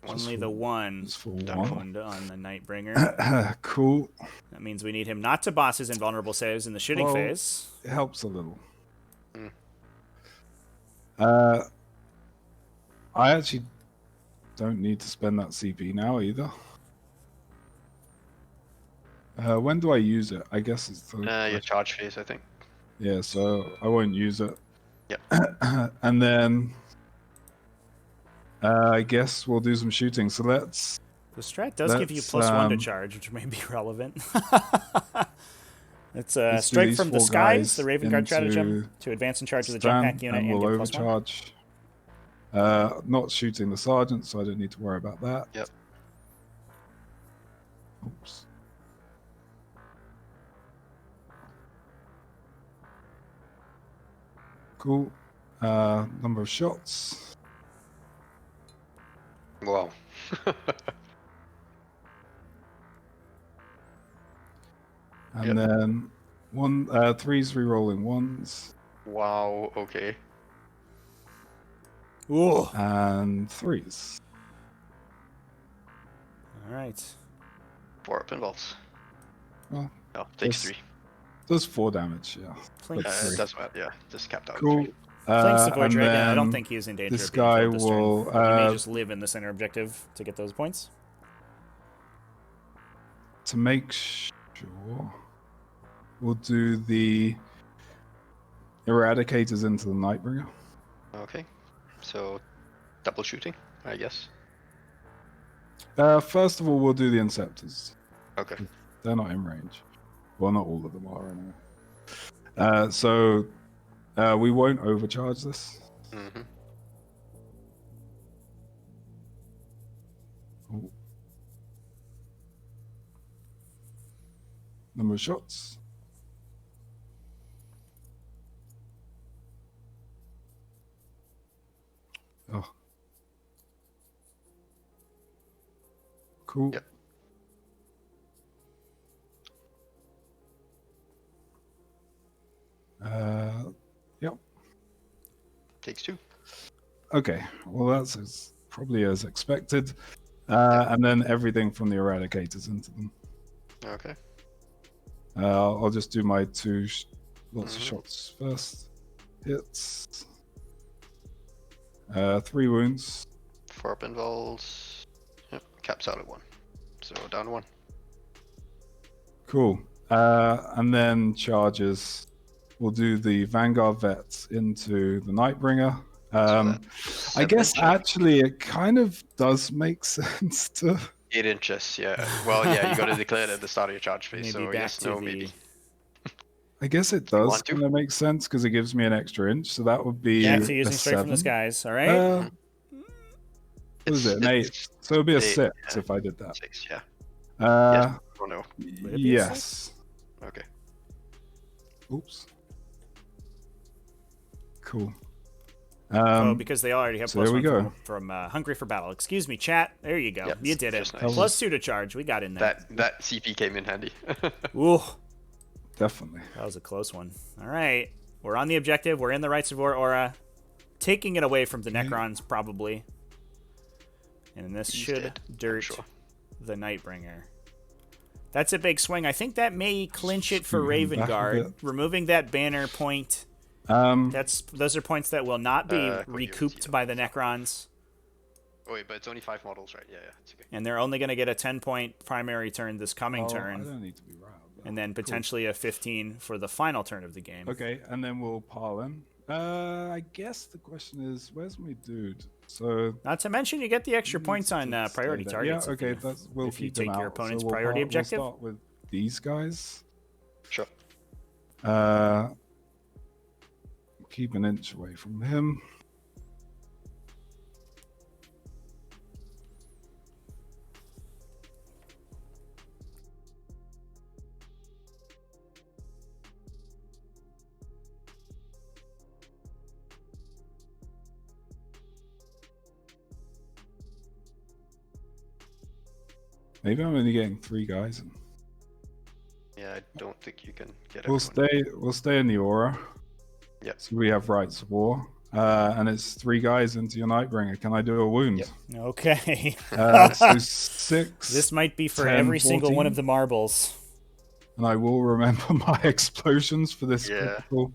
Only the one Just for wound on the Nightbringer. Cool. That means we need him not to boss his invulnerable saves in the shooting Well, phase. It helps a little. Mm. I actually don't need to spend that CP now either. When do I use it? I guess it's the Your charge phase, I think. yeah, so I won't use it. Yep. And then I guess we'll do some shooting. So let's. The strat does give you +1 to charge, which may be relevant. It's let's do Strike these from the 4 Skies, guys the Raven Guard into stratagem, to advance and charge with a jump Stan, pack unit and and we'll get +1. overcharge. Not shooting the sergeant, so I don't need to worry about that. Yep. Oops. Cool. Number of shots. Wow. And then 3's re-rolling 1s. Wow, okay. Ooh. And 3's. All right. 4 pinballs. Well, Oh, takes this- 3. does 4 damage, yeah. Flink. But three. It does well, yeah. Just capped out at Cool. 3. Flanks the Void And Dragon. I don't then think he's in danger this of being guy killed this will, turn. But he may just live in the center objective to get those points. to make sure, we'll do the Eradicators into the Nightbringer. Okay. So, double shooting, I guess. First of all, we'll do the Inceptors. Okay. They're not in range. Well, not all of them are anyway. So we won't overcharge this. Mm-hmm. Oh. Number of shots. Oh. Cool. Yep. Yep. Takes 2. Okay. Well, that's probably as expected. And then everything from the Eradicators into them. Okay. I'll just do my lots of Mhm. shots first. Hits. 3 wounds. 4 pinballs. Yep. Caps out at 1. So, down 1. Cool. And then charges. We'll do the Vanguard Vets into the Nightbringer. I guess actually it kind of does make sense to. 8 inches, yeah. Well, yeah, you got to declare it at the start of your charge phase. Maybe So, back yes, to no, the- maybe. I guess it does want to? kind of make sense because it gives me an extra inch. So that would be Back to a using straight from the 7. skies. All right. What is it? An 8. So it'd be a 8, 6 yeah. if I did that. 6, yeah. Uh, Oh, no. Would it be a yes. Okay. Oops. Cool. Oh, because they already have so plus there we 1 go. from Hungry for Battle. Excuse me, chat. There you go. Yep, You did it. just nice. Plus 2 to charge. We got in there. That CP came in handy. Ooh, Definitely. that was a close one. All right. We're on the objective. We're in the Rights of War aura. Taking it away from the Necrons, probably. And this He's should dead, I'm dirt sure. the Nightbringer. That's a big swing. I think that may clinch it for Scoot him back a Ravengard. bit. Removing that banner point. Those are points that will not be Could you see recouped them? by the Necrons. Oh, wait, but it's only 5 models, right? Yeah, it's okay. And they're only going to get a 10-point primary turn this coming I turn. don't need to be riled. And then potentially a 15 for the final turn of the game. Okay, and then we'll pile in. I guess the question is, where's my dude? So Not to mention, you get the extra points on stay priority there. targets. Yeah, okay, if we'll if you keep him take your out. opponent's So we'll priority objective. We'll start with these guys. Sure. Keep an inch away from him. Maybe I'm only getting 3 guys in. Yeah, I don't think you can get We'll everyone. we'll stay in the aura. Yep. So we have Rights of War. And it's 3 guys into your Nightbringer. Can I do a wound? Yep. Okay. So 6. This might be for 10, every single one 14. of the marbles. And I will remember my explosions for this Yeah. critical.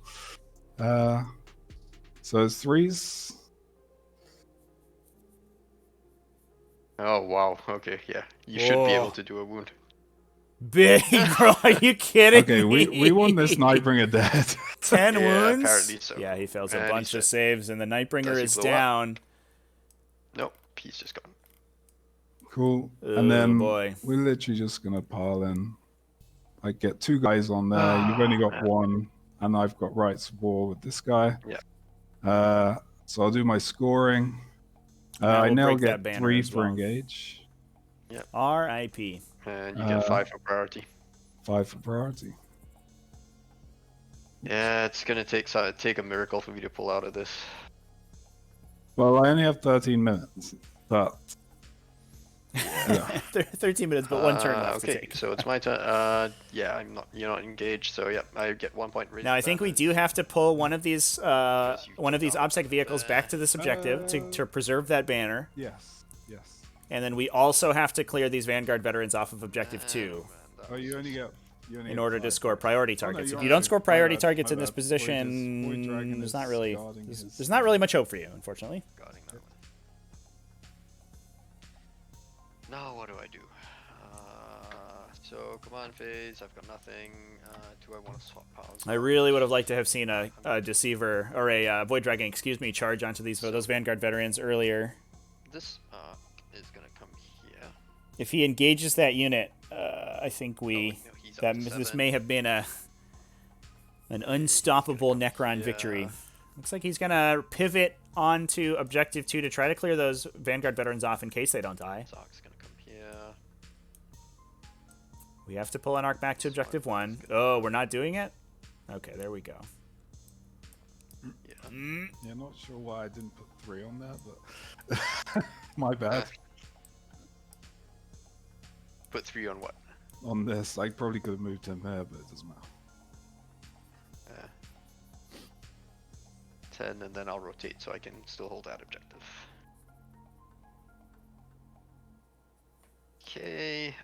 So it's 3s. Oh, wow. Okay, yeah. You should be Whoa. able to do a wound. Big, bro. Are you kidding Okay, me? we won this Nightbringer dead. 10 Yeah, wounds? apparently so. Yeah, he fails a And bunch he's of dead. saves, and the Nightbringer Does he is blow up? down. Nope, he's just gone. Cool. Oh, And then boy. we're literally just going to pile in. I get 2 guys on there. You've only got man. 1. And I've got Rights of War with this guy. Yeah. So I'll do my scoring. Now I we'll now break that get banner 3 as for well. engage. R.I.P. And you get 5 for priority. 5 for priority. Yeah, it's gonna take a miracle for me to pull out of this. Well, I only have 13 minutes. But yeah. 13 minutes, but 1 turn left to Okay, take. so it's my turn. Yeah, you're not engaged, so yeah, I get 1 point. Now I think we do have to pull one of these obstacle vehicles back to this objective to preserve that banner. Yes. Yes. And then we also have to clear these Vanguard veterans off of Objective 2 Oh, you only get. in order to score priority targets. you're If you don't right. score My priority bad, targets my in this bad. position, Dragon there's is not really guarding his- there's not really much hope for you, unfortunately. Guarding that one. Now what do I do? So command phase, I've got nothing. Do I want to swap powers? I really would have liked to have seen a Deceiver or a Void Dragon, excuse me, charge onto those Vanguard veterans earlier. This is gonna come here. If he engages that unit, I think he's up to this 7. may have been an unstoppable Necron victory. Looks like he's gonna pivot onto Objective 2 to try to clear those Vanguard veterans off in case they don't die. Zark's gonna come here. We have to pull an arc back to Objective 1. Oh, we're not doing it? Okay, there we go. Yeah. Yeah, not sure why I didn't put 3 on there, but my bad. Put 3 on what? On this, I probably could have moved him there, but it doesn't matter. 10, and then I'll rotate so I can still hold that objective. Okay.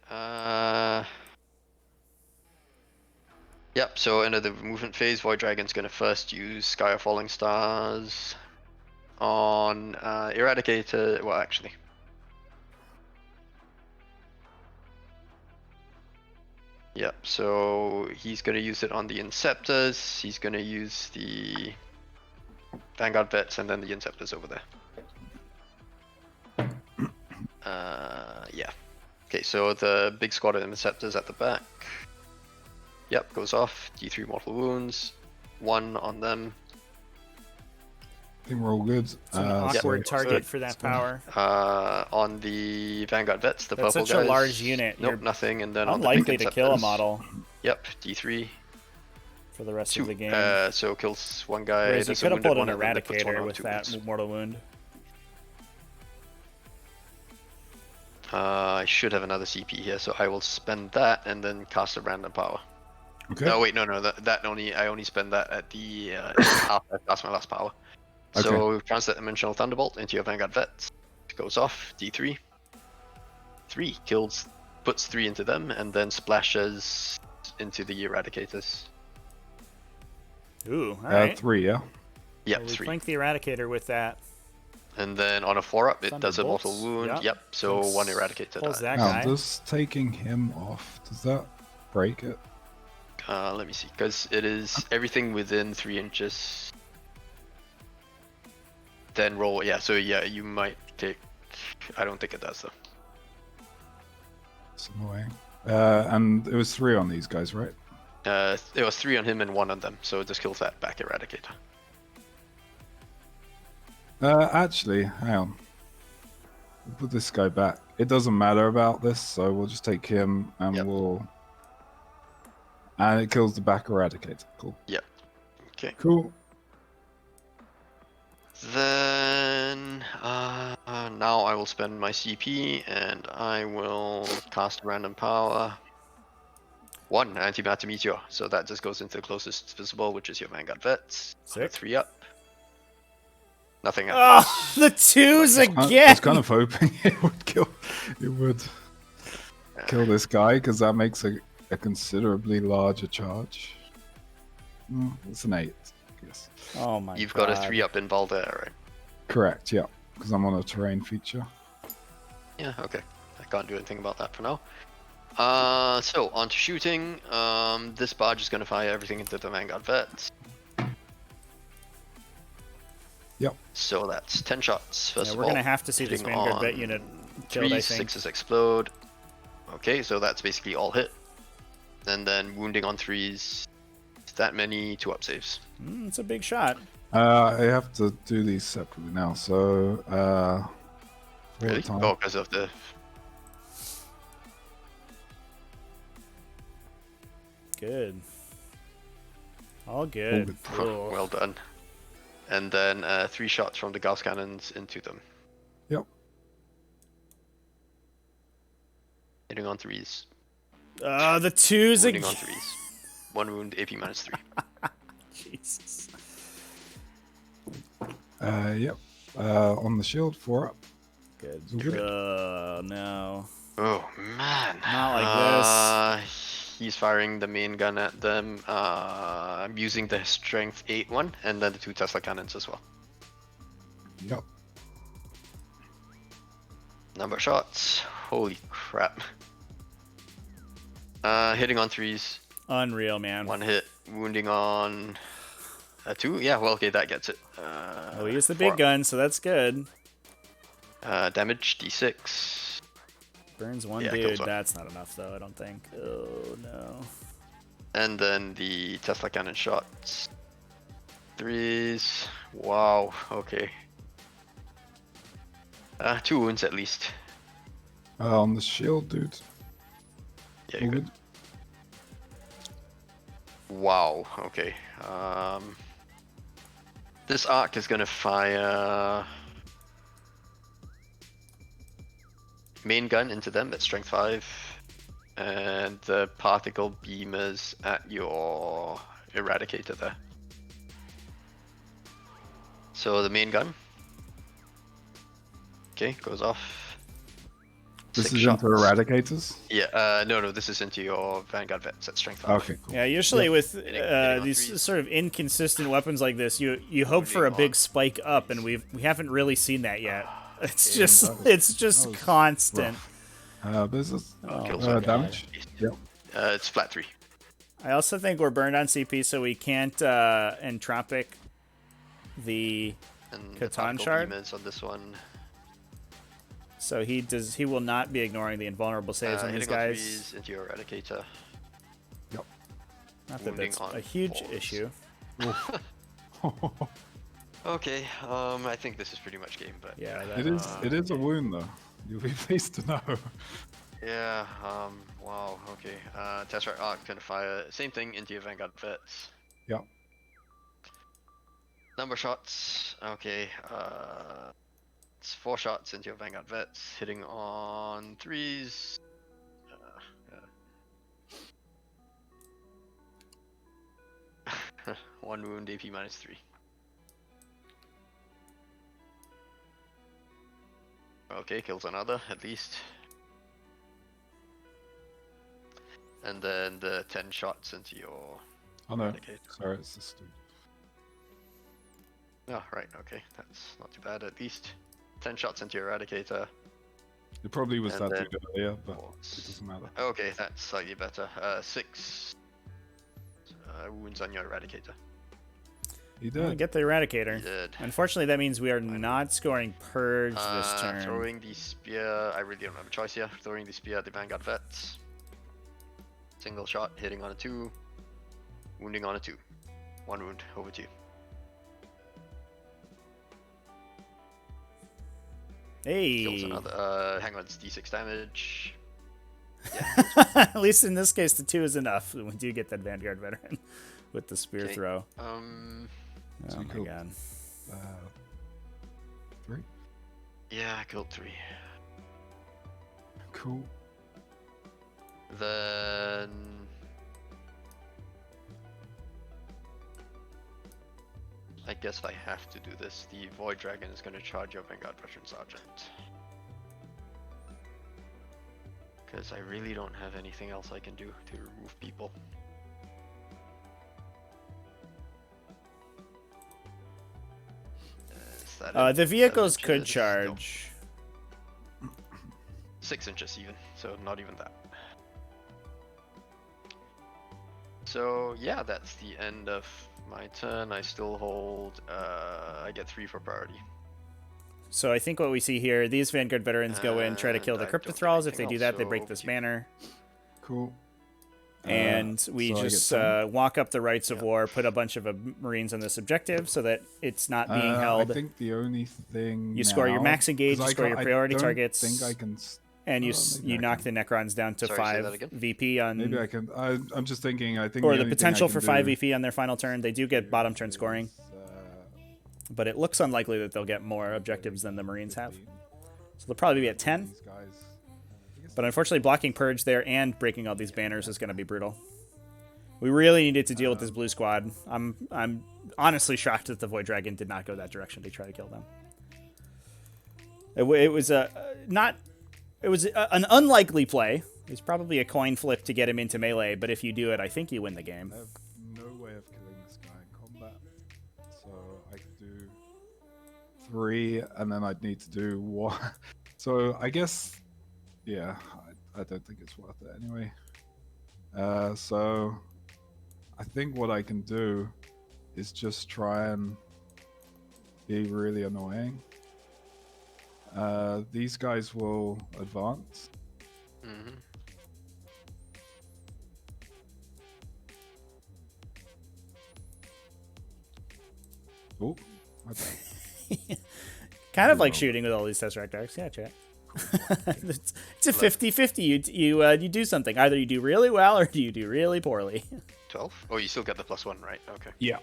Yep, so into the movement phase, Void Dragon's gonna first use Sky of Falling Stars on Eradicator. Well, actually. Yep, so he's gonna use it on the Inceptors, he's gonna use the Vanguard Vets, and then the Inceptors over there. Yeah. Okay, so the big squad of Inceptors at the back. Yep, goes off. D3 mortal wounds. 1 on them. I think we're all good. It's an awkward target for that power. On the Vanguard Vets, the That's purple such guys. a large unit. Nope, You're nothing. And then on the unlikely big to kill a Inceptors. model Yep, D3. for the rest 2. of the game. So kills one guy. Whereas you does a could have wounded pulled an one, and then puts one Eradicator on with 2 that wounds. mortal wound. I should have another CP here, so I will spend that and then cast a random power. Okay. No, wait, no, that I only spend that at the after that's my last power. So translate Dimensional Thunderbolt into your Vanguard Vet. Goes off, D3. 3 kills, puts 3 into them, and then splashes into the Eradicators. Ooh, alright. 3, yeah. Yep, We 3. flank the Eradicator with that. And then on a 4-up, it does a Thunderbolts, mortal wound. yep. So Pulls- 1 Eradicator pulls dies. that Now, guy. does taking him off, does that break it? Let me see, because it is everything within 3 inches. Then roll, yeah, so yeah, you might take... I don't think it does, though. It's annoying. And it was 3 on these guys, right? It was 3 on him and 1 on them, so it just kills that back Eradicator. Actually, hang on. We'll put this guy back. It doesn't matter about this, so we'll just take him and we'll... And it kills the back Eradicator. Cool. Yep. Okay. Cool. Then, now I will spend my CP, and I will cast a random power. 1, Antimatter Meteor, so that just goes into the closest visible, which is your Vanguard Vets. Sick. 3 up. Nothing Oh, happens. the twos I again! was kind of hoping it would kill this guy, because that makes a considerably larger charge. It's an 8, I guess. Oh my You've god. got a 3 up in Valder, right? Correct, yeah. Because I'm on a terrain feature. Yeah, okay. I can't do anything about that for now. So, on to shooting. This barge is going to fire everything into the Vanguard Vets. Yep. So that's 10 shots, first Yeah, of we're all. going to have to see this hitting Vanguard Vet on unit killed, 3, I think. 6s explode. Okay, so that's basically all hit. And then wounding on 3s. That many 2-up saves. It's a big shot. I have to do these separately now, so... Really? time. Oh, because of the... Good. All good. Cool. Well done. And then 3 shots from the Gauss cannons into them. Yep. Hitting on 3s. The twos Wounding again. on 3s. 1 wound, AP minus 3. Jesus. Yep. On the shield, 4 up. Good. Good. No. Oh man. Not like this. He's firing the main gun at them. I'm using the strength 8 one, and then the 2 Tesla cannons as well. Yep. Number of shots. Holy crap. Hitting on 3s. Unreal, man. 1 hit. Wounding on a 2. Yeah, well, okay, that gets it. Oh, he used the big gun, so that's good. Damage D6. Burns one Yeah, dude. kills one. That's not enough, though, I don't think. Oh, no. And then the Tesla cannon shots. 3s. Wow, okay. 2 wounds at least. On the shield, dude. Yeah, you're good. Wow, okay. This arc is gonna fire main gun into them at strength 5, and the particle beamers at your eradicator there. So the main gun, okay, goes off. This 6 is shots. into eradicators? Yeah, no, this is into your Vanguard vets at strength 5. Okay, cool. Yeah, usually with Hitting on these 3s. sort of inconsistent weapons like this, you hope for a Wounding big on spike up, and we haven't really seen that yet. It's okay, just that was constant. This is Kills one. damage? Yep. It's flat 3. I also think we're burned on CP, so we can't entropic the And the Catan particle shard? beamers on this one. So he will not be ignoring the invulnerable saves on these Hitting on guys. 3s into your eradicator. Yep. Not that wounding that's on a huge 4s. issue. Okay, I think this is pretty much game, but Yeah, that, It is a wound though. You'll be pleased to know. yeah, wow, okay. Tesseract Arc gonna fire same thing into your Vanguard vets. Yep. Number of shots, okay. It's 4 shots into your Vanguard vets, hitting on 3s. Yeah. 1 wound, AP minus 3. Okay, kills another at least. And then the 10 shots into your Oh no, eradicator. sorry, it's this dude. Oh, right, okay, that's not too bad at least. 10 shots into your eradicator. It probably was And that then dude earlier, but it Force. doesn't matter. Okay, that's slightly better. 6 wounds on your eradicator. He Well, did. get the eradicator. He did. Unfortunately, that means we are not scoring purge this turn. Throwing the spear, I really don't have a choice here. Throwing the spear at the Vanguard vets. Single shot, hitting on a 2. Wounding on a 2. 1 wound, over 2. Hey. Kills another, hang on, it's d6 damage. At least in this case, the 2 is enough. We do get that Vanguard veteran with the spear Okay. throw. So Oh you my killed- god. 3. Yeah, I killed 3. Cool. Then I guess I have to do this. The Void Dragon is going to charge your Vanguard Veteran Sergeant. Because I really don't have anything else I can do to remove people. Is that it? The vehicles 7 could inches? charge. No, 6 inches even, so not even that. So yeah, that's the end of my turn. I still hold, I get 3 for priority. So I think what we see here, these Vanguard veterans go in, try to kill the And I don't Crypto get Thralls. If they anything do else, that, they so break this you- banner. Cool. And we so I get just 10. walk up the Rights of Yeah. War, put a bunch of Marines on this objective so that it's not being held. I think the only thing You score your now- max engage, 'cause you I score your can't- priority I don't targets. think I can. And you maybe you I knock can. the Necrons down to Sorry, say 5 that again? VP on, Maybe I can. I'm just thinking. I think. or the the only thing I potential can for 5 do VP on their final turn. They do get bottom turn scoring, is, but it looks unlikely that they'll get more objectives than the Marines have. So they'll probably be at 10. these guys. But unfortunately, blocking Purge there and breaking all these banners is going to be brutal. We really needed to deal with this blue squad. I'm honestly shocked that the Void Dragon did not go that direction to try to kill them. It was a not. It was an unlikely play. It's probably a coin flip to get him into melee, but if you do it, I think you win the game. I have no way of killing this guy in combat, so I could do 3, and then I'd need to do 1. So I guess, yeah, I don't think it's worth it anyway. So I think what I can do is just try and be really annoying. These guys will advance. Mm-hmm. Oh, my bad. Kind of like shooting with all these Tesseract Arcs. Yeah, chat. It's a 50-50. You do something. Either you do really well or you do really poorly. 12? Oh, you still get the +1, right? Okay. Yeah,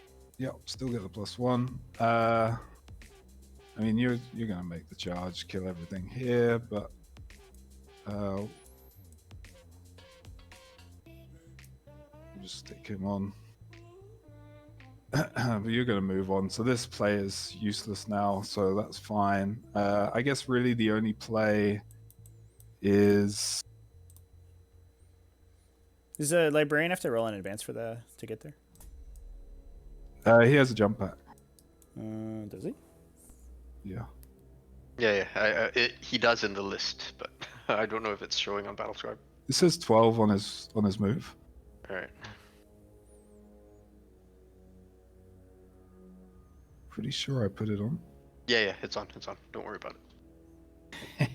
still get the +1. I mean, you're gonna make the charge, kill everything here, but we'll just stick him on. But you're gonna move on, so this play is useless now, so that's fine. I guess really the only play is... Does a librarian have to roll in advance for to get there? He has a jump pack. Does he? Yeah. Yeah. He does in the list, but I don't know if it's showing on Battlescribe. It says 12 on his move. All right. Pretty sure I put it on. Yeah, it's on. Don't worry about it.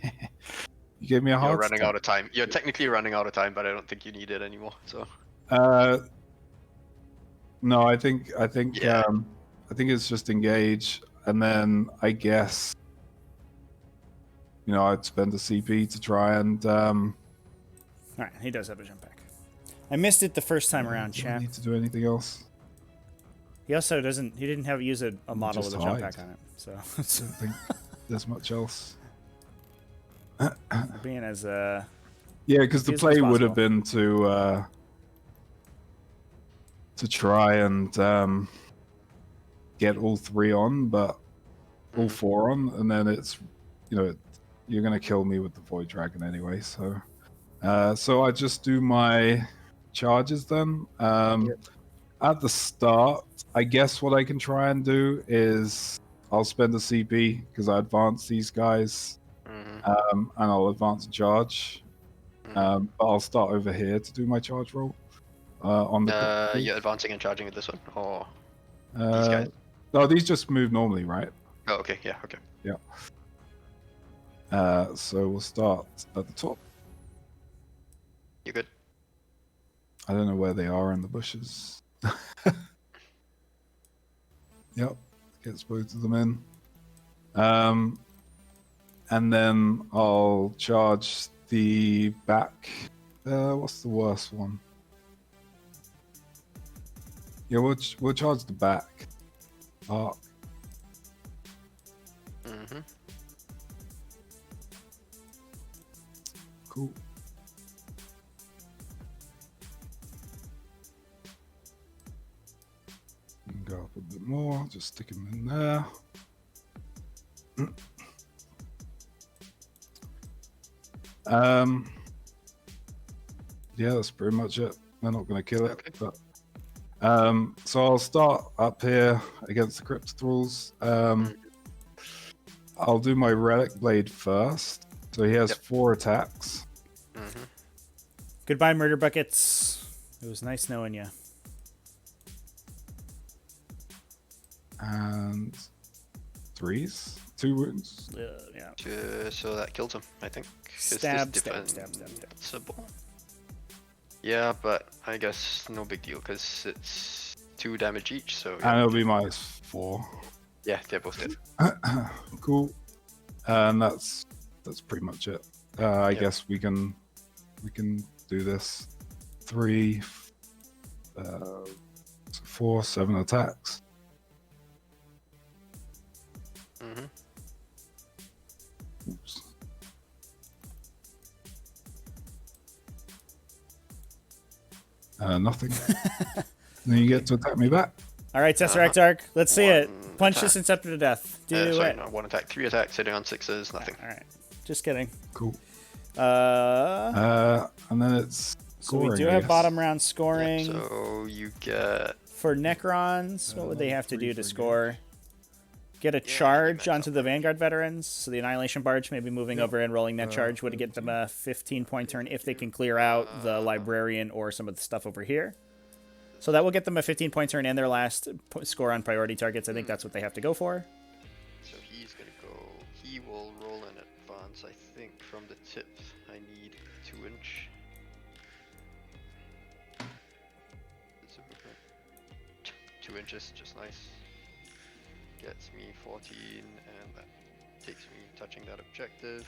You gave me a hard You're running time. out of time. You're technically running out of time, but I don't think you need it anymore. So. No, I think Yeah. I think it's just engage, and then I guess I'd spend a CP to try and. All right, he does have a jump back. I missed it the first time around, Do I chat. need to do anything else? He also doesn't. He didn't have use a model with Just a jump hide. pack on it, so I don't think there's much else. being as Yeah, because the useful as play would have possible. been to try and get all 3 on, but all 4 on, and then it's you're gonna kill me with the Void Dragon anyway. So I just do my charges then. At the start, I guess what I can try and do is I'll spend a CP because I advance these guys, and I'll advance a charge. But I'll start over here to do my charge roll on the. You're advancing and charging with this one, or these guys? No, these just move normally, right? Oh, okay. Yeah. Okay. Yeah. So we'll start at the top. You good? I don't know where they are in the bushes. Yep, gets both of them in. And then I'll charge the back. What's the worst one? Yeah, we'll charge the back. Arc. Cool. You can go up a bit more, just stick them in there. Yeah, that's pretty much it. They're not going to kill it. Okay. But, so I'll start up here against the Crypt Thralls. I'll do my Relic Blade first. So he has 4 attacks. Goodbye, Murder Buckets. It was nice knowing you. And 3s, 2 wounds. Yeah. So that kills him, I think. Stab. Defensible. Yeah, but I guess no big deal because it's 2 damage each. So And it'll be -4. yeah, they're both dead. Cool. And that's pretty much it. I guess we can do this. 3, 4, 7 attacks. Oops. Nothing. Then you get to attack me back. All right, Tesseract Arc. Let's see it. One Punch attack. this Inceptor to death. Do Sorry, it. no, 1 attack, 3 attacks, hitting on 6s, nothing. All right. Just kidding. Cool. And then it's so we scoring, do I have guess. bottom round Yeah, scoring. so you get For Necrons, what would they have to do to for score? Get a charge onto the Vanguard veterans. So the Annihilation Barge maybe moving over and rolling that charge would get them a 15-point turn if they can clear out the Librarian or some of the stuff over here. So that will get them a 15-point turn and their last score on priority targets. I think that's what they have to go for. So he's gonna go. He will roll in advance. I think from the tip, I need 2-inch. It's a movement. 2 inches, just nice. Gets me 14, and that takes me touching that objective.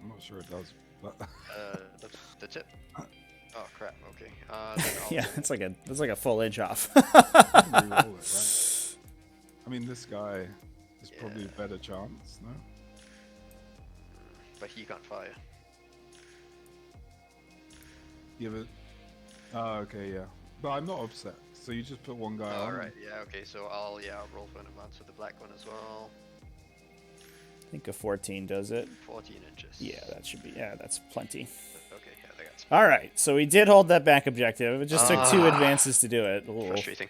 I'm not sure it does, but The tip. Oh crap. Okay. Then I'll Yeah, it's like a full inch off. re-roll it, right? I mean, this guy is probably a better chance, no? But he can't fire. Yeah, but... Oh, okay, yeah. But I'm not upset. So you just put one guy on. Alright, yeah, okay, so I'll roll for an advance with the black one as well. I think a 14 does it. 14 inches. Yeah, that should be. Yeah, that's plenty. Okay, yeah, they got some. All right, so we did hold that back objective. It just took 2 advances to do it. Ooh. Frustrating.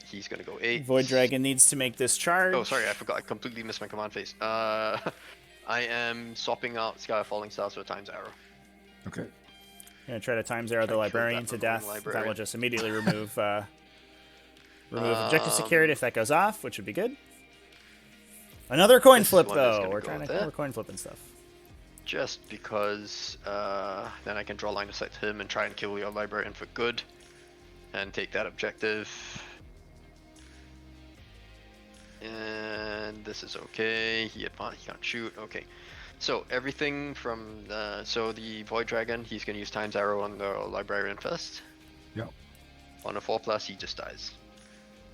He's gonna go 8. Void Dragon needs to make this charge. Oh, sorry, I forgot. I completely missed my command phase. I am swapping out Sky of Falling Stars for a times arrow. Okay. Gonna try to times arrow the Try and kill Librarian that to remaining death. That Librarian. will just immediately remove objective security if that goes off, which would be good. Another coin This flip one is though. gonna We're go trying to there. cover coin flipping stuff. Just because then I can draw line of sight to him and try and kill your Librarian for good. And take that objective. And this is okay. He can't shoot. Okay. So everything from the Void Dragon, he's gonna use Time's Arrow on the Librarian first. Yep. On a 4+, he just dies.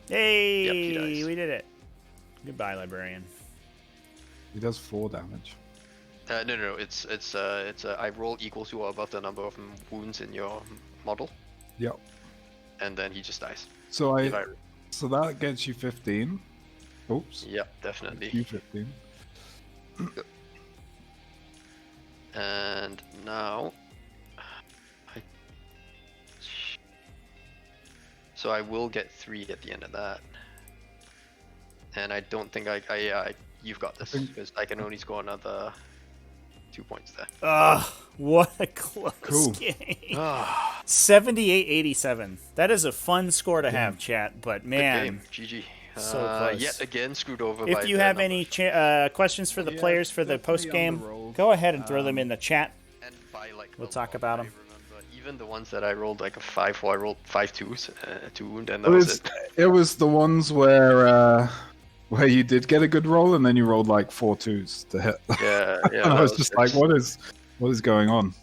Hey, Yep, he dies. we did it. Goodbye, Librarian. He does 4 damage. No. It's I roll equal to or above the number of wounds in your model, Yep. and then he just dies. So If so that gets you 15. Oops. Yep, definitely. You 15. And now, so I will get 3 at the end of that. And I don't think you've got this because I can only score another 2 points there. Ugh, what a close Cool. game. Ah, 78-87. That is a fun score to have, chat, but good man. game, GG. So close. Yet again screwed over. by If you the have numbers. any questions for the Yeah, players for the definitely post game, underrolled. go ahead and throw them in the chat. And by like We'll the talk lot, about I 'em. remember even the ones that I rolled like a 5-4, I rolled 5 2s, 2 wound, and It that was was, it. it was the ones where you did get a good roll and then you rolled like 4 2s to hit. Yeah, yeah. And I that was just like, it. what is going on?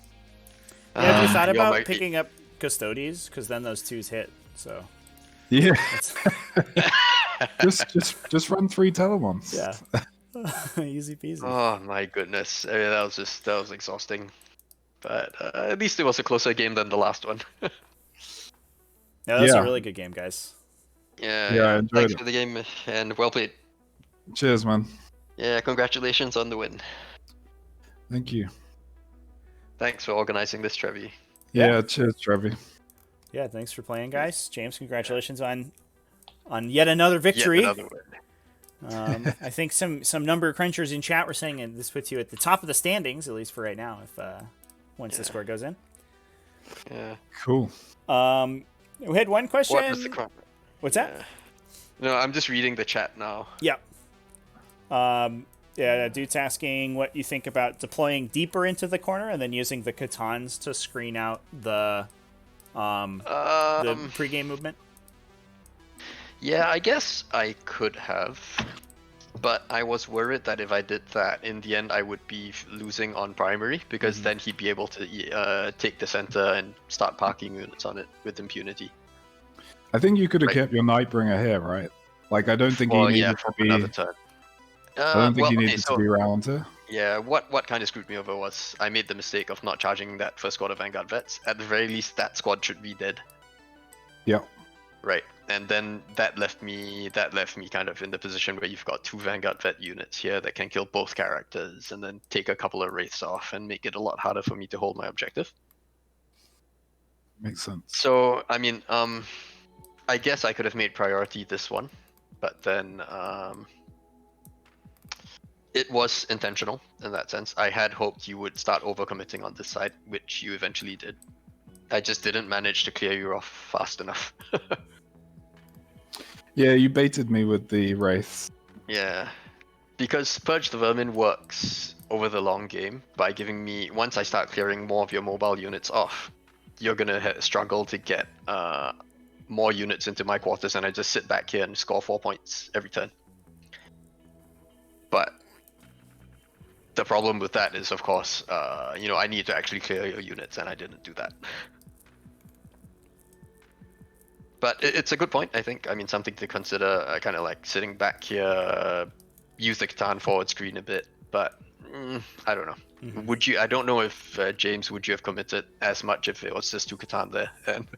Yeah, have you thought you got about my- picking up Custodes? Because then those 2s hit, so... Yeah. It's, just run 3 Telemons. yeah. Easy peasy. Oh my goodness, I mean, that was exhausting. But at least it was a closer game than the last one. Yeah, that's Yeah. a really good game, guys. Yeah, I enjoyed Thanks it. for the game and well played. Cheers, man. Yeah, congratulations on the win. Thank you. Thanks for organizing this, Trevi. Yeah, cheers, Trevi. Yeah, thanks for playing, guys. James, congratulations on yet another victory. Yet another win. I think some number crunchers in chat were saying and this puts you at the top of the standings, at least for right now, if once the score goes in. Yeah. Cool. We had one question. What was the crime? What's that? Yeah. No, I'm just reading the chat now. Yeah. Yeah, dude's asking what you think about deploying deeper into the corner and then using the Catans to screen out the pregame movement. Yeah, I guess I could have, but I was worried that if I did that, in the end I would be losing on primary because then he'd be able to take the center and start parking units on it with impunity. I think you could have Right. kept your Nightbringer here, right? Like, I don't think he needed to for be. another turn. I don't think well, he okay, needed so- to be around here. Yeah, what kind of screwed me over was I made the mistake of not charging that first squad of Vanguard vets. At the very least, that squad should be dead. Yeah. Right. And then that left me kind of in the position where you've got 2 Vanguard Vet units here that can kill both characters, and then take a couple of Wraiths off and make it a lot harder for me to hold my objective. Makes sense. So I mean, I guess I could have made priority this one, but then it was intentional in that sense. I had hoped you would start overcommitting on this side, which you eventually did. I just didn't manage to clear you off fast enough. Yeah, you baited me with the Wraiths. Yeah, because Purge the Vermin works over the long game by giving me, once I start clearing more of your mobile units off, you're gonna struggle to get more units into my quarters, and I just sit back here and score 4 points every turn. But the problem with that is, of course, you know, I need to actually clear your units, and I didn't do that. But it's a good point, I think. I mean, something to consider, kind of like sitting back here, use the Catan forward screen a bit, but I don't know. Mm-hmm. Would you? I don't know if, James, would you have committed as much if it was just 2 Catan there? And,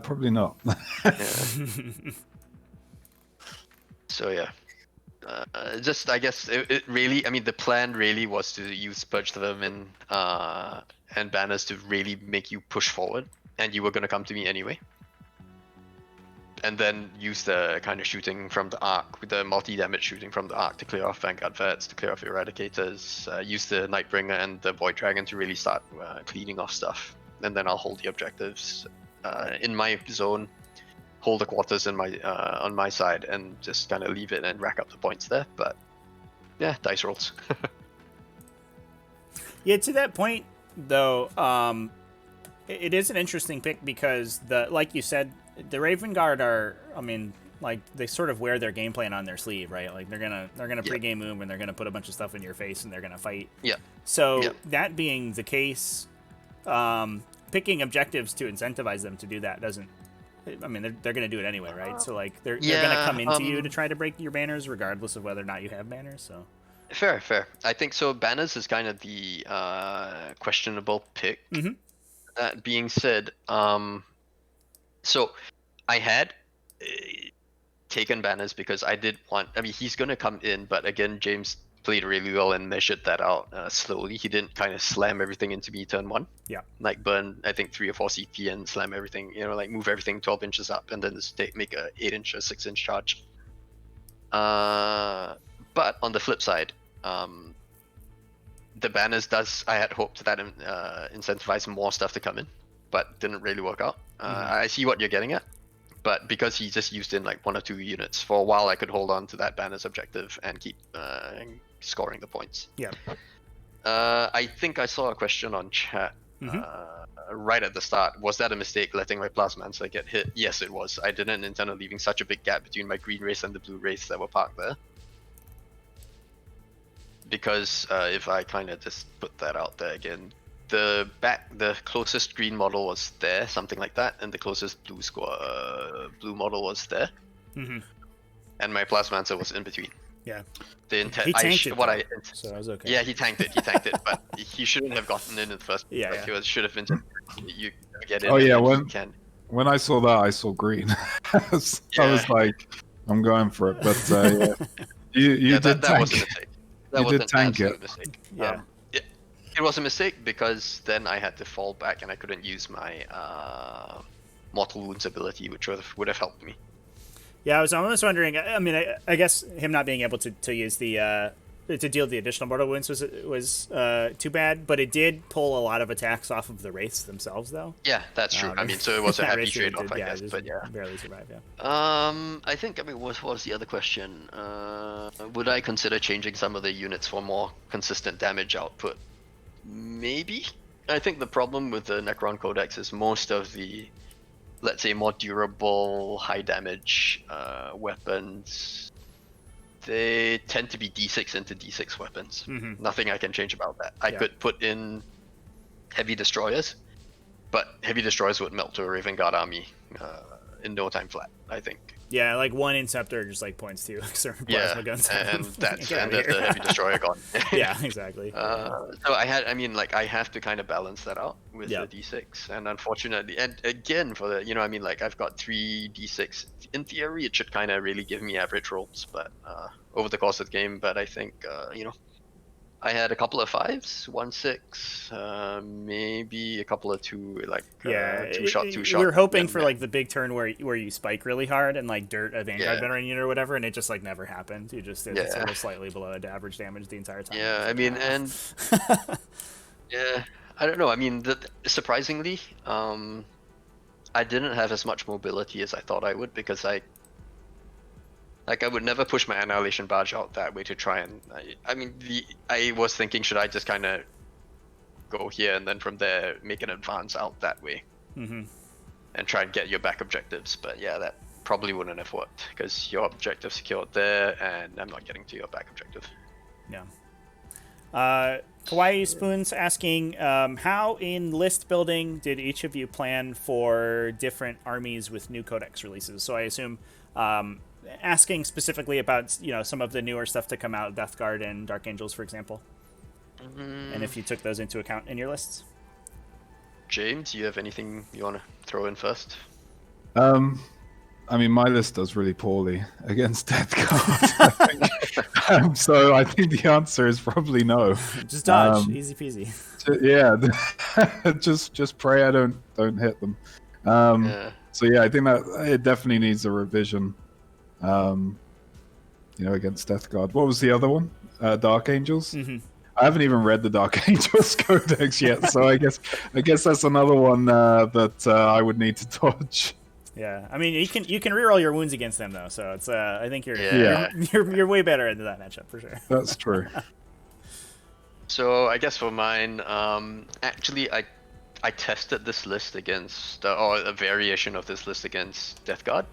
Probably not. so yeah. Just, I guess, it really, I mean, the plan really was to use Purge the Vermin and banners to really make you push forward, and you were going to come to me anyway. And then use the kind of shooting from the arc, with the multi-damage shooting from the arc to clear off Vanguard Vets, to clear off Eradicators, use the Nightbringer and the Void Dragon to really start cleaning off stuff. And then I'll hold the objectives in my zone, hold the quarters in my on my side, and just kind of leave it and rack up the points there. But yeah, dice rolls. Yeah, to that point, though, it is an interesting pick because, like you said, the Raven Guard are, I mean, like, they sort of wear their game plan on their sleeve, right? Like, they're gonna pregame move, and they're gonna put a bunch of stuff in your face, and they're gonna fight. Yeah. So that being the case, picking objectives to incentivize them to do that doesn't. I mean, they're gonna do it anyway, right? So like, they're gonna come into you to try to break your banners, regardless of whether or not you have banners. So. Fair. I think so. Banners is kind of the questionable pick. Mm-hmm. That being said, so I had taken banners because I did want. I mean, he's gonna come in, but again, James played really well and measured that out slowly. He didn't kind of slam everything into me turn 1. Yeah. Like burn, I think 3 or 4 CP and slam everything. You know, like move everything 12 inches up and then just make a 8-inch or 6-inch charge. But on the flip side, the banners does. I had hoped that incentivize more stuff to come in, but didn't really work out. I see what you're getting at, but because he just used in like 1 or 2 units for a while, I could hold on to that banner's objective and keep scoring the points. Yeah. I think I saw a question on chat right at the start. Was that a mistake letting my Plasmancer get hit? Yes, it was. I didn't intend on leaving such a big gap between my green race and the blue race that were parked there. Because if I kind of just put that out there again, the closest green model was there, something like that, and the closest blue model was there, and my Plasmancer was in between. Yeah. The intent. He tanked it. So that was okay. Yeah, he tanked it, but he shouldn't have gotten in the first place. Yeah, It should have been. You get in. Oh yeah, when I saw that, I saw green. I was like, I'm going for it, but you did that was a mistake. That was did tank it. Mistake. Yeah. It was a mistake because then I had to fall back and I couldn't use my Mortal Wounds ability, which would have helped me. Yeah, I was almost wondering. I mean, I guess him not being able to use the to deal the additional mortal wounds was too bad, but it did pull a lot of attacks off of the wraiths themselves, though. Yeah, that's true. I mean, so it was a happy Wraith trade-off, I guess. But yeah, barely survived. Yeah. I think. I mean, what was the other question? Would I consider changing some of the units for more consistent damage output? Maybe. I think the problem with the Necron Codex is most of the, let's say, more durable, high damage weapons, they tend to be D6 into D6 weapons. Nothing I can change about that. I could put in heavy destroyers, but heavy destroyers would melt to a Raven Guard army in no time flat, I think. Yeah, like one Inceptor just like points to certain plasma guns. And that's and Get out of the here. heavy destroyer gone. Yeah, exactly. So I have to kind of balance that out with Yeah. the D6, and unfortunately, and again for the I've got 3 D6. In theory, it should kind of really give me average rolls, but over the course of the game, but I think I had a couple of 5s, 1 6, maybe a couple of 2 two shot. We were hoping for like the big turn where you spike really hard and like dirt a Vanguard veteran unit or whatever, and it just like never happened. You just did sort of slightly below average damage the entire time. Yeah, I mean, and yeah, I don't know. I mean, surprisingly, I didn't have as much mobility as I thought I would, because I would never push my Annihilation Barge out that way to try and... I was thinking, should I just kind of go here and then from there make an advance out that way? Mm-hmm. And try and get your back objectives. But yeah, that probably wouldn't have worked, because your objective secured there, and I'm not getting to your back objective. Yeah. Kawaii Spoon's asking, how in list building did each of you plan for different armies with new codex releases? So I assume... asking specifically about some of the newer stuff to come out, Death Guard and Dark Angels, for example, and if you took those into account in your lists. James, do you have anything you want to throw in first? I mean, my list does really poorly against Death Guard. So I think the answer is probably no. Just dodge, easy peasy. Yeah, just pray I don't hit them. So yeah, I think that it definitely needs a revision. Against Death Guard. What was the other one? Dark Angels. Mm-hmm. I haven't even read the Dark Angels Codex yet, so I guess that's another one that I would need to dodge. Yeah, I mean you can reroll your wounds against them though, so it's I think you're way better into that matchup for sure. That's true. So I guess for mine, actually I tested this list against or a variation of this list against Death Guard.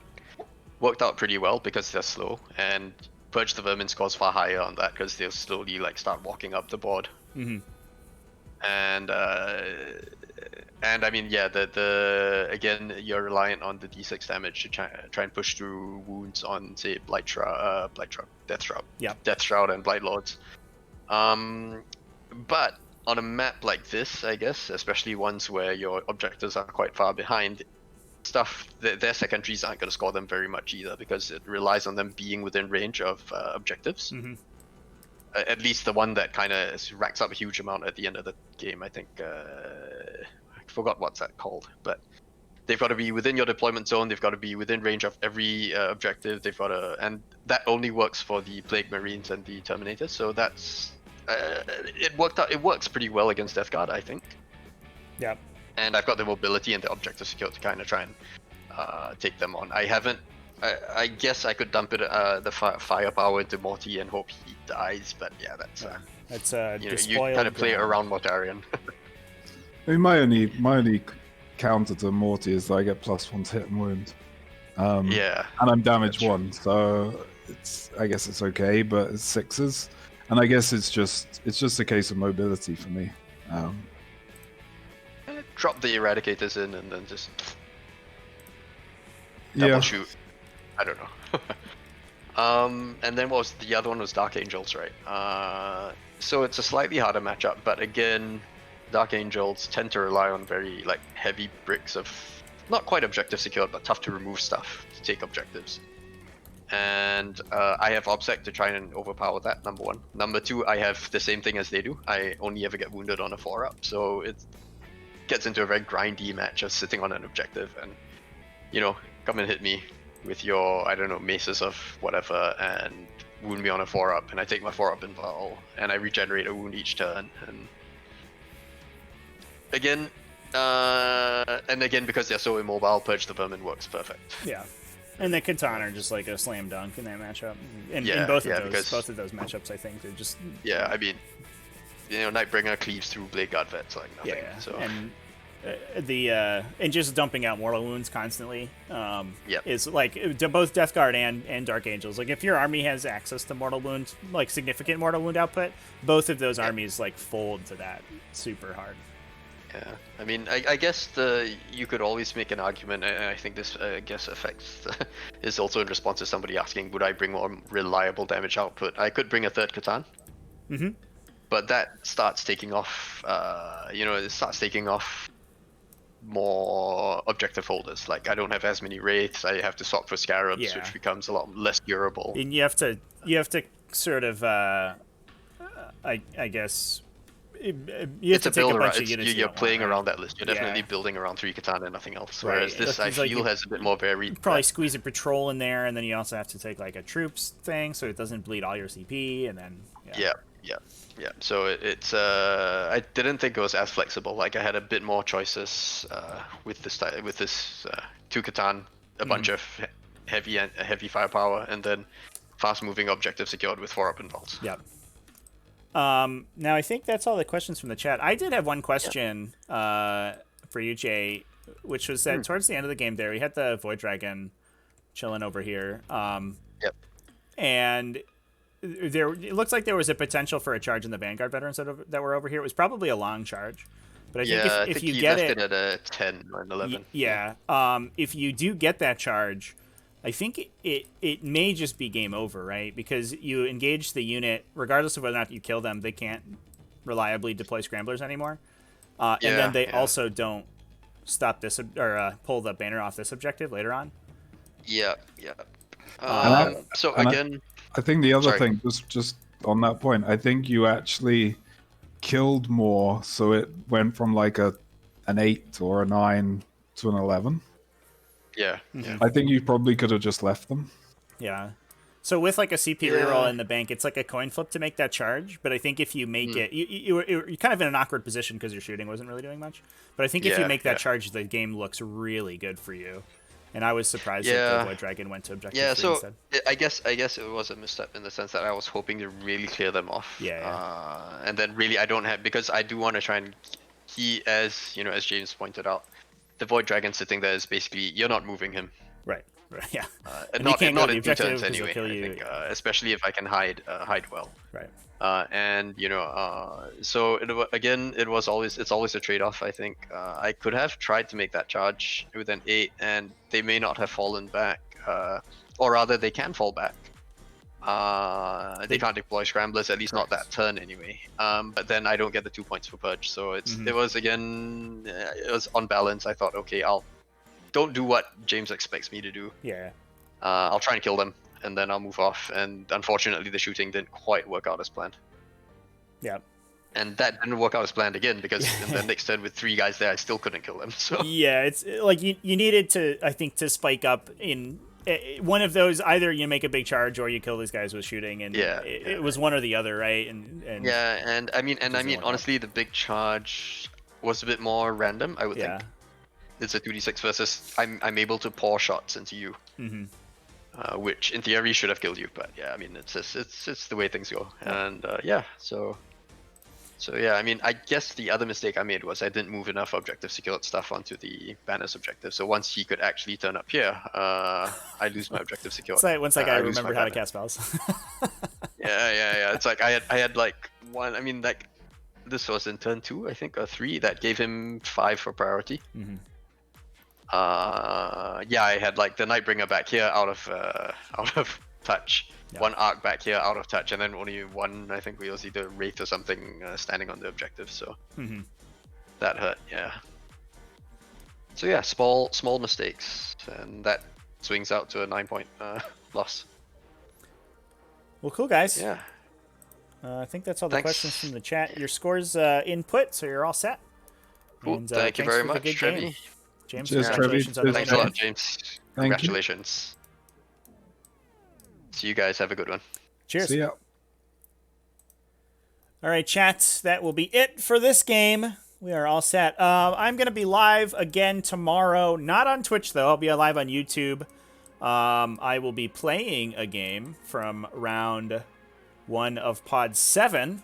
Worked out pretty well because they're slow, and Purge the Vermin scores far higher on that because they'll slowly start walking up the board. Mm-hmm. And I mean, yeah, again, you're reliant on the D6 damage to try and push through wounds on, say, Death Shroud, and Blight Lords. But on a map like this, I guess, especially ones where your objectives are quite far behind, their secondaries aren't going to score them very much either, because it relies on them being within range of objectives. Mm-hmm. At least the one that kind of racks up a huge amount at the end of the game. I think I forgot what's that called, but they've got to be within your deployment zone. They've got to be within range of every objective. And that only works for the Plague Marines and the Terminators. So that's it worked out. It works pretty well against Death Guard, I think. Yeah. And I've got the mobility and the objective secured to kind of try and take them on. I haven't. I guess I could dump it the firepower into Morty and hope he dies, but yeah, that's you kind of play it around Mortarion. I mean, my only counter to Morty is that I get +1 to hit and wound. And I'm damage 1, so I guess it's okay, but it's 6s, and I guess it's just a case of mobility for me. Drop the Eradicators in and then just double shoot. I don't know. And then what was the other one? Was Dark Angels, right? So it's a slightly harder matchup, but again, Dark Angels tend to rely on very heavy bricks of not quite objective secured, but tough to remove stuff to take objectives. And I have OBSEC to try and overpower that, number one. Number two, I have the same thing as they do. I only ever get wounded on a 4-up, so it gets into a very grindy match of sitting on an objective and, come and hit me with your, I don't know, maces of whatever, and wound me on a 4-up, and I take my 4-up in Val, and I regenerate a wound each turn, and again, because they're so immobile, Purge the Vermin works perfect. Yeah. And the Catan are just like a slam dunk in that matchup. In both of those matchups, I think they're just... Yeah, I mean, Nightbringer cleaves through Blade Guard vets like nothing. Yeah, so. And and just dumping out mortal wounds constantly is both Death Guard and Dark Angels. Like if your army has access to mortal wounds, significant mortal wound output, both of those armies fold to that super hard. Yeah, I mean, I guess you could always make an argument, and I think this, I guess, affects is also in response to somebody asking, would I bring more reliable damage output? I could bring a third Catan, but that starts taking off. It starts taking off more objective holders. Like I don't have as many wraiths. I have to swap for scarabs, Yeah. which becomes a lot less durable. And you have to sort of, I guess. You have It's to a take build a bunch around. of units. You're playing want, right? around that list. You're definitely building around 3 Catan and nothing else. Right. Whereas this, I feel, has a bit more varied. Probably squeeze a patrol in there, and then you also have to take like a troops thing, so it doesn't bleed all your CP, and then Yeah. So it's I didn't think it was as flexible. Like I had a bit more choices with this 2 Catan, a bunch of heavy firepower, and then fast moving objective secured with 4 up and vaults. Yep. Now I think that's all the questions from the chat. I did have one question for you, Jay, which was that towards the end of the game there, we had the Void Dragon chilling over here. And it looks like there was a potential for a charge in the Vanguard veterans that were over here. It was probably a long charge. But I think if you get it at a 10 or an 11. If you do get that charge, I think it may just be game over, right? Because you engage the unit, regardless of whether or not you kill them, they can't reliably deploy scramblers anymore. And then they also don't stop this or pull the banner off this objective later on. I think the other sorry. thing, just on that point, I think you actually killed more, so it went from like an 8 or a 9 to an 11. Yeah. I think you probably could have just left them. Yeah. So with like a CP reroll in the bank, it's like a coin flip to make that charge. But I think if you make it, you're kind of in an awkward position because your shooting wasn't really doing much. But I think if you make that charge, the game looks really good for you. And I was surprised that the Void Dragon went to objective 3 so instead. I guess it was a misstep in the sense that I was hoping to really clear them off. And then really I don't have, because I do want to try and as James pointed out, the Void Dragon sitting there is basically, you're not moving him. Right. Yeah. Not in 2 turns because anyway. he'll kill I you. think, especially if I can hide well. Right. So it's always a trade-off. I think I could have tried to make that charge with an 8, and they may not have fallen back, or rather they can fall back. They can't deploy scramblers, at least not that turn anyway. But then I don't get the 2 points for purge. So it was on balance. I thought, okay, don't do what James expects me to do. Yeah. I'll try and kill them, and then I'll move off. And unfortunately, the shooting didn't quite work out as planned. Yeah. And that didn't work out as planned again, because in the next turn with 3 guys there, I still couldn't kill them. So yeah, it's like you needed to, I think, to spike up in one of those. Either you make a big charge or you kill these guys with shooting, and it was one or the other, right? And I mean, honestly, the big charge was a bit more random, I would think. It's a 2d6 versus I'm able to pour shots into you, which in theory should have killed you, but yeah, I mean it's the way things go, and So I mean, I guess the other mistake I made was I didn't move enough objective secured stuff onto the banner's objective. So once he could actually turn up here, I lose my objective secured. Once I remembered how to cast spells. Yeah. It's like I had like one. I mean, like this was in turn 2, I think, or 3, that gave him 5 for priority. I had like the Nightbringer back here out of touch. One arc back here out of touch, and then only one, I think we was either Wraith or something standing on the objective, so that hurt, So yeah, small mistakes, and that swings out to a 9-point loss. Well, cool, guys. Yeah. I think that's all the questions from the chat. Your score's input, so you're all set. Cool. And, Thank you very much, Trevi. James, Cheers, congratulations Trevi. on the Thanks a lot, James. Congratulations. So you guys have a good one. Cheers. See ya. All right, chat. That will be it for this game. We are all set. I'm going to be live again tomorrow. Not on Twitch, though. I'll be live on YouTube. I will be playing a game from round 1 of Pod 7.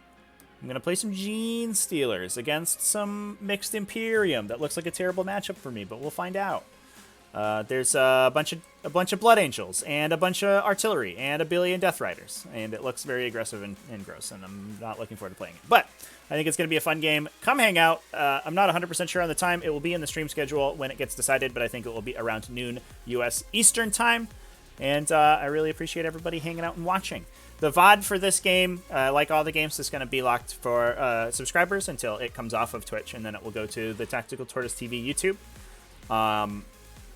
I'm going to play some Gene Stealers against some mixed Imperium. That looks like a terrible matchup for me, but we'll find out. There's a bunch of Blood Angels and a bunch of artillery and a billion Death Riders, and it looks very aggressive and gross, and I'm not looking forward to playing it. But I think it's going to be a fun game. Come hang out. I'm not 100% sure on the time. It will be in the stream schedule when it gets decided, but I think it will be around noon U.S. Eastern time, and I really appreciate everybody hanging out and watching. The VOD for this game, like all the games, is going to be locked for subscribers until it comes off of Twitch, and then it will go to the Tactical Tortoise TV YouTube.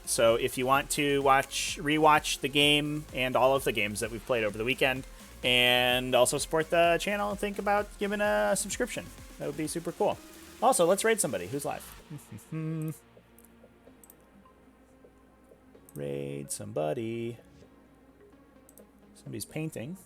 So if you want to rewatch the game and all of the games that we've played over the weekend, and also support the channel, think about giving a subscription. That would be super cool. Also, let's raid somebody who's live. Raid somebody. Somebody's painting.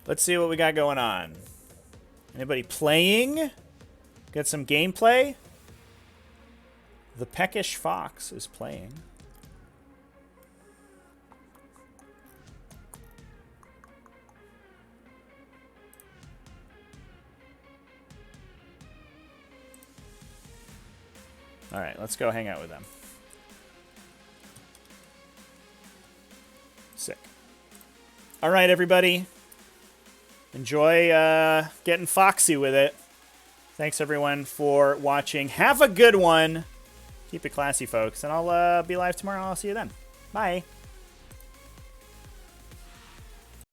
Let's see what we got going on. Anybody playing? Get some gameplay? The Peckish Fox is playing. All right, let's go hang out with them. Sick. All right, everybody. Enjoy getting foxy with it. Thanks, everyone, for watching. Have a good one. Keep it classy, folks. And I'll be live tomorrow. I'll see you then. Bye.